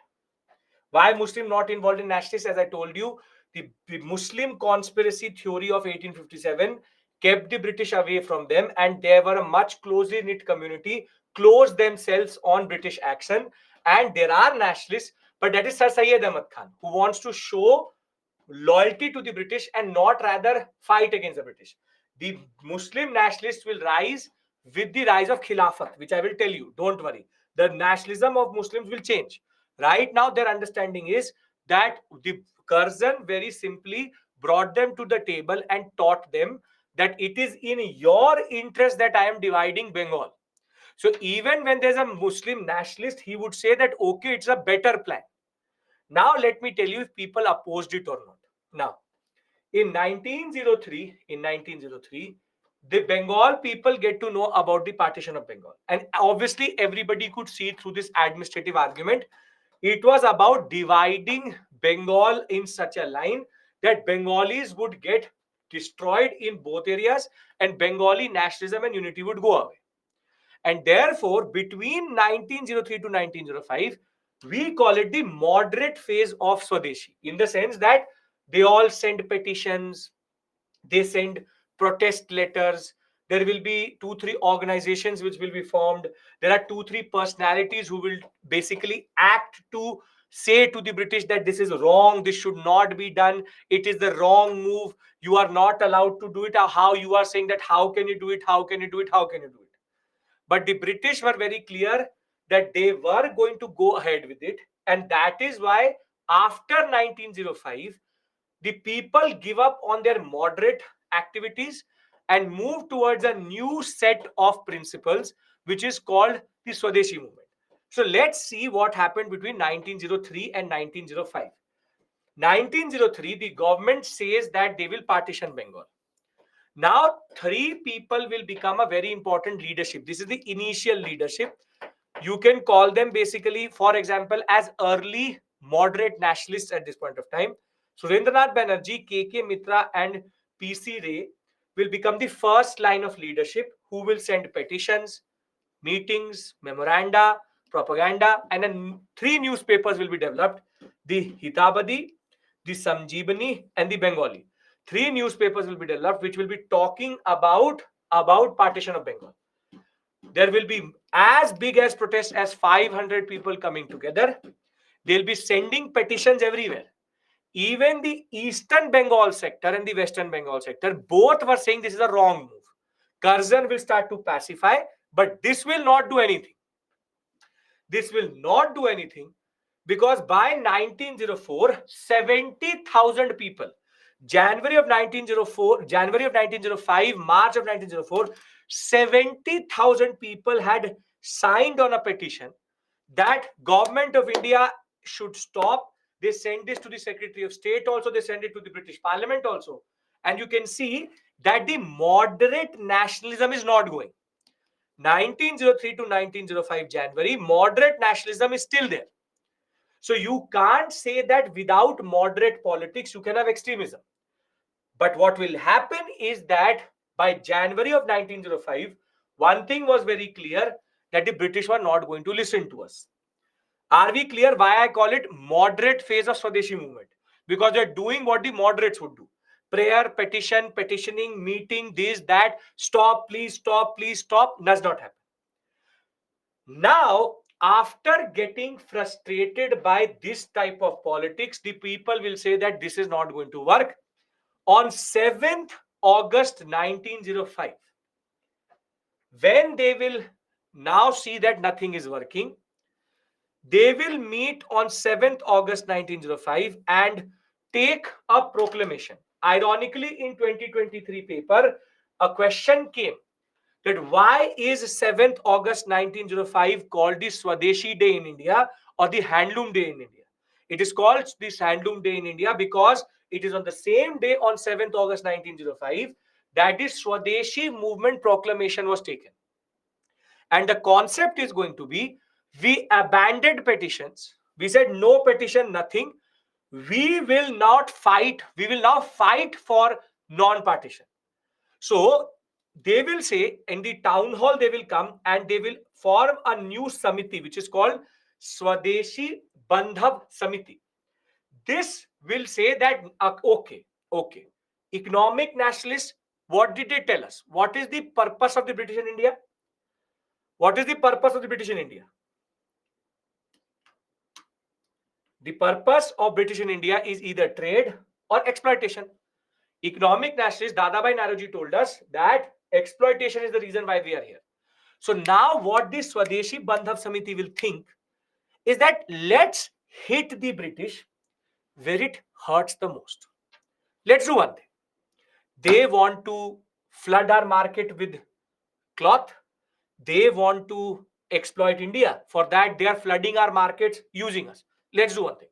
Speaker 1: Why Muslim not involved in nationalists? As I told you, the Muslim conspiracy theory of 1857 kept the British away from them, and they were a much closely knit community, closed themselves on British action. And there are nationalists, but that is Sir Syed Ahmad Khan, who wants to show loyalty to the British and not rather fight against the British. The Muslim nationalists will rise with the rise of Khilafat, which I will tell you. Don't worry. The nationalism of Muslims will change. Right now, their understanding is that the Curzon very simply brought them to the table and taught them that it is in your interest that I am dividing Bengal. So even when there's a Muslim nationalist, he would say that, okay, it's a better plan. Now, let me tell you if people opposed it or not. Now, in 1903, the Bengal people get to know about the partition of Bengal. And obviously, everybody could see through this administrative argument. It was about dividing Bengal in such a line that Bengalis would get destroyed in both areas and Bengali nationalism and unity would go away. And therefore, between 1903 to 1905, we call it the moderate phase of Swadeshi, in the sense that they all send petitions, they send protest letters. There will be 2 3 organizations which will be formed. There are 2 3 personalities who will basically act to say to the British that this is wrong, this should not be done, it is the wrong move, you are not allowed to do it. How you are saying that, how can you do it, how can you do it, how can you do it? But the British were very clear that they were going to go ahead with it. And that is why after 1905, the people give up on their moderate activities and move towards a new set of principles, which is called the Swadeshi movement. So let's see what happened between 1903 and 1905. 1903, the government says that they will partition Bengal. Now, 3 people will become a very important leadership. This is the initial leadership. You can call them basically, for example, as early moderate nationalists at this point of time. Surendranath Banerjee, K.K. Mitra, and P.C. Ray will become the first line of leadership who will send petitions, meetings, memoranda, propaganda, and then 3 newspapers will be developed: the Hitabadi, the Samjeevani, and the Bengali. 3 newspapers will be developed which will be talking about partition of Bengal. There will be as big as protests as 500 people coming together. They'll be sending petitions everywhere. Even the Eastern Bengal sector and the Western Bengal sector, both were saying this is a wrong move. Curzon will start to pacify, but this will not do anything. This will not do anything because by 1904, 70,000 people, January of 1904, January of 1905, March of 1904, 70,000 people had signed on a petition that government of India should stop. They send this to the Secretary of State also, they send it to the British Parliament also. And you can see that the moderate nationalism is not going. 1903 to 1905 January, moderate nationalism is still there. So you can't say that without moderate politics you can have extremism. But what will happen is that by January of 1905, one thing was very clear, that the British were not going to listen to us. Are we clear why I call it moderate phase of Swadeshi movement? Because they're doing what the moderates would do. Prayer, petition, petitioning, meeting, this, that, stop, please stop, does not happen. Now, after getting frustrated by this type of politics, the people will say that this is not going to work. On 7th August 1905, when they will now see that nothing is working, they will meet on 7th August 1905 and take a proclamation. Ironically, in 2023 paper, a question came that why is 7th August 1905 called the Swadeshi Day in India or the Handloom Day in India? It is called this Handloom Day in India because it is on the same day, on 7th August 1905, that the Swadeshi movement proclamation was taken. And the concept is going to be, we abandoned petitions. We said no petition, nothing. We will not fight. We will now fight for non-partition. So they will say in the town hall, they will come and they will form a new samiti, which is called Swadeshi Bandhav Samiti. This will say that, okay, okay, economic nationalists, what did they tell us? What is the purpose of the British in India? What is the purpose of the British in India? The purpose of British in India is either trade or exploitation. Economic nationalist Dadabhai Naroji told us that exploitation is the reason why we are here. So now what this Swadeshi Bandhav Samiti will think is that let's hit the British where it hurts the most. Let's do one thing. They want to flood our market with cloth. They want to exploit India. For that, they are flooding our markets using us. Let's do one thing.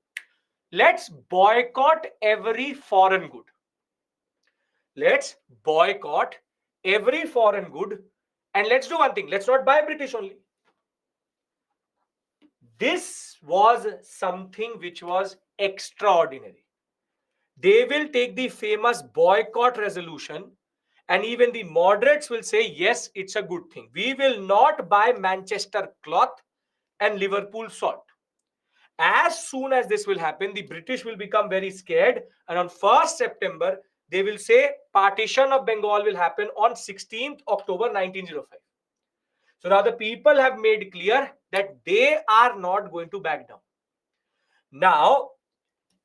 Speaker 1: Let's boycott every foreign good. Let's boycott every foreign good. And let's do one thing. Let's not buy British only. This was something which was extraordinary. They will take the famous boycott resolution, and even the moderates will say, yes, it's a good thing. We will not buy Manchester cloth and Liverpool salt. As soon as this will happen, the British will become very scared, and on 1st September, they will say partition of Bengal will happen on 16th October 1905. So now the people have made clear that they are not going to back down. Now,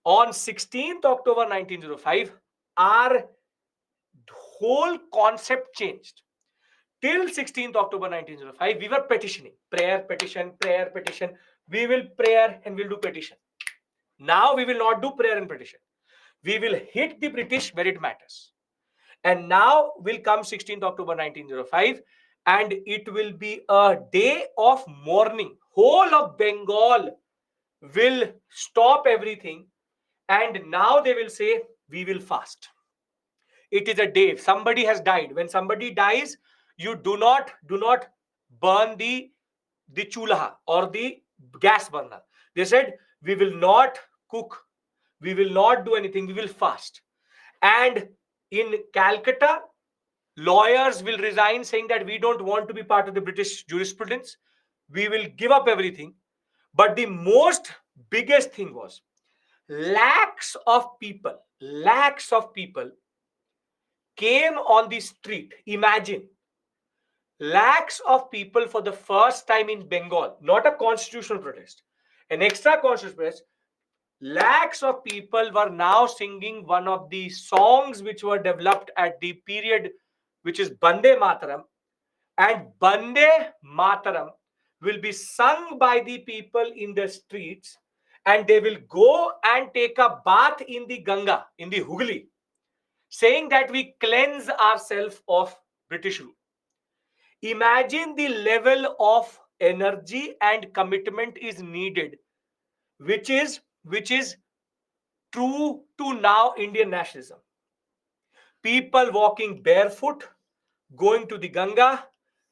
Speaker 1: on 16th October 1905, our whole concept changed. Till 16th October 1905, we were petitioning. Prayer, petition, prayer, petition. We will prayer and we'll do petition. Now we will not do prayer and petition. We will hit the British where it matters. And now will come 16th October 1905, and it will be a day of mourning. Whole of Bengal will stop everything, and now they will say, we will fast. It is a day. Somebody has died. When somebody dies, you do not burn the chulaha or the gas burner. They said, we will not cook, we will not do anything, we will fast. And in Calcutta, lawyers will resign, saying that we don't want to be part of the British jurisprudence, we will give up everything. But the most biggest thing was, lakhs of people came on the street. Imagine, lakhs of people for the first time in Bengal, not a constitutional protest, an extra constitutional protest. Lakhs of people were now singing one of the songs which were developed at the period, which is Bande Mataram. And Bande Mataram will be sung by the people in the streets, and they will go and take a bath in the Ganga, in the Hooghly, saying that we cleanse ourselves of British rule. Imagine the level of energy and commitment is needed, which is true to now Indian nationalism. People walking barefoot, going to the Ganga,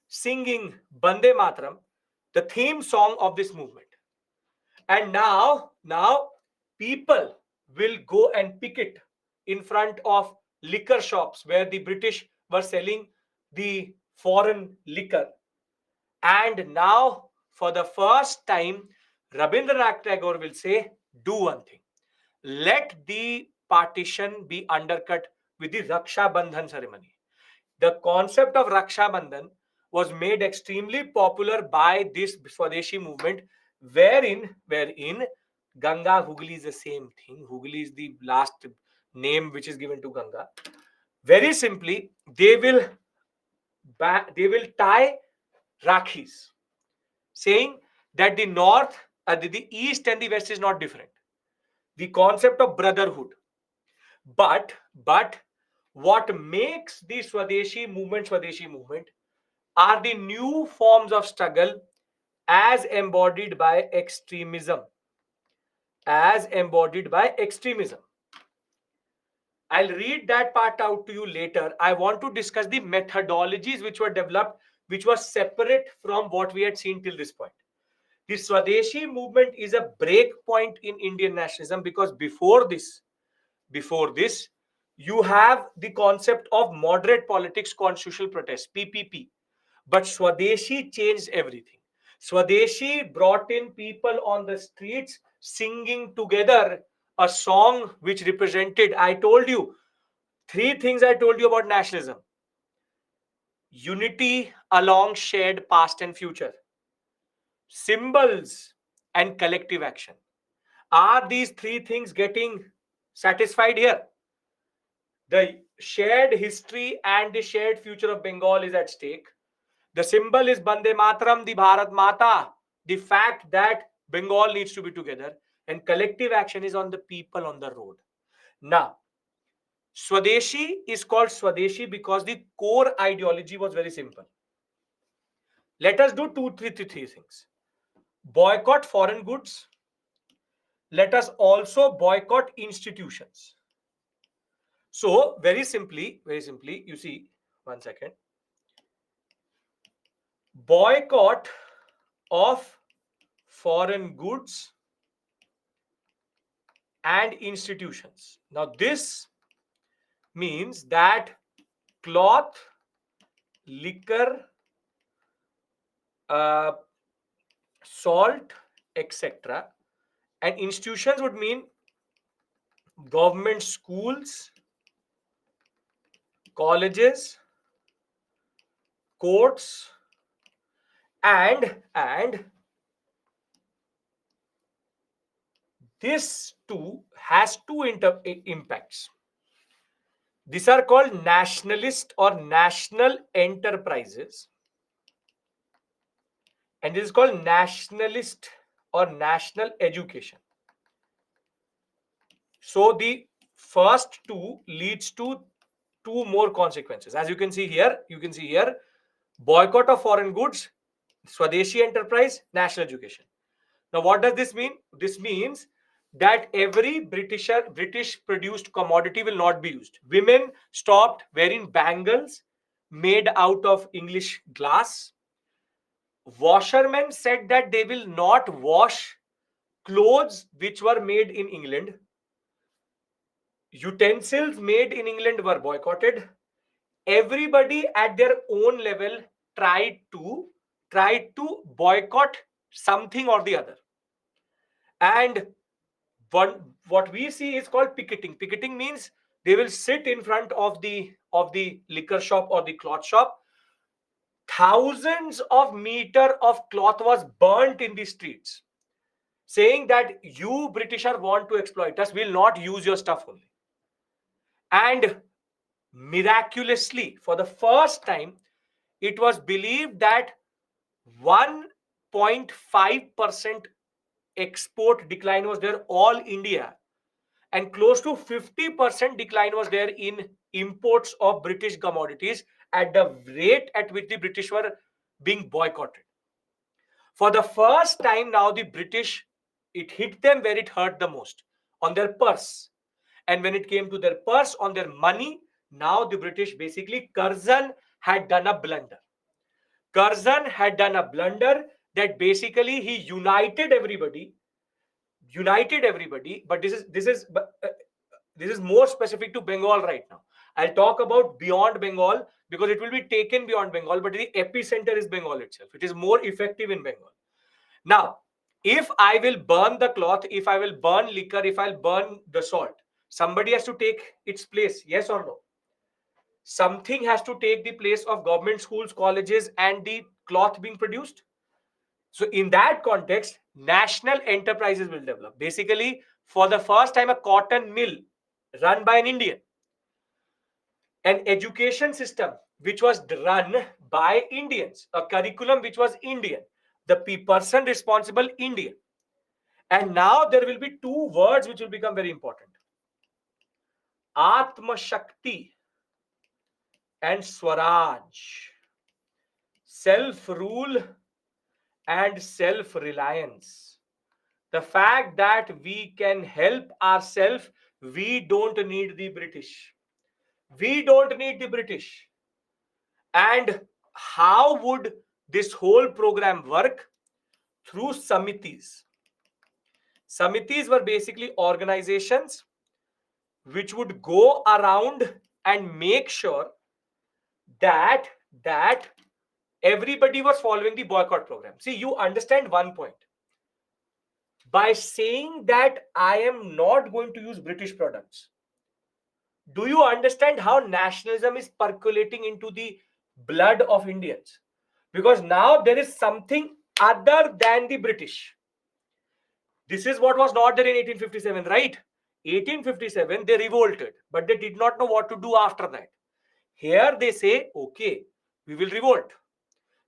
Speaker 1: singing Bande Mataram, the theme song of this movement. And now people will go and picket in front of liquor shops where the British were selling the foreign liquor. And now, for the first time, Rabindranath Tagore will say, do one thing. Let the partition be undercut with the Raksha Bandhan ceremony. The concept of Raksha Bandhan was made extremely popular by this Swadeshi movement, wherein Ganga Hooghly is the same thing. Hooghly is the last name which is given to Ganga. Very simply, they will tie Rakhis, saying that the north, the east and the west is not different. The concept of brotherhood. But what makes the Swadeshi movement are the new forms of struggle as embodied by extremism. As embodied by extremism. I'll read that part out to you later. I want to discuss the methodologies which were developed, which was separate from what we had seen till this point. The Swadeshi movement is a break point in Indian nationalism, because before this, You have the concept of moderate politics, constitutional protest, PPP. But Swadeshi changed everything. Swadeshi brought in people on the streets singing together a song which represented, I told you, three things I told you about nationalism: unity along shared past and future, symbols, and collective action. Are these three things getting satisfied here? The shared history and the shared future of Bengal is at stake. The symbol is Bande Mataram, the Bharat Mata, the fact that Bengal needs to be together, and collective action is on the people on the road. Now, Swadeshi is called Swadeshi because the core ideology was very simple. Let us do three things: boycott foreign goods, let us also boycott institutions. So, very simply, you see, one second, boycott of foreign goods and institutions. Now, this means that cloth, liquor, uh, salt, etc., and institutions would mean government schools, colleges, courts, and this too has two impacts. These are called nationalist or national enterprises, and this is called nationalist or national education. So the first two leads to two more consequences. As you can see here, boycott of foreign goods, Swadeshi enterprise, national education. Now, what does this mean? This means that every British produced commodity will not be used. Women stopped wearing bangles made out of English glass. Washermen said that they will not wash clothes which were made in England. Utensils made in England were boycotted. Everybody at their own level tried to boycott something or the other. And what we see is called picketing. Picketing means they will sit in front of the liquor shop or the cloth shop. Thousands of meter of cloth was burnt in the streets, saying that you Britisher want to exploit us, will not use your stuff only. And miraculously, for the first time, it was believed that 1.5% export decline was there all India, and close to 50% decline was there in imports of British commodities at the rate at which the British were being boycotted. For the first time now, the British, it hit them where it hurt the most, on their purse. And when it came to their purse, on their money, now the British, basically, Curzon had done a blunder. Curzon had done a blunder that basically he united everybody. But this is more specific to Bengal right now. I'll talk about beyond Bengal because it will be taken beyond Bengal, but the epicenter is Bengal itself. It is more effective in Bengal. Now, if I will burn the cloth, if I will burn liquor, if I'll burn the salt, somebody has to take its place. Yes or no? Something has to take the place of government schools, colleges, and the cloth being produced. So, in that context, national enterprises will develop. Basically, for the first time, a cotton mill run by an Indian, an education system which was run by Indians, a curriculum which was Indian, the person responsible Indian. And now there will be two words which will become very important: Atma Shakti and Swaraj, self rule and self reliance. The fact that we can help ourselves, we don't need the British. We don't need the British. And how would this whole program work? Through samitis. Samitis were basically organizations which would go around and make sure that that everybody was following the boycott program. See, you understand one point. By saying that I am not going to use British products, do you understand how nationalism is percolating into the blood of Indians? Because now there is something other than the British. This is what was not there in 1857, right? 1857, they revolted, but they did not know what to do after that. Here they say, okay, we will revolt.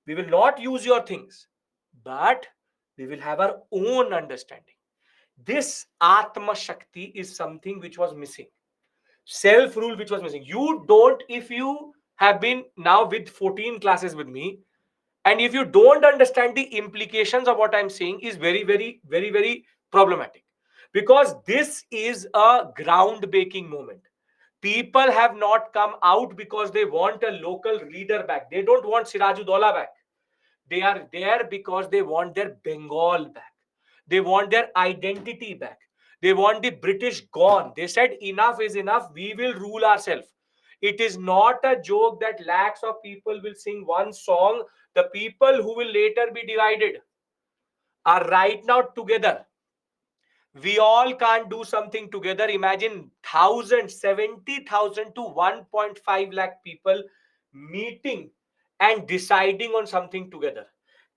Speaker 1: We will not use your things, but we will have our own understanding. This Atma Shakti is something which was missing. Self rule which was missing. You don't, if you have been now with 14 classes with me, and if you don't understand the implications of what I'm saying, is very, very, very, very problematic. Because this is a ground breaking moment. People have not come out because they want a local reader back. They don't want Sirajuddaulah back. They are there because they want their Bengal back. They want their identity back. They want the British gone. They said, enough is enough. We will rule ourselves. It is not a joke that lakhs of people will sing one song. The people who will later be divided are right now together. We all can't do something together. Imagine 70,000 to 1.5 lakh people meeting and deciding on something together.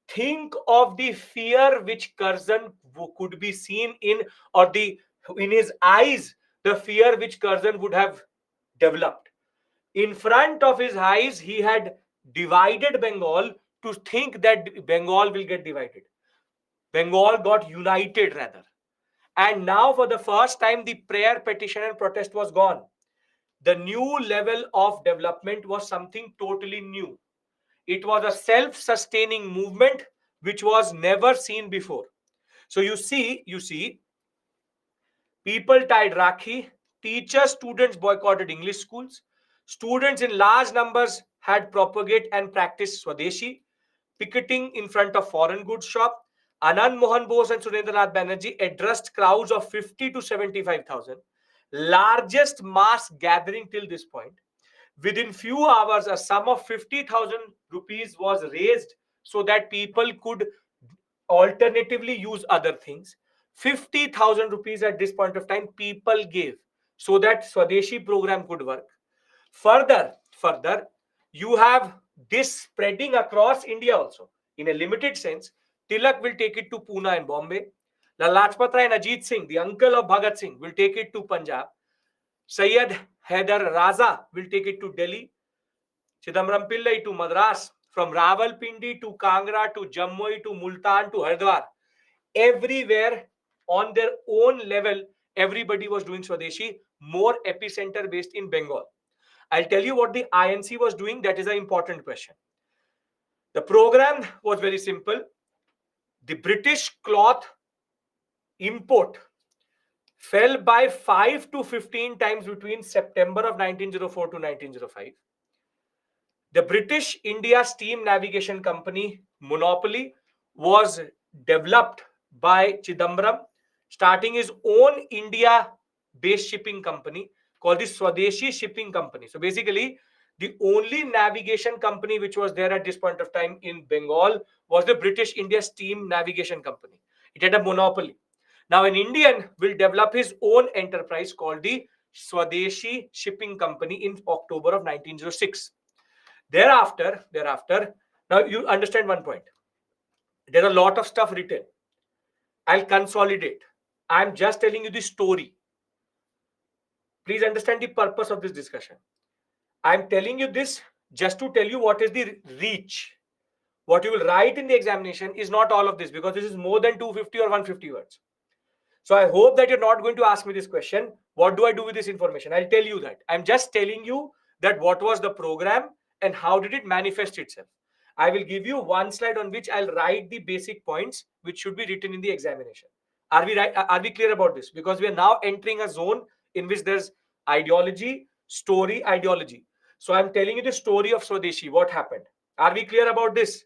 Speaker 1: Think of the fear which Curzon could be seen in, or the in his eyes, the fear which Curzon would have developed. In front of his eyes, he had divided Bengal to think that Bengal will get divided. Bengal got united rather. And now, for the first time, the prayer, petition, and protest was gone. The new level of development was something totally new. It was a self sustaining movement which was never seen before. So, you see, people tied Rakhi, teachers, students boycotted English schools, students in large numbers had propagate and practiced Swadeshi, picketing in front of foreign goods shop. Anand Mohan Bose and Surendranath Banerjee addressed crowds of 50 to 75,000, largest mass gathering till this point. Within few hours, a sum of 50,000 rupees was raised so that people could alternatively use other things. 50,000 rupees at this point of time people gave so that Swadeshi program could work. Further, you have this spreading across India also. In a limited sense, Tilak will take it to Pune and Bombay. Lal Lajpat Rai and Ajit Singh, the uncle of Bhagat Singh, will take it to Punjab. Sayyid Haider Raza will take it to Delhi. Chidambaram Pillai to Madras. From Rawalpindi to Kangra to Jammu to Multan to Haridwar. Everywhere on their own level, everybody was doing Swadeshi, more epicenter based in Bengal. I'll tell you what the INC was doing. That is an important question. The program was very simple. The British cloth import fell by 5 to 15 times between September of 1904 to 1905. The British India Steam Navigation Company monopoly was developed by Chidambaram, starting his own India-based shipping company called the Swadeshi Shipping Company. So basically, the only navigation company which was there at this point of time in Bengal was the British India Steam Navigation Company. It had a monopoly. Now, an Indian will develop his own enterprise called the Swadeshi Shipping Company in October of 1906. Thereafter, now you understand one point. There are a lot of stuff written. I'll consolidate. I'm just telling you the story. Please understand the purpose of this discussion. I'm telling you this just to tell you what is the reach. What you will write in the examination is not all of this, because this is more than 250 or 150 words. So I hope that you're not going to ask me this question. What do I do with this information? I'll tell you that. I'm just telling you that what was the program and how did it manifest itself. I will give you one slide on which I'll write the basic points which should be written in the examination. Are we right? Are we clear about this? Because we are now entering a zone in which there's ideology, story, ideology. So I'm telling you the story of Swadeshi. What happened? Are we clear about this?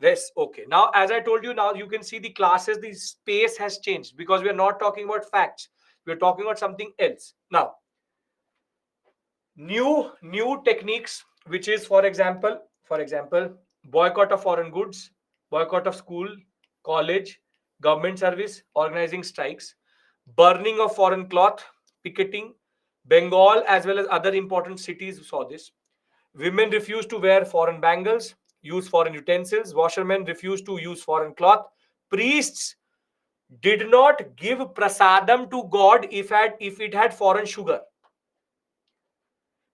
Speaker 1: Yes, okay. Now, as I told you, now you can see the classes, the space has changed because we are not talking about facts. We're talking about something else. Now, new techniques, which is, for example, boycott of foreign goods, boycott of school, college, government service, organizing strikes, burning of foreign cloth, picketing. Bengal as well as other important cities saw this. Women refused to wear foreign bangles, use foreign utensils. Washermen refused to use foreign cloth. Priests did not give prasadam to God if it had foreign sugar.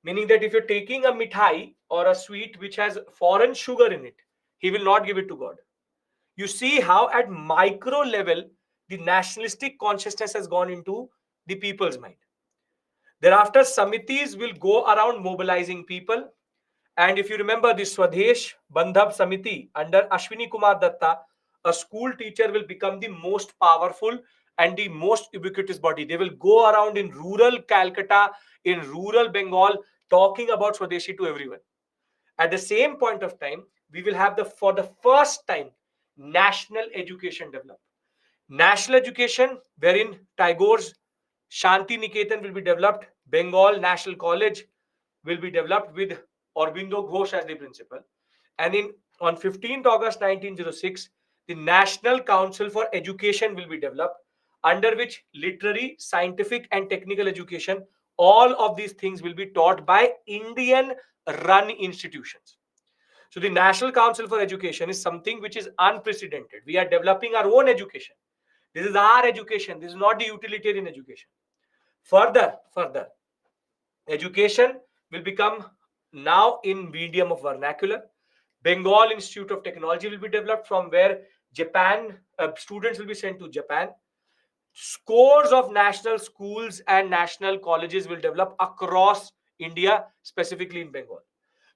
Speaker 1: Meaning that if you're taking a mithai or a sweet which has foreign sugar in it, he will not give it to God. You see how at micro level the nationalistic consciousness has gone into the people's mind. Thereafter, samitis will go around mobilizing people. And if you remember the Swadesh Bandhav Samiti under Ashwini Kumar Datta, a school teacher will become the most powerful and the most ubiquitous body. They will go around in rural Calcutta, in rural Bengal, talking about Swadeshi to everyone. At the same point of time, we will have for the first time, national education develop. National education, wherein Tagore's Shanti Niketan will be developed, Bengal National College will be developed with Aurobindo Ghosh as the principal. And on 15th August 1906, the National Council for Education will be developed, under which literary, scientific, and technical education, all of these things will be taught by Indian run institutions. So the National Council for Education is something which is unprecedented. We are developing our own education. This is our education. This is not the utilitarian education. Further, education will become now in medium of vernacular. Bengal Institute of Technology will be developed, from where Japan students will be sent to Japan. Scores of national schools and national colleges will develop across India, specifically in Bengal.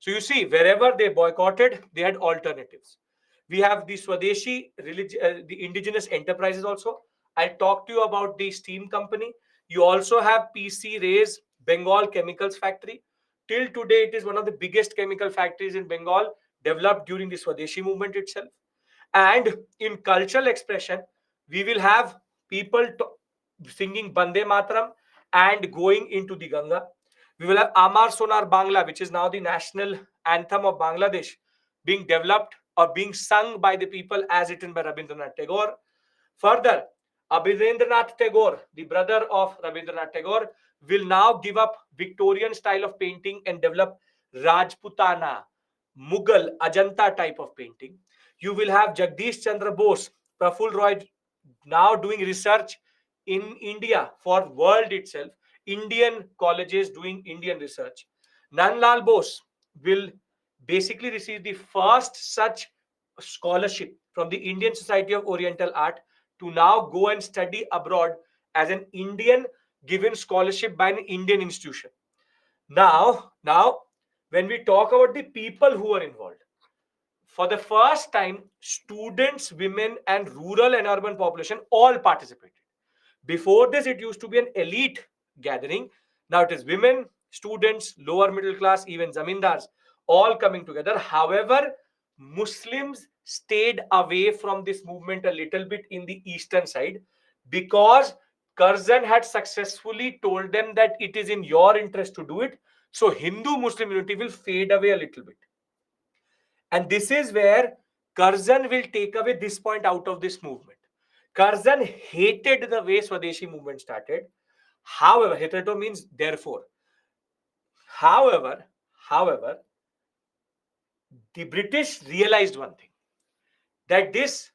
Speaker 1: So you see, wherever they boycotted, they had alternatives. We have the Swadeshi, the indigenous enterprises also. I talked to you about the steam company. You also have PC Ray's Bengal Chemicals Factory. Till today, it is one of the biggest chemical factories in Bengal, developed during the Swadeshi movement itself. And in cultural expression, we will have people singing Bande Mataram and going into the Ganga. We will have Amar Sonar Bangla, which is now the national anthem of Bangladesh, being developed or being sung by the people as written by Rabindranath Tagore. Further, Abhindranath Tagore, the brother of Rabindranath Tagore, will now give up Victorian style of painting and develop Rajputana, Mughal, Ajanta type of painting. You will have Jagdish Chandra Bose, Praful Roy now doing research in India for world itself. Indian colleges doing Indian research. Nanlal Bose will basically receive the first such scholarship from the Indian Society of Oriental Art to now go and study abroad as an Indian, given scholarship by an Indian institution. Now, when we talk about the people who are involved, for the first time, students, women, and rural and urban population all participated. Before this, it used to be an elite gathering. Now it is women, students, lower middle class, even zamindars, all coming together. However, Muslims stayed away from this movement a little bit in the eastern side, because Curzon had successfully told them that it is in your interest to do it. So Hindu Muslim unity will fade away a little bit. And this is where Curzon will take away this point out of this movement. Curzon hated the way Swadeshi movement started. However, hitherto means therefore. However, the British realized one thing, that this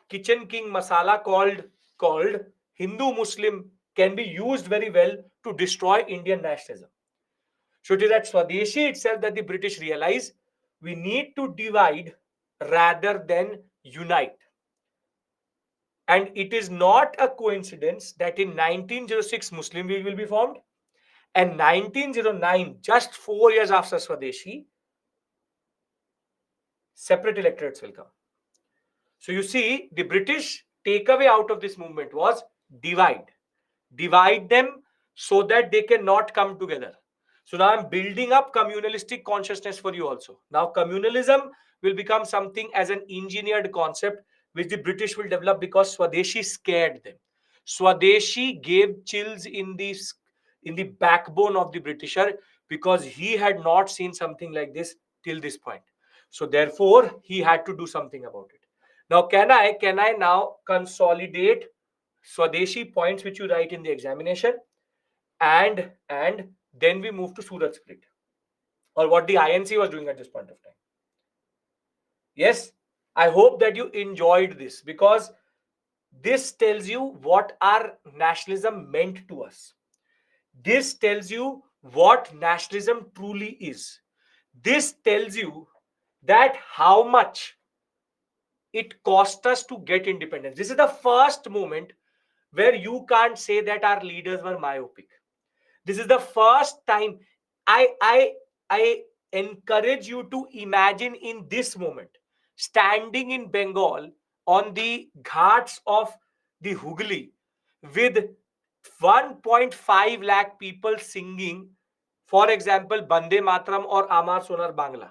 Speaker 1: kitchen king masala called Hindu Muslim can be used very well to destroy Indian nationalism. So it is at Swadeshi itself that the British realize we need to divide rather than unite. And it is not a coincidence that in 1906 Muslim League will be formed, and 1909, just 4 years after Swadeshi, separate electorates will come. So you see, the British takeaway out of this movement was divide them so that they cannot come together. So now I'm building up communalistic consciousness for you also. Now communalism will become something as an engineered concept which the British will develop because Swadeshi scared them. Swadeshi gave chills in the backbone of the Britisher, because he had not seen something like this till this point. So therefore, he had to do something about it. Now, can I now consolidate Swadeshi points which you write in the examination, and then we move to Surat split, or what the INC was doing at this point of time. Yes, I hope that you enjoyed this, because this tells you what our nationalism meant to us. This tells you what nationalism truly is. This tells you that how much it cost us to get independence. This is the first moment where you can't say that our leaders were myopic. This is the first time. I encourage you to imagine in this moment, standing in Bengal on the ghats of the Hooghly with 1.5 lakh people singing, for example, Bande Matram or Amar Sonar Bangla.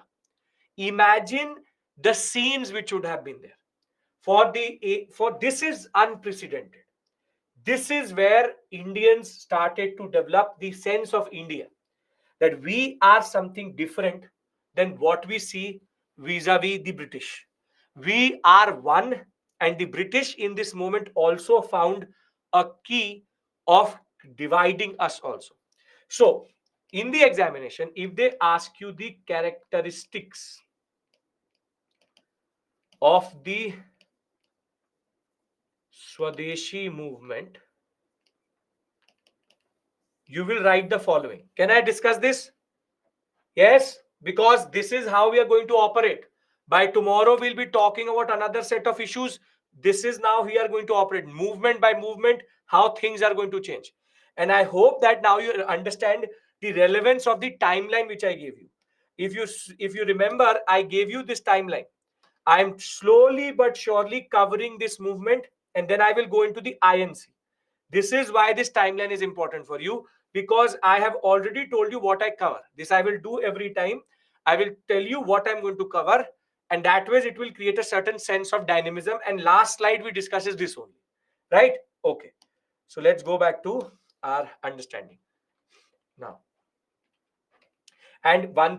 Speaker 1: Imagine the scenes which would have been there. For this is unprecedented. This is where Indians started to develop the sense of India, that we are something different than what we see vis-a-vis the British. We are one, and the British in this moment also found a key of dividing us also. So, in the examination, if they ask you the characteristics of the Swadeshi movement, you will write the following. Can I discuss this? Yes, because this is how we are going to operate. By tomorrow, we'll be talking about another set of issues. This is now we are going to operate movement by movement, how things are going to change. And I hope that now you understand the relevance of the timeline which I gave you. If you remember, I gave you this timeline. I'm slowly but surely covering this movement, and then I will go into the INC. This is why this timeline is important for you, because I have already told you what I cover. This I will do every time. I will tell you what I'm going to cover, and that way it will create a certain sense of dynamism. And last slide we discuss is this only, right? Okay. So let's go back to our understanding now. And one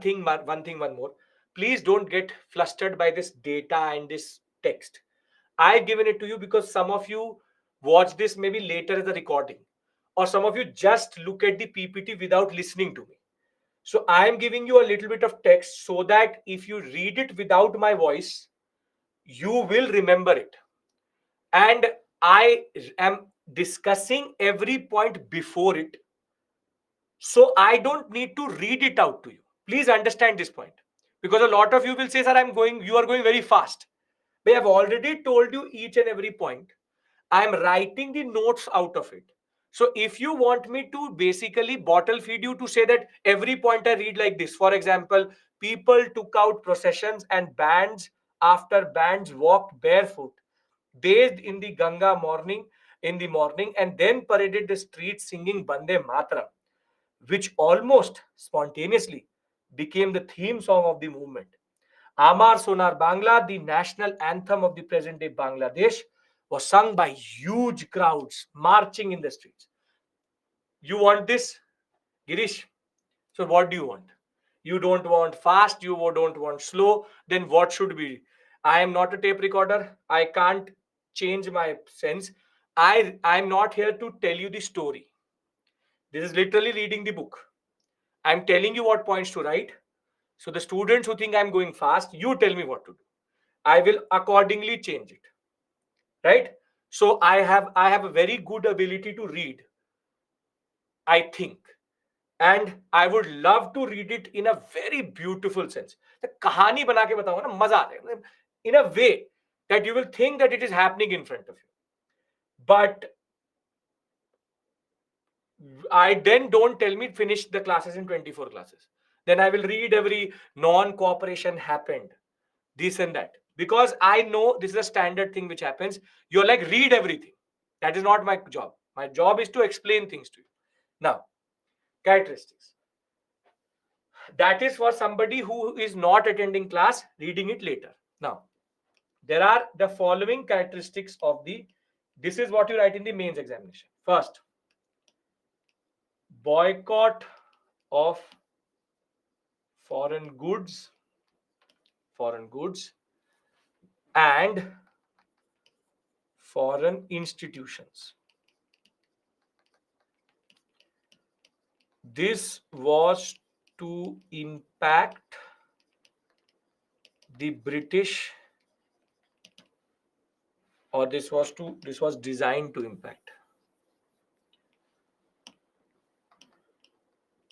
Speaker 1: more. Please don't get flustered by this data and this text. I've given it to you because some of you watch this maybe later as a recording, or some of you just look at the PPT without listening to me. So I'm giving you a little bit of text so that if you read it without my voice, you will remember it. And I am discussing every point before it, so I don't need to read it out to you. Please understand this point, because a lot of you will say, sir, you are going very fast. But I've already told you each and every point. I'm writing the notes out of it. So if you want me to basically bottle feed you to say that every point I read like this, for example, people took out processions and bands after bands walked barefoot, bathed in the Ganga in the morning, and then paraded the streets singing Bande Mataram, which almost spontaneously became the theme song of the movement. Amar Sonar Bangla, the national anthem of the present day Bangladesh, was sung by huge crowds marching in the streets. You want this, Girish? So, what do you want? You don't want fast, you don't want slow. Then, what should be? I am not a tape recorder. I can't change my sense. I'm not here to tell you the story. This is literally reading the book. I'm telling you what points to write. So, the students who think I'm going fast, you tell me what to do. I will accordingly change it. Right? So I have a very good ability to read, I think. And I would love to read it in a very beautiful sense. The kahani bana ke bataunga na, maza aata hai. In a way that you will think that it is happening in front of you. But I then don't tell me finish the classes in 24 classes. Then I will read every non-cooperation happened, this and that. Because I know this is a standard thing which happens. You're like, read everything. That is not my job. My job is to explain things to you. Now, characteristics. That is for somebody who is not attending class, reading it later. Now, there are the following characteristics of the This is what you write in the mains examination. First, boycott of foreign goods, and foreign institutions. This was to impact the British, or this was designed to impact.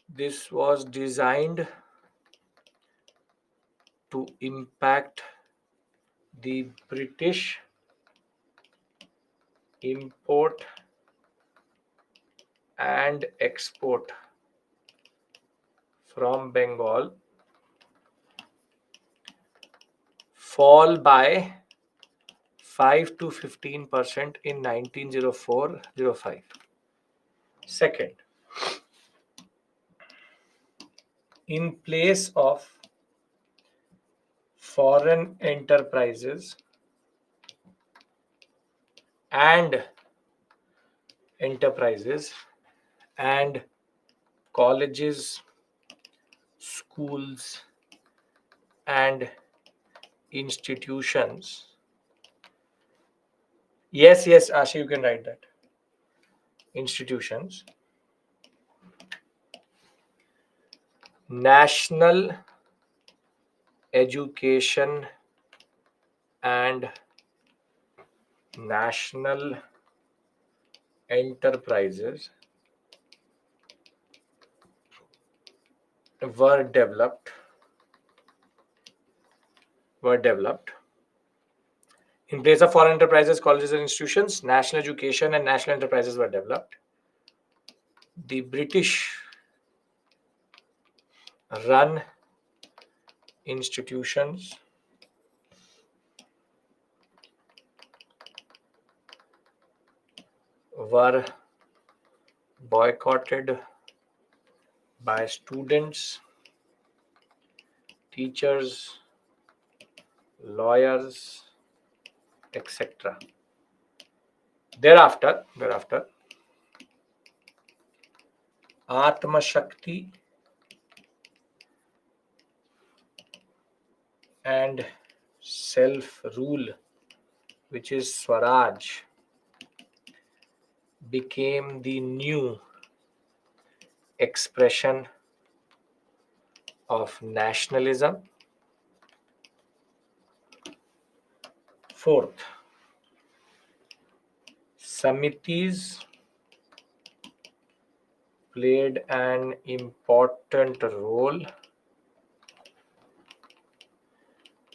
Speaker 1: This was designed to impact the British import and export from Bengal fall by 5 to 15% in 1904-05. Second, in place of foreign enterprises and colleges, schools, and institutions. Yes, Ashi, you can write that. Institutions. National education and national enterprises were developed in place of foreign enterprises, colleges, and institutions. National education and national enterprises were developed. The British run institutions were boycotted by students, teachers, lawyers, etc. Thereafter, Atma Shakti and self-rule, which is Swaraj, became the new expression of nationalism. Fourth, Samitis played an important role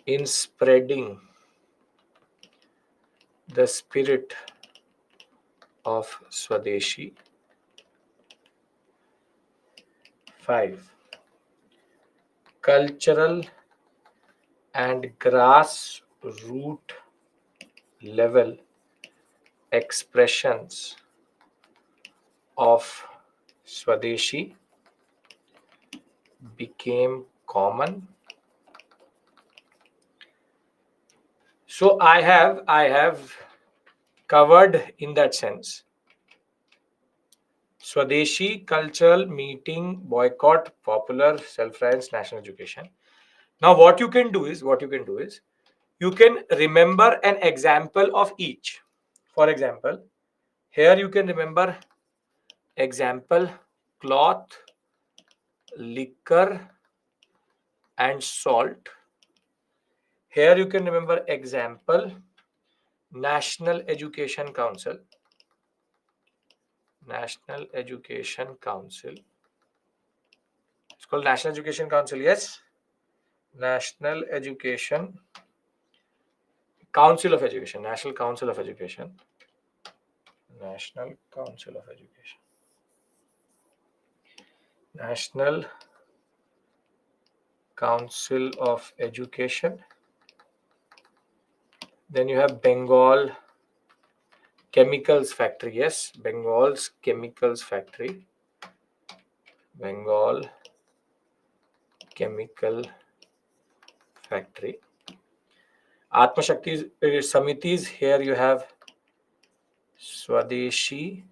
Speaker 1: in spreading the spirit of Swadeshi. 5. Cultural and grassroots level expressions of Swadeshi became common. So I have covered in that sense Swadeshi, cultural, meeting, boycott, popular, self-reliance, national education. Now what you can do is you can remember an example of each. For example, here you can remember example cloth, liquor, and salt. Here you can remember example National Education Council. National Education Council. It's called National Education Council, yes. National Education Council of Education. National Council of Education. National Council of Education. National Council of Education. Then you have Bengal Chemicals Factory. Yes, Bengal's Chemicals Factory. Bengal Chemical Factory. Atma Shakti Samitis. Here you have Swadeshi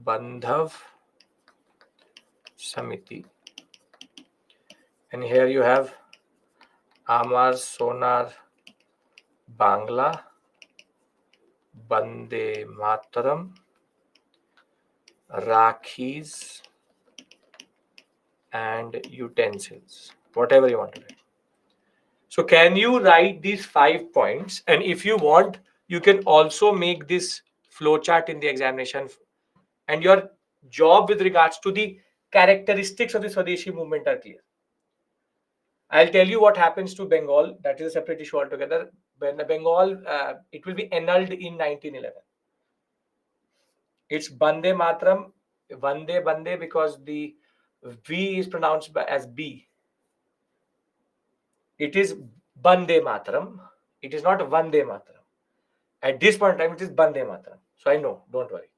Speaker 1: Bandhav Samiti. And here you have Amar Sonar Bangla, Bande Mataram, Rakhis, and utensils. Whatever you want to write. So can you write these 5 points? And if you want, you can also make this flowchart in the examination. And your job with regards to the characteristics of the Swadeshi movement are clear. I'll tell you what happens to Bengal. That is a separate issue altogether. When Bengal, it will be annulled in 1911. It's Bande Matram, Vande Bande, because the V is pronounced as B. It is Bande Matram. It is not Vande Matram. At this point in time, it is Bande Matram. So I know, don't worry.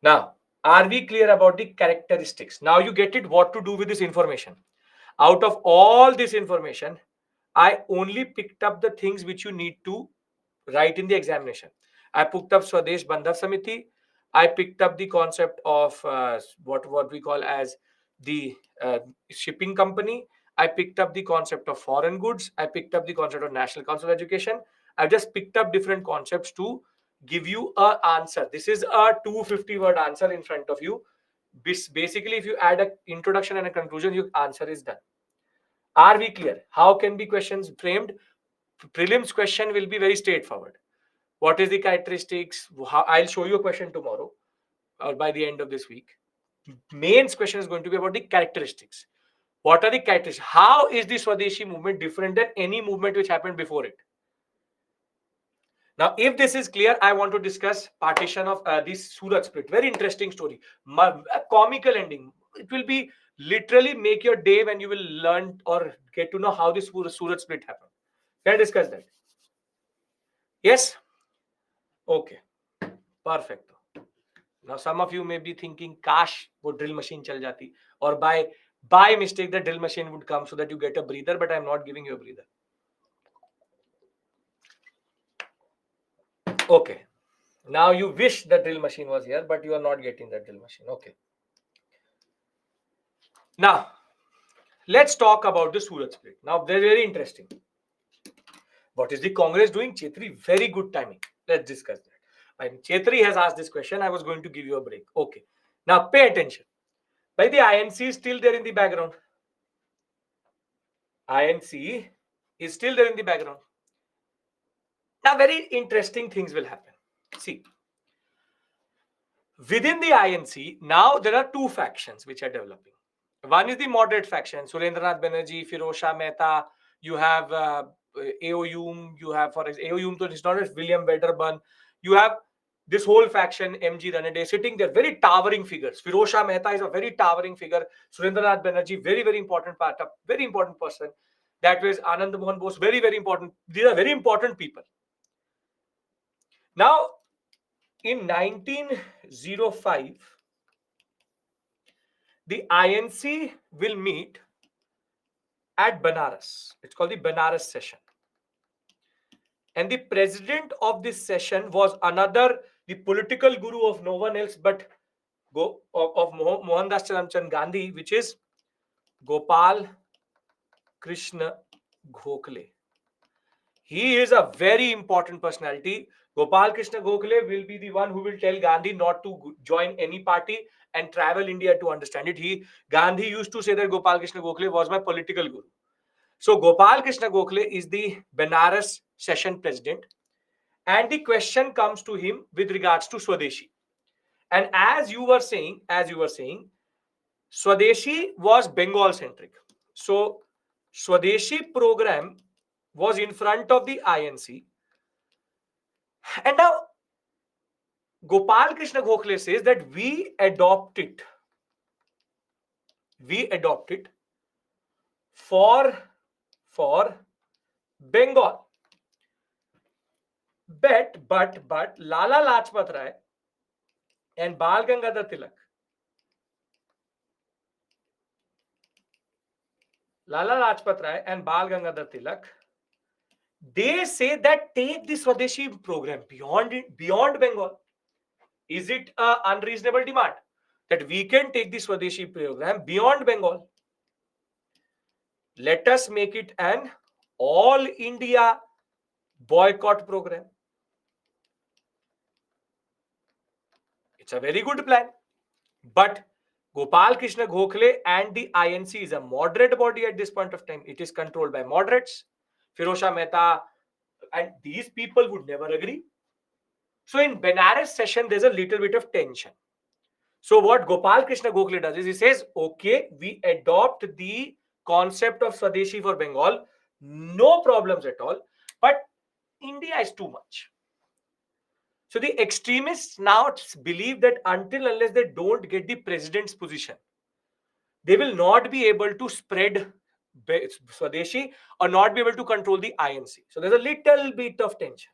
Speaker 1: Now, are we clear about the characteristics? Now you get it what to do with this information. Out of all this information, I only picked up the things which you need to write in the examination. I picked up Swadesh Bandhav Samiti. I picked up the concept of what we call as the shipping company. I picked up the concept of foreign goods. I picked up the concept of National Council of Education. I just picked up different concepts to give you an answer. This is a 250-word answer in front of you. Basically, if you add an introduction and a conclusion, your answer is done. Are we clear? How can be questions framed? Prelims question will be very straightforward. What is the characteristics? I'll show you a question tomorrow or by the end of this week. Mains question is going to be about the characteristics. What are the characteristics? How is the Swadeshi movement different than any movement which happened before it? Now, if this is clear, I want to discuss partition of this Surat split. Very interesting story. A comical ending. It will be literally make your day when you will learn or get to know how this Surat split happened. Can I discuss that? Yes? Okay. Perfect. Now, some of you may be thinking, "Kash, wo drill machine chal jati," or by mistake the drill machine would come so that you get a breather. But I'm not giving you a breather. Okay. Now you wish the drill machine was here, but you are not getting the drill machine. Okay. Now, let's talk about the Surat split. Now, they're very interesting. What is the Congress doing? Chetri, very good timing. Let's discuss that. When Chetri has asked this question, I was going to give you a break. Okay. Now, pay attention. By the INC is still there in the background. INC is still there in the background. Now, very interesting things will happen. See, within the INC, now there are two factions which are developing. One is the moderate faction, Surendranath Banerjee, Firosha Mehta. You have AOUM. You have, for example, AOUM, so it's not as William Wedderburn. You have this whole faction, MG Ranade, sitting there, very towering figures. Firosha Mehta is a very towering figure. Surendranath Banerjee, very, very important part, a very important person. That was Anand Mohan Bose, very, very important. These are very important people. Now, in 1905, the INC will meet at Banaras. It's called the Banaras session. And the president of this session was the political guru of no one else but of Mohandas Charamchand Gandhi, which is Gopal Krishna Gokhale. He is a very important personality. Gopal Krishna Gokhale will be the one who will tell Gandhi not to join any party and travel India to understand it. Gandhi used to say that Gopal Krishna Gokhale was my political guru. So Gopal Krishna Gokhale is the Benares session president, and the question comes to him with regards to Swadeshi. And as you were saying, Swadeshi was Bengal centric. So Swadeshi program was in front of the INC, and now Gopal Krishna Gokhale says that we adopt it for Bengal. But Lala Lajpat Rai and Bal Gangadhar Tilak. Lala Lajpat Rai and Bal Gangadhar Tilak They say that take the Swadeshi program beyond Bengal. Is it an unreasonable demand that we can take the Swadeshi program beyond Bengal? Let us make it an all India boycott program. It's a very good plan. But Gopal Krishna Gokhale and the INC is a moderate body at this point of time. It is controlled by moderates. Firosha Mehta and these people would never agree. So in Benares session, there's a little bit of tension. So what Gopal Krishna Gokhale does is he says, okay, we adopt the concept of Swadeshi for Bengal, no problems at all, but India is too much. So the extremists now believe that until unless they don't get the president's position, they will not be able to spread Swadeshi or not be able to control the INC. So there's a little bit of tension.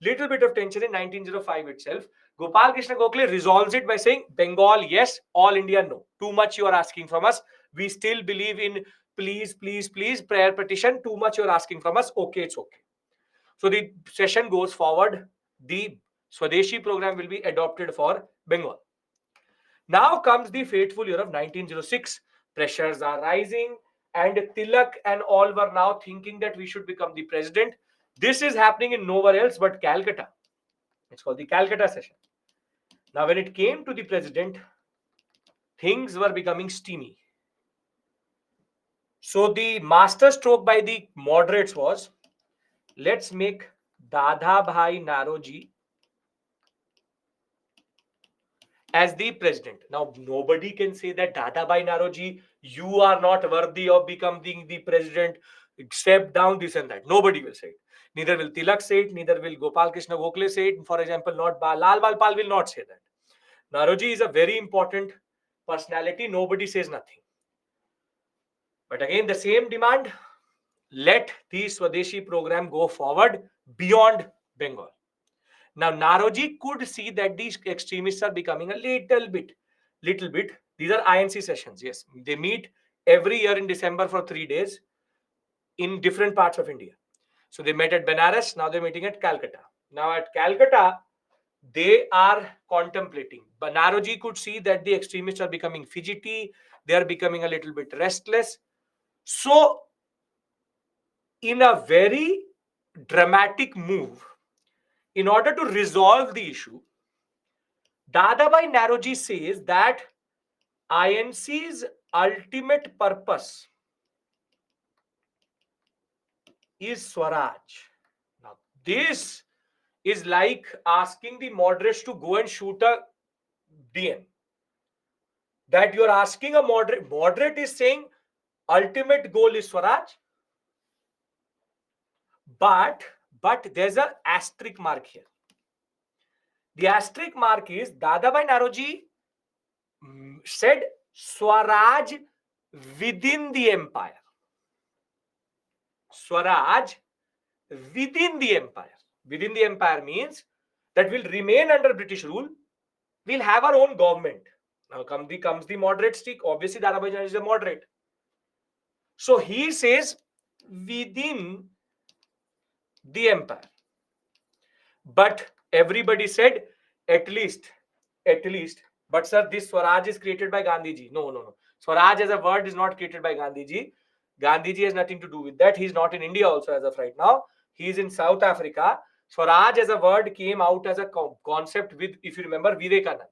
Speaker 1: Little bit of tension in 1905 itself. Gopal Krishna Gokhale resolves it by saying, Bengal, yes, all India, no. Too much you are asking from us. We still believe in please, please, please, prayer petition. Too much you are asking from us. Okay, it's okay. So the session goes forward. The Swadeshi program will be adopted for Bengal. Now comes the fateful year of 1906. Pressures are rising, and Tilak and all were now thinking that we should become the president. This is happening in nowhere else but Calcutta. It's called the Calcutta session. Now, when it came to the president, things were becoming steamy. So the master stroke by the moderates was, let's make Dada Bhai Naroji as the president. Now, nobody can say that Dada Bhai Naroji, you are not worthy of becoming the president. Step down, this and that. Nobody will say it. Neither will Tilak say it. Neither will Gopal Krishna Gokhale say it. For example, not Lal Balpal will not say that. Naroji is a very important personality. Nobody says nothing. But again, the same demand, let the Swadeshi program go forward beyond Bengal. Now, Naroji could see that these extremists are becoming a little bit. These are INC sessions. Yes, they meet every year in December for 3 days in different parts of India. So they met at Benares. Now they're meeting at Calcutta. Now at Calcutta, they are contemplating. But Naroji could see that the extremists are becoming fidgety. They are becoming a little bit restless. So, in a very dramatic move, in order to resolve the issue, Dadabhai Naroji says that INC's ultimate purpose is Swaraj. Now, this is like asking the moderates to go and shoot a DN. That you're asking a moderate is saying ultimate goal is Swaraj, but there's an asterisk mark here. The asterisk mark is Dadabhai Naroji said Swaraj within the empire. Swaraj within the empire. Within the empire means that we'll remain under British rule. We'll have our own government. Now comes the moderate stick. Obviously, Dadabhai Naroji is a moderate. So he says within the empire. But everybody said at least. But sir, this Swaraj is created by Gandhiji. No. Swaraj as a word is not created by Gandhiji. Gandhiji has nothing to do with that. He's not in India also as of right now. He's in South Africa. Swaraj as a word came out as a concept with, if you remember, Vivekanand.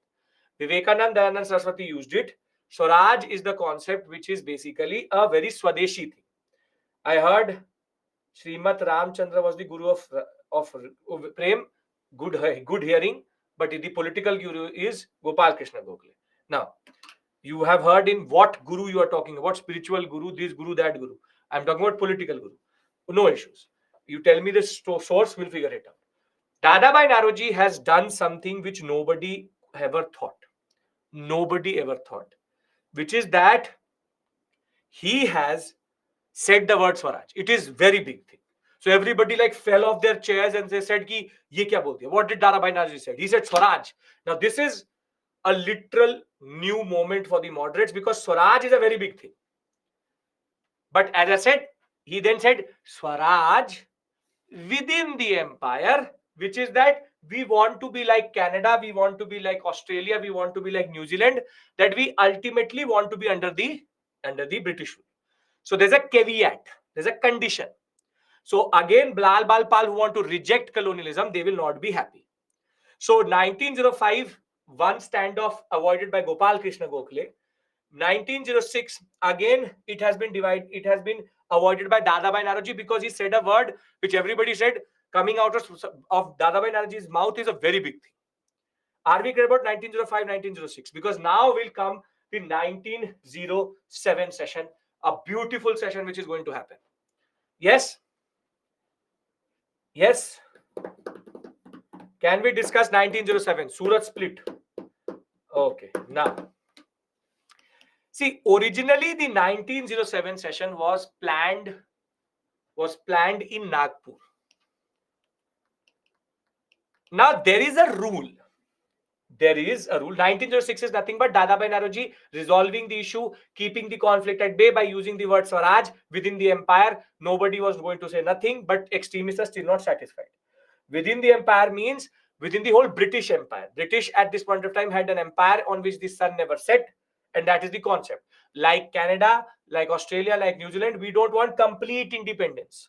Speaker 1: Dayanand Saraswati used it. Swaraj is the concept which is basically a very Swadeshi thing. I heard Srimat Ramchandra was the guru of Prem. Good hearing. But the political guru is Gopal Krishna Gokhale. Now, you have heard in what guru you are talking about, spiritual guru, this guru, that guru. I'm talking about political guru. No issues. You tell me the source, we'll figure it out. Dadabhai Naroji has done something which nobody ever thought. Which is that he has said the word Swaraj. It is very big thing. So everybody like fell off their chairs and they said ki ye kya bolte? What did Dadabhai Naroji said? He said Swaraj. Now this is a literal new moment for the moderates because Swaraj is a very big thing. But as I said, he then said Swaraj within the empire, which is that we want to be like Canada, we want to be like Australia, we want to be like New Zealand, that we ultimately want to be under the British rule. So there's a caveat, there's a condition. So again, Blal Bal Pal who want to reject colonialism, they will not be happy. So 1905, one standoff avoided by Gopal Krishna Gokhale. 1906, again it has been divided. It has been avoided by Dadabhai Naroji because he said a word which everybody said coming out of Dadabhai Naroji's mouth is a very big thing. Are we clear about 1905, 1906? Because now will come the 1907 session, a beautiful session which is going to happen. Yes? Yes? Can we discuss 1907? Surat split. Okay, now. See, originally the 1907 session was planned in Nagpur. Now there is a rule. There is a rule. 1906 is nothing but Dadabhai Naroji resolving the issue, keeping the conflict at bay by using the word Swaraj within the empire. Nobody was going to say nothing, but extremists are still not satisfied. Within the empire means within the whole British Empire. British at this point of time had an empire on which the sun never set, and that is the concept. Like Canada, like Australia, like New Zealand, we don't want complete independence.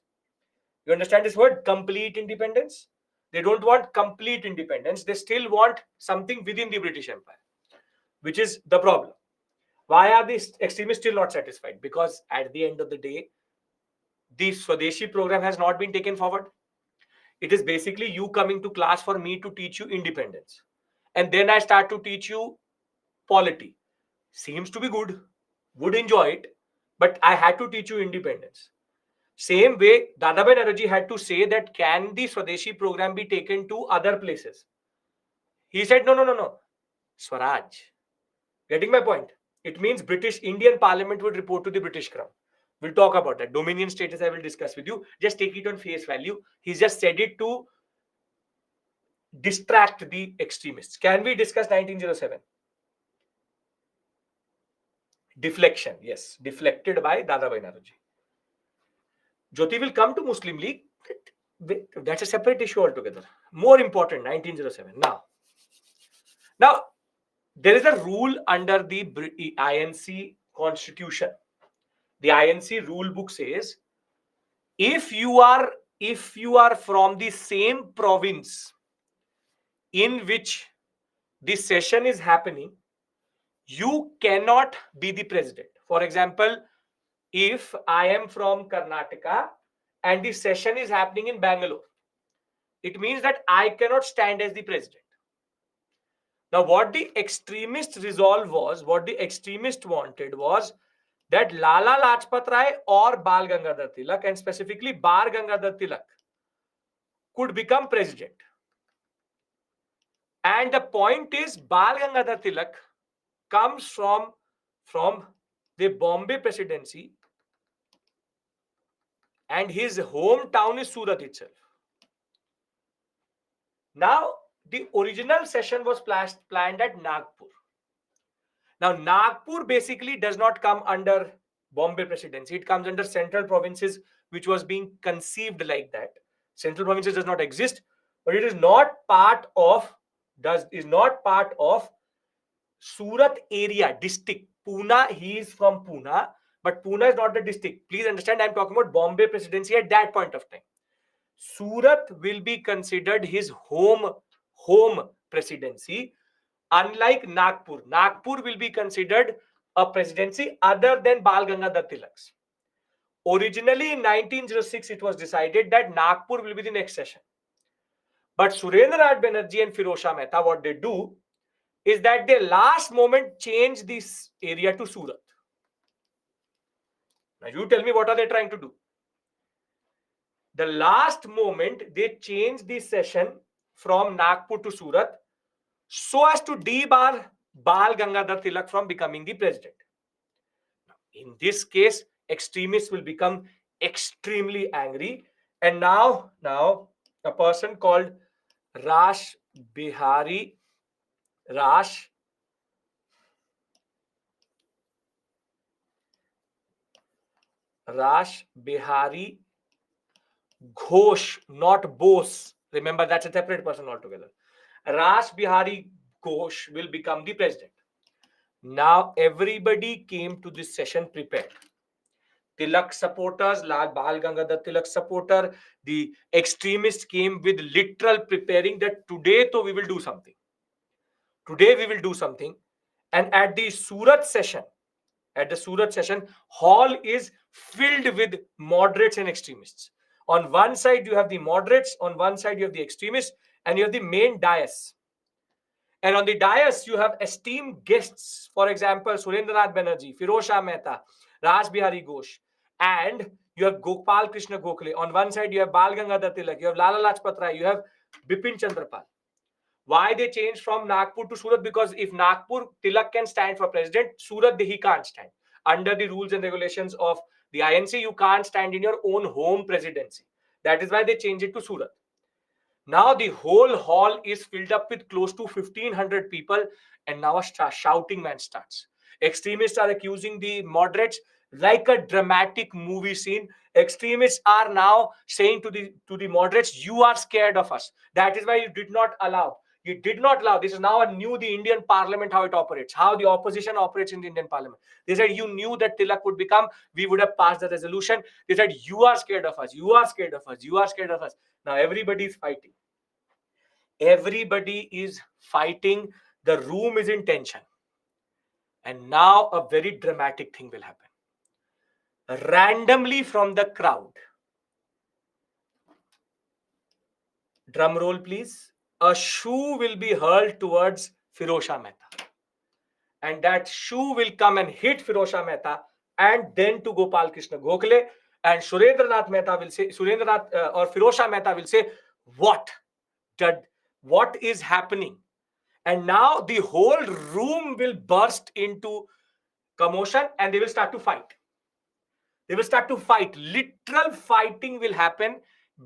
Speaker 1: You understand this word? Complete independence? They don't want complete independence. They still want something within the British Empire, which is the problem. Why are these extremists still not satisfied? Because at the end of the day, the Swadeshi program has not been taken forward. It is basically you coming to class for me to teach you independence. And then I start to teach you polity. Seems to be good. Would enjoy it. But I had to teach you independence. Same way, Dadabhai Naroji had to say that can the Swadeshi program be taken to other places? He said, no, no, no, no. Swaraj. Getting my point? It means British Indian Parliament would report to the British Crown. We'll talk about that. Dominion status I will discuss with you. Just take it on face value. He just said it to distract the extremists. Can we discuss 1907? Deflection. Yes. Deflected by Dadabhai Naroji. Jyoti will come to Muslim League. That's a separate issue altogether. More important, 1907. Now, there is a rule under the INC constitution. The INC rule book says if you are from the same province in which the session is happening, you cannot be the president. For example, if I am from Karnataka and the session is happening in Bangalore, it means that I cannot stand as the president. Now, what the extremist resolve was, what the extremist wanted was that Lala Lajpat Rai or Bal Gangadhar Tilak, and specifically Bar Gangadhar Tilak, could become president. And the point is, Bal Gangadhar Tilak comes from the Bombay presidency, and his hometown is Surat itself. Now, the original session was planned at Nagpur. Now, Nagpur basically does not come under Bombay presidency. It comes under central provinces, which was being conceived like that. Central provinces does not exist, but it is not part of Surat area district. Pune, he is from Pune, but Pune is not the district. Please understand, I am talking about Bombay presidency at that point of time. Surat will be considered his home presidency. Unlike Nagpur, Nagpur will be considered a presidency other than Bal Gangadhar Tilak's. Originally in 1906, it was decided that Nagpur will be the next session. But Surendranath Banerjee and Firosha Mehta, what they do is that they last moment change this area to Surat. Now you tell me, what are they trying to do? The last moment they change the session from Nagpur to Surat so as to debar Bal Gangadhar Tilak from becoming the president. In this case, extremists will become extremely angry, and now a person called Rash Bihari Rash Bihari Ghosh, not Bose. Remember, that's a separate person altogether. Ras Bihari Ghosh will become the president. Now, everybody came to this session prepared. Tilak supporters, Lal Bal Gangadhar Tilak supporter, the extremists came with literal preparing that today, so we will do something. Today, we will do something. And at the Surat session, hall is filled with moderates and extremists. On one side, you have the moderates, on one side, you have the extremists, and you have the main dais. And on the dais, you have esteemed guests, for example, Surendranath Banerjee, Firosha Mehta, Raj Bihari Ghosh, and you have Gopal Krishna Gokhale. On one side, you have Bal Gangadhar Tilak, you have Lala Lajpat Rai, you have Bipin Chandrapal. Why they changed from Nagpur to Surat? Because if Nagpur, Tilak can stand for president, Surat, he can't stand. Under the rules and regulations of the INC, you can't stand in your own home presidency. That is why they changed it to Surat. Now the whole hall is filled up with close to 1,500 people, and now a shouting man starts. Extremists are accusing the moderates like a dramatic movie scene. Extremists are now saying to the moderates, "You are scared of us." That is why you did not allow. You did not allow. This is now a new the Indian Parliament how it operates, how the opposition operates in the Indian Parliament. They said you knew that Tilak would become. We would have passed the resolution. They said you are scared of us. You are scared of us. You are scared of us. Now everybody is fighting. Everybody is fighting. The room is in tension. And now a very dramatic thing will happen. Randomly from the crowd, drum roll please, a shoe will be hurled towards Firosha Mehta. And that shoe will come and hit Firosha Mehta and then to Gopal Krishna Gokhale. And Surendranath Mehta will say, or Firosha Mehta will say, what is happening? And now the whole room will burst into commotion and they will start to fight. They will start to fight. Literal fighting will happen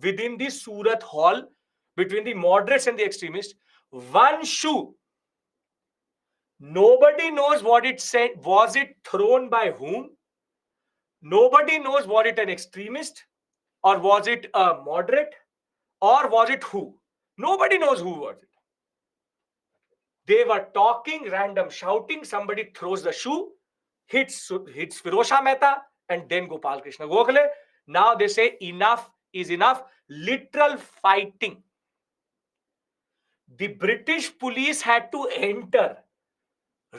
Speaker 1: within the Surat hall between the moderates and the extremists. One shoe. Nobody knows what it said. Was it thrown by whom? Nobody knows. Was it an extremist? Or was it a moderate? Or was it who? Nobody knows who was it. They were talking, random shouting. Somebody throws the shoe, hits Firosha Mehta, and then Gopal Krishna Gokhale. Now they say enough is enough. Literal fighting. The British police had to enter,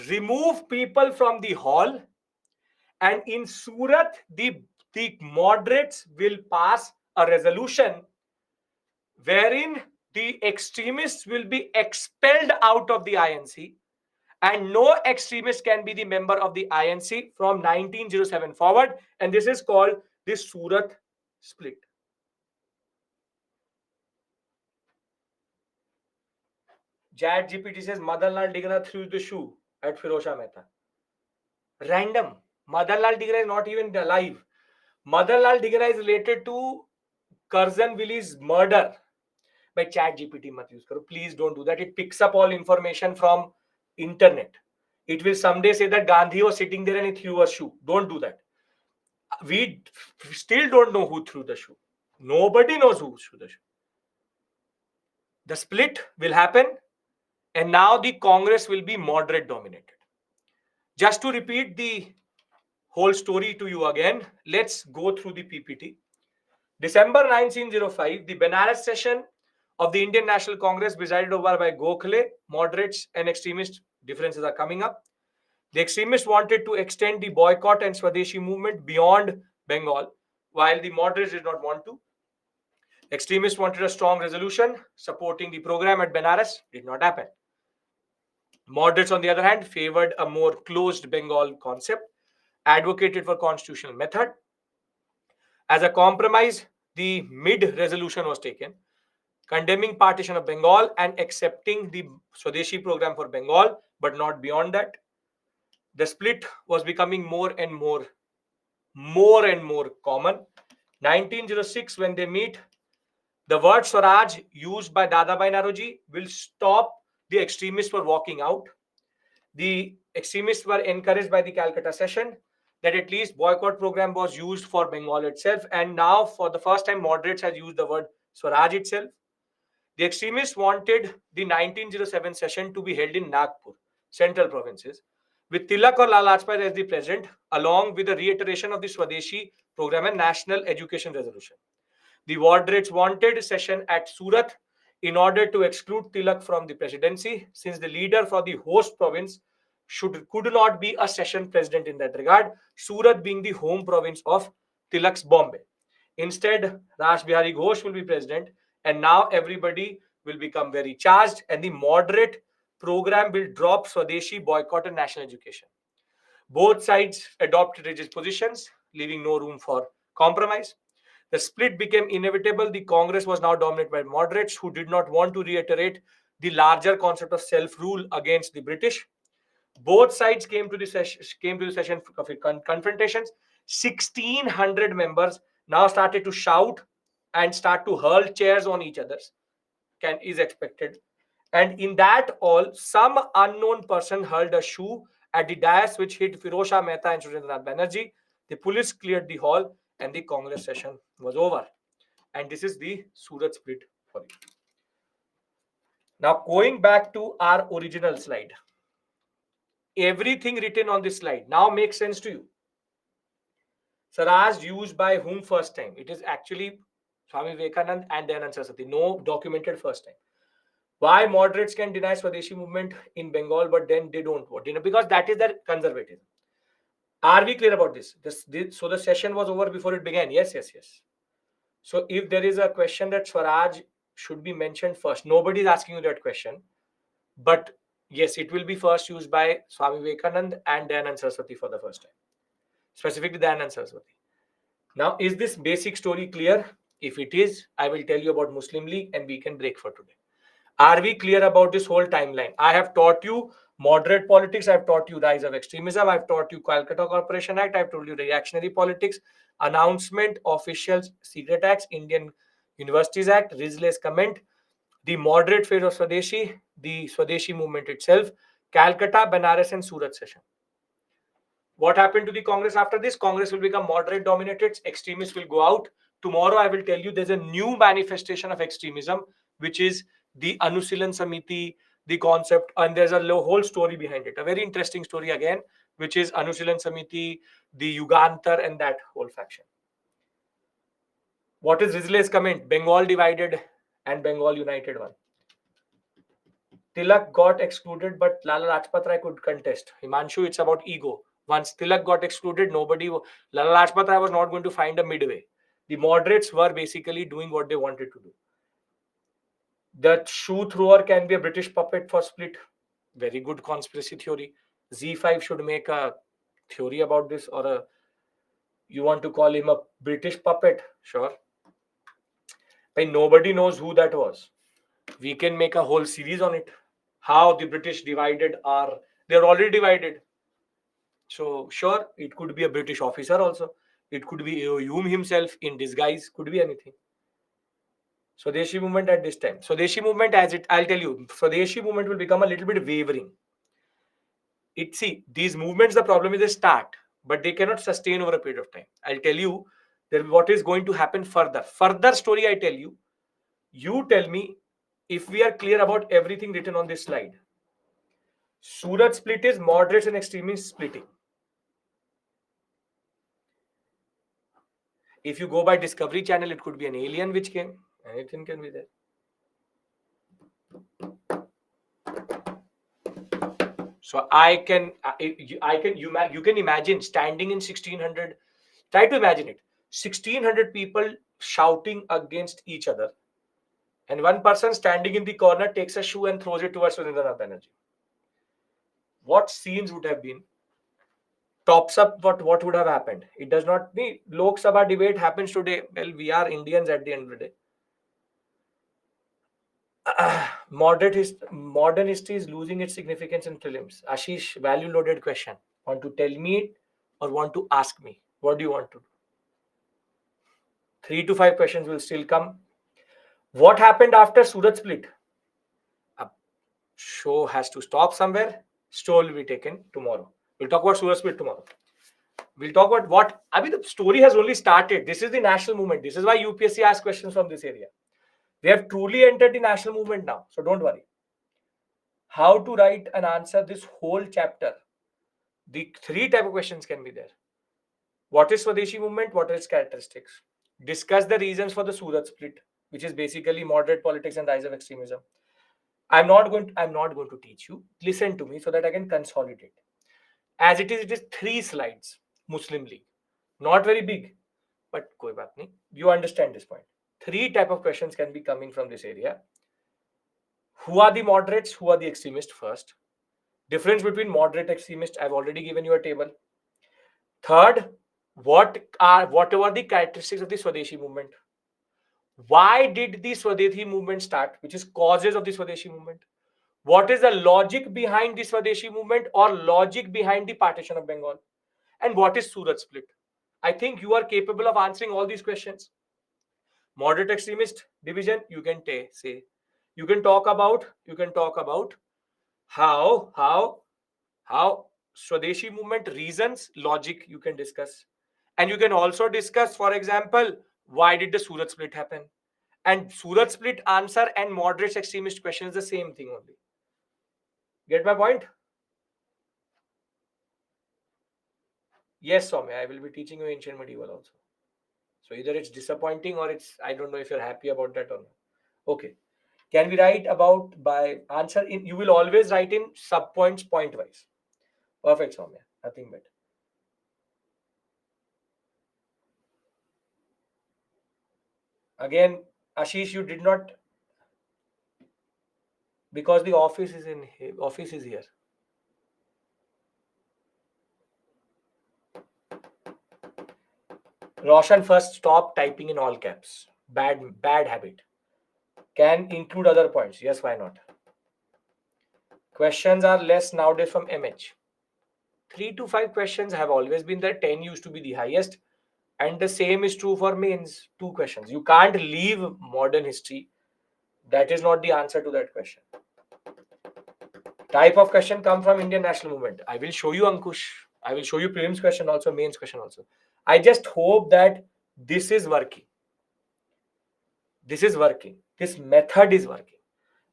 Speaker 1: remove people from the hall, and in Surat, the moderates will pass a resolution wherein the extremists will be expelled out of the INC, and no extremist can be the member of the INC from 1907 forward. And this is called the Surat split. Chat GPT says Madanlal Digra threw the shoe at Firosha Mehta. Random. Madanlal Digra is not even alive. Madanlal Digra is related to Curzon Willis murder. By Chat GPT mat use karo. Please don't do that. It picks up all information from internet. It will someday say that Gandhi was sitting there and he threw a shoe. Don't do that. We still don't know who threw the shoe. Nobody knows who threw the shoe. The split will happen, and now the Congress will be moderate dominated. Just to repeat the whole story to you again, let's go through the PPT. December 1905, the Benares session of the Indian National Congress presided over by Gokhale, moderates and extremist differences are coming up. The extremists wanted to extend the boycott and Swadeshi movement beyond Bengal, while the moderates did not want to. Extremists wanted a strong resolution supporting the program at Benares. Did not happen. Moderates, on the other hand, favored a more closed Bengal concept, advocated for constitutional method. As a compromise, the mid resolution was taken, condemning partition of Bengal and accepting the Swadeshi program for Bengal, but not beyond that. The split was becoming more and more common. 1906, when they meet, the word Swaraj used by Dadabhai Naoroji will stop the extremists from walking out. The extremists were encouraged by the Calcutta session. that at least boycott program was used for Bengal itself, and now for the first time moderates has used the word Swaraj itself. The extremists wanted the 1907 session to be held in Nagpur, central provinces, with Tilak or Lal Lajpat as the president, along with the reiteration of the Swadeshi program and national education resolution. The moderates wanted session at Surat in order to exclude Tilak from the presidency, since the leader for the host province could not be a session president in that regard, Surat being the home province of Tilak's Bombay. Instead, Raj Bihari Ghosh will be president, and now everybody will become very charged, and the moderate program will drop Swadeshi, boycott, and national education. Both sides adopted rigid positions, leaving no room for compromise. The split became inevitable. The Congress was now dominated by moderates who did not want to reiterate the larger concept of self-rule against the British. Both sides came to the session of confrontations. 1,600 members now started to shout and start to hurl chairs on each other. Is expected. And in that all, some unknown person hurled a shoe at the dais which hit Firosha Mehta and Surendranath Banerjee. The police cleared the hall and the Congress session was over. And this is the Surat split for you. Now going back to our original slide. Everything written on this slide now makes sense to you. Swaraj used by whom first time? It is actually Swami Vivekanand and Dayanand Saraswati. No documented first time. Why moderates can deny Swadeshi movement in Bengal, but then they don't vote? Because that is their conservatism. Are we clear about this? So the session was over before it began. Yes, yes, yes. So if there is a question that Swaraj should be mentioned first, nobody is asking you that question. But yes, it will be first used by Swami Vivekanand and Dayanand Saraswati for the first time. Specifically Dayanand Saraswati. Now, is this basic story clear? If it is, I will tell you about Muslim League and we can break for today. Are we clear about this whole timeline? I have taught you moderate politics. I've taught you rise of extremism. I've taught you Calcutta Corporation Act. I've told you reactionary politics, announcement, officials, secret acts, Indian Universities Act, Rizley's comment, the moderate phase of Swadeshi, the Swadeshi movement itself, Calcutta, Banaras, and Surat session. What happened to the Congress after this? Congress will become moderate dominated. Extremists will go out. Tomorrow, I will tell you there's a new manifestation of extremism, which is the Anusilan Samiti, the concept, and there's a whole story behind it. A very interesting story again, which is Anusilan Samiti, the Yugantar, and that whole faction. What is Rizley's comment? Bengal divided and Bengal united one. Tilak got excluded, but Lala Rajpat Rai could contest. Himanshu, it's about ego. Once Tilak got excluded, Lala Rajpat Rai was not going to find a midway. The moderates were basically doing what they wanted to do. The shoe thrower can be a British puppet for split. Very good conspiracy theory. Z5 should make a theory about this, or you want to call him a British puppet? Sure. But nobody knows who that was. We can make a whole series on it. How the British divided they're already divided. So sure, it could be a British officer also. It could be Hume himself in disguise. Could be anything. Swadeshi movement at this time. Swadeshi movement, I'll tell you, Swadeshi movement will become a little bit wavering. These movements, the problem is they start, but they cannot sustain over a period of time. I'll tell you what is going to happen further. Further story, I tell you. You tell me if we are clear about everything written on this slide. Surat split is moderates and extremists splitting. If you go by Discovery Channel, it could be an alien which came. Anything can be there. So you can imagine standing in 1600. Try to imagine it. 1600 people shouting against each other, and one person standing in the corner takes a shoe and throws it towards Surendranath Banerjee. What scenes would have been? Tops up what would have happened. It does not mean Lok Sabha debate happens today. Well, we are Indians at the end of the day. Modern history is losing its significance in prelims. Ashish, value loaded question. Want to tell me it or want to ask me? What do you want to do? 3 to 5 questions will still come. What happened after Surat split? A show has to stop somewhere. Stoll will be taken tomorrow. We'll talk about Surat split tomorrow. We'll talk about what. I mean, the story has only started. This is the national movement. This is why UPSC asks questions from this area. We have truly entered the national movement now. So don't worry. How to write and answer this whole chapter. The three type of questions can be there. What is Swadeshi movement? What are its characteristics? Discuss the reasons for the Surat split, which is basically moderate politics and rise of extremism. I'm not going to teach you. Listen to me so that I can consolidate. As it is 3 slides. Muslim League. Not very big, but koi baat nahi. You understand this point. 3 type of questions can be coming from this area. Who are the moderates? Who are the extremists first? Difference between moderate extremist, I've already given you a table. Third, whatever the characteristics of the Swadeshi movement? Why did the Swadeshi movement start? Which is causes of the Swadeshi movement? What is the logic behind the Swadeshi movement or logic behind the partition of Bengal? And what is Surat split? I think you are capable of answering all these questions. Moderate extremist division, you can say. You can talk about how Swadeshi movement reasons, logic you can discuss. And you can also discuss, for example, why did the Surat split happen? And Surat split answer and moderate extremist question is the same thing only. Get my point? Yes, Soumya, I will be teaching you ancient medieval also. So either it's disappointing or it's, I don't know if you're happy about that or not. Okay. Can we write about by answer in, you will always write in sub points point wise. Perfect, Soumya. Nothing better. Again, Ashish, you did not, because the office is in here. Office is here. Roshan, first stop typing in all caps. Bad habit. Can include other points. Yes, why not? Questions are less nowadays from MH. 3 to 5 questions have always been there. 10 used to be the highest. And the same is true for mains. 2 questions. You can't leave modern history. That is not the answer to that question. Type of question come from Indian national movement. I will show you, Ankush. I will show you prelims question also, mains question also. I just hope that this is working. This is working. This method is working.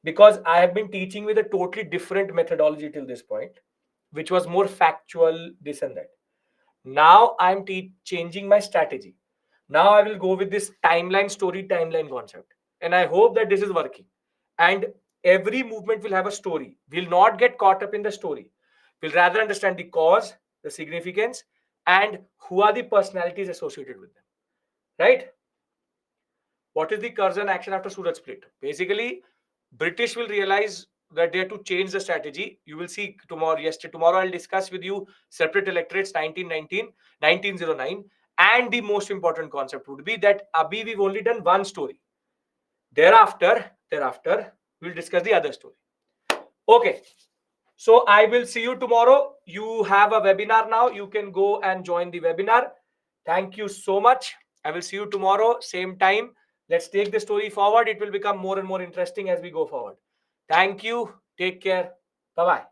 Speaker 1: Because I have been teaching with a totally different methodology till this point, which was more factual, this and that. Now I'm changing my strategy. Now I will go with this timeline story, timeline concept. And I hope that this is working. And every movement will have a story. We'll not get caught up in the story. We'll rather understand the cause, the significance, and who are the personalities associated with them. Right? What is the Curzon action after Surat split? Basically, British will realize that they have to change the strategy. You will see tomorrow I'll discuss with you separate electorates 1919, 1909. And the most important concept would be that Abhi, we've only done one story. Thereafter, we'll discuss the other story. Okay. So I will see you tomorrow. You have a webinar now. You can go and join the webinar. Thank you so much. I will see you tomorrow, same time. Let's take the story forward. It will become more and more interesting as we go forward. Thank you. Take care. Bye-bye.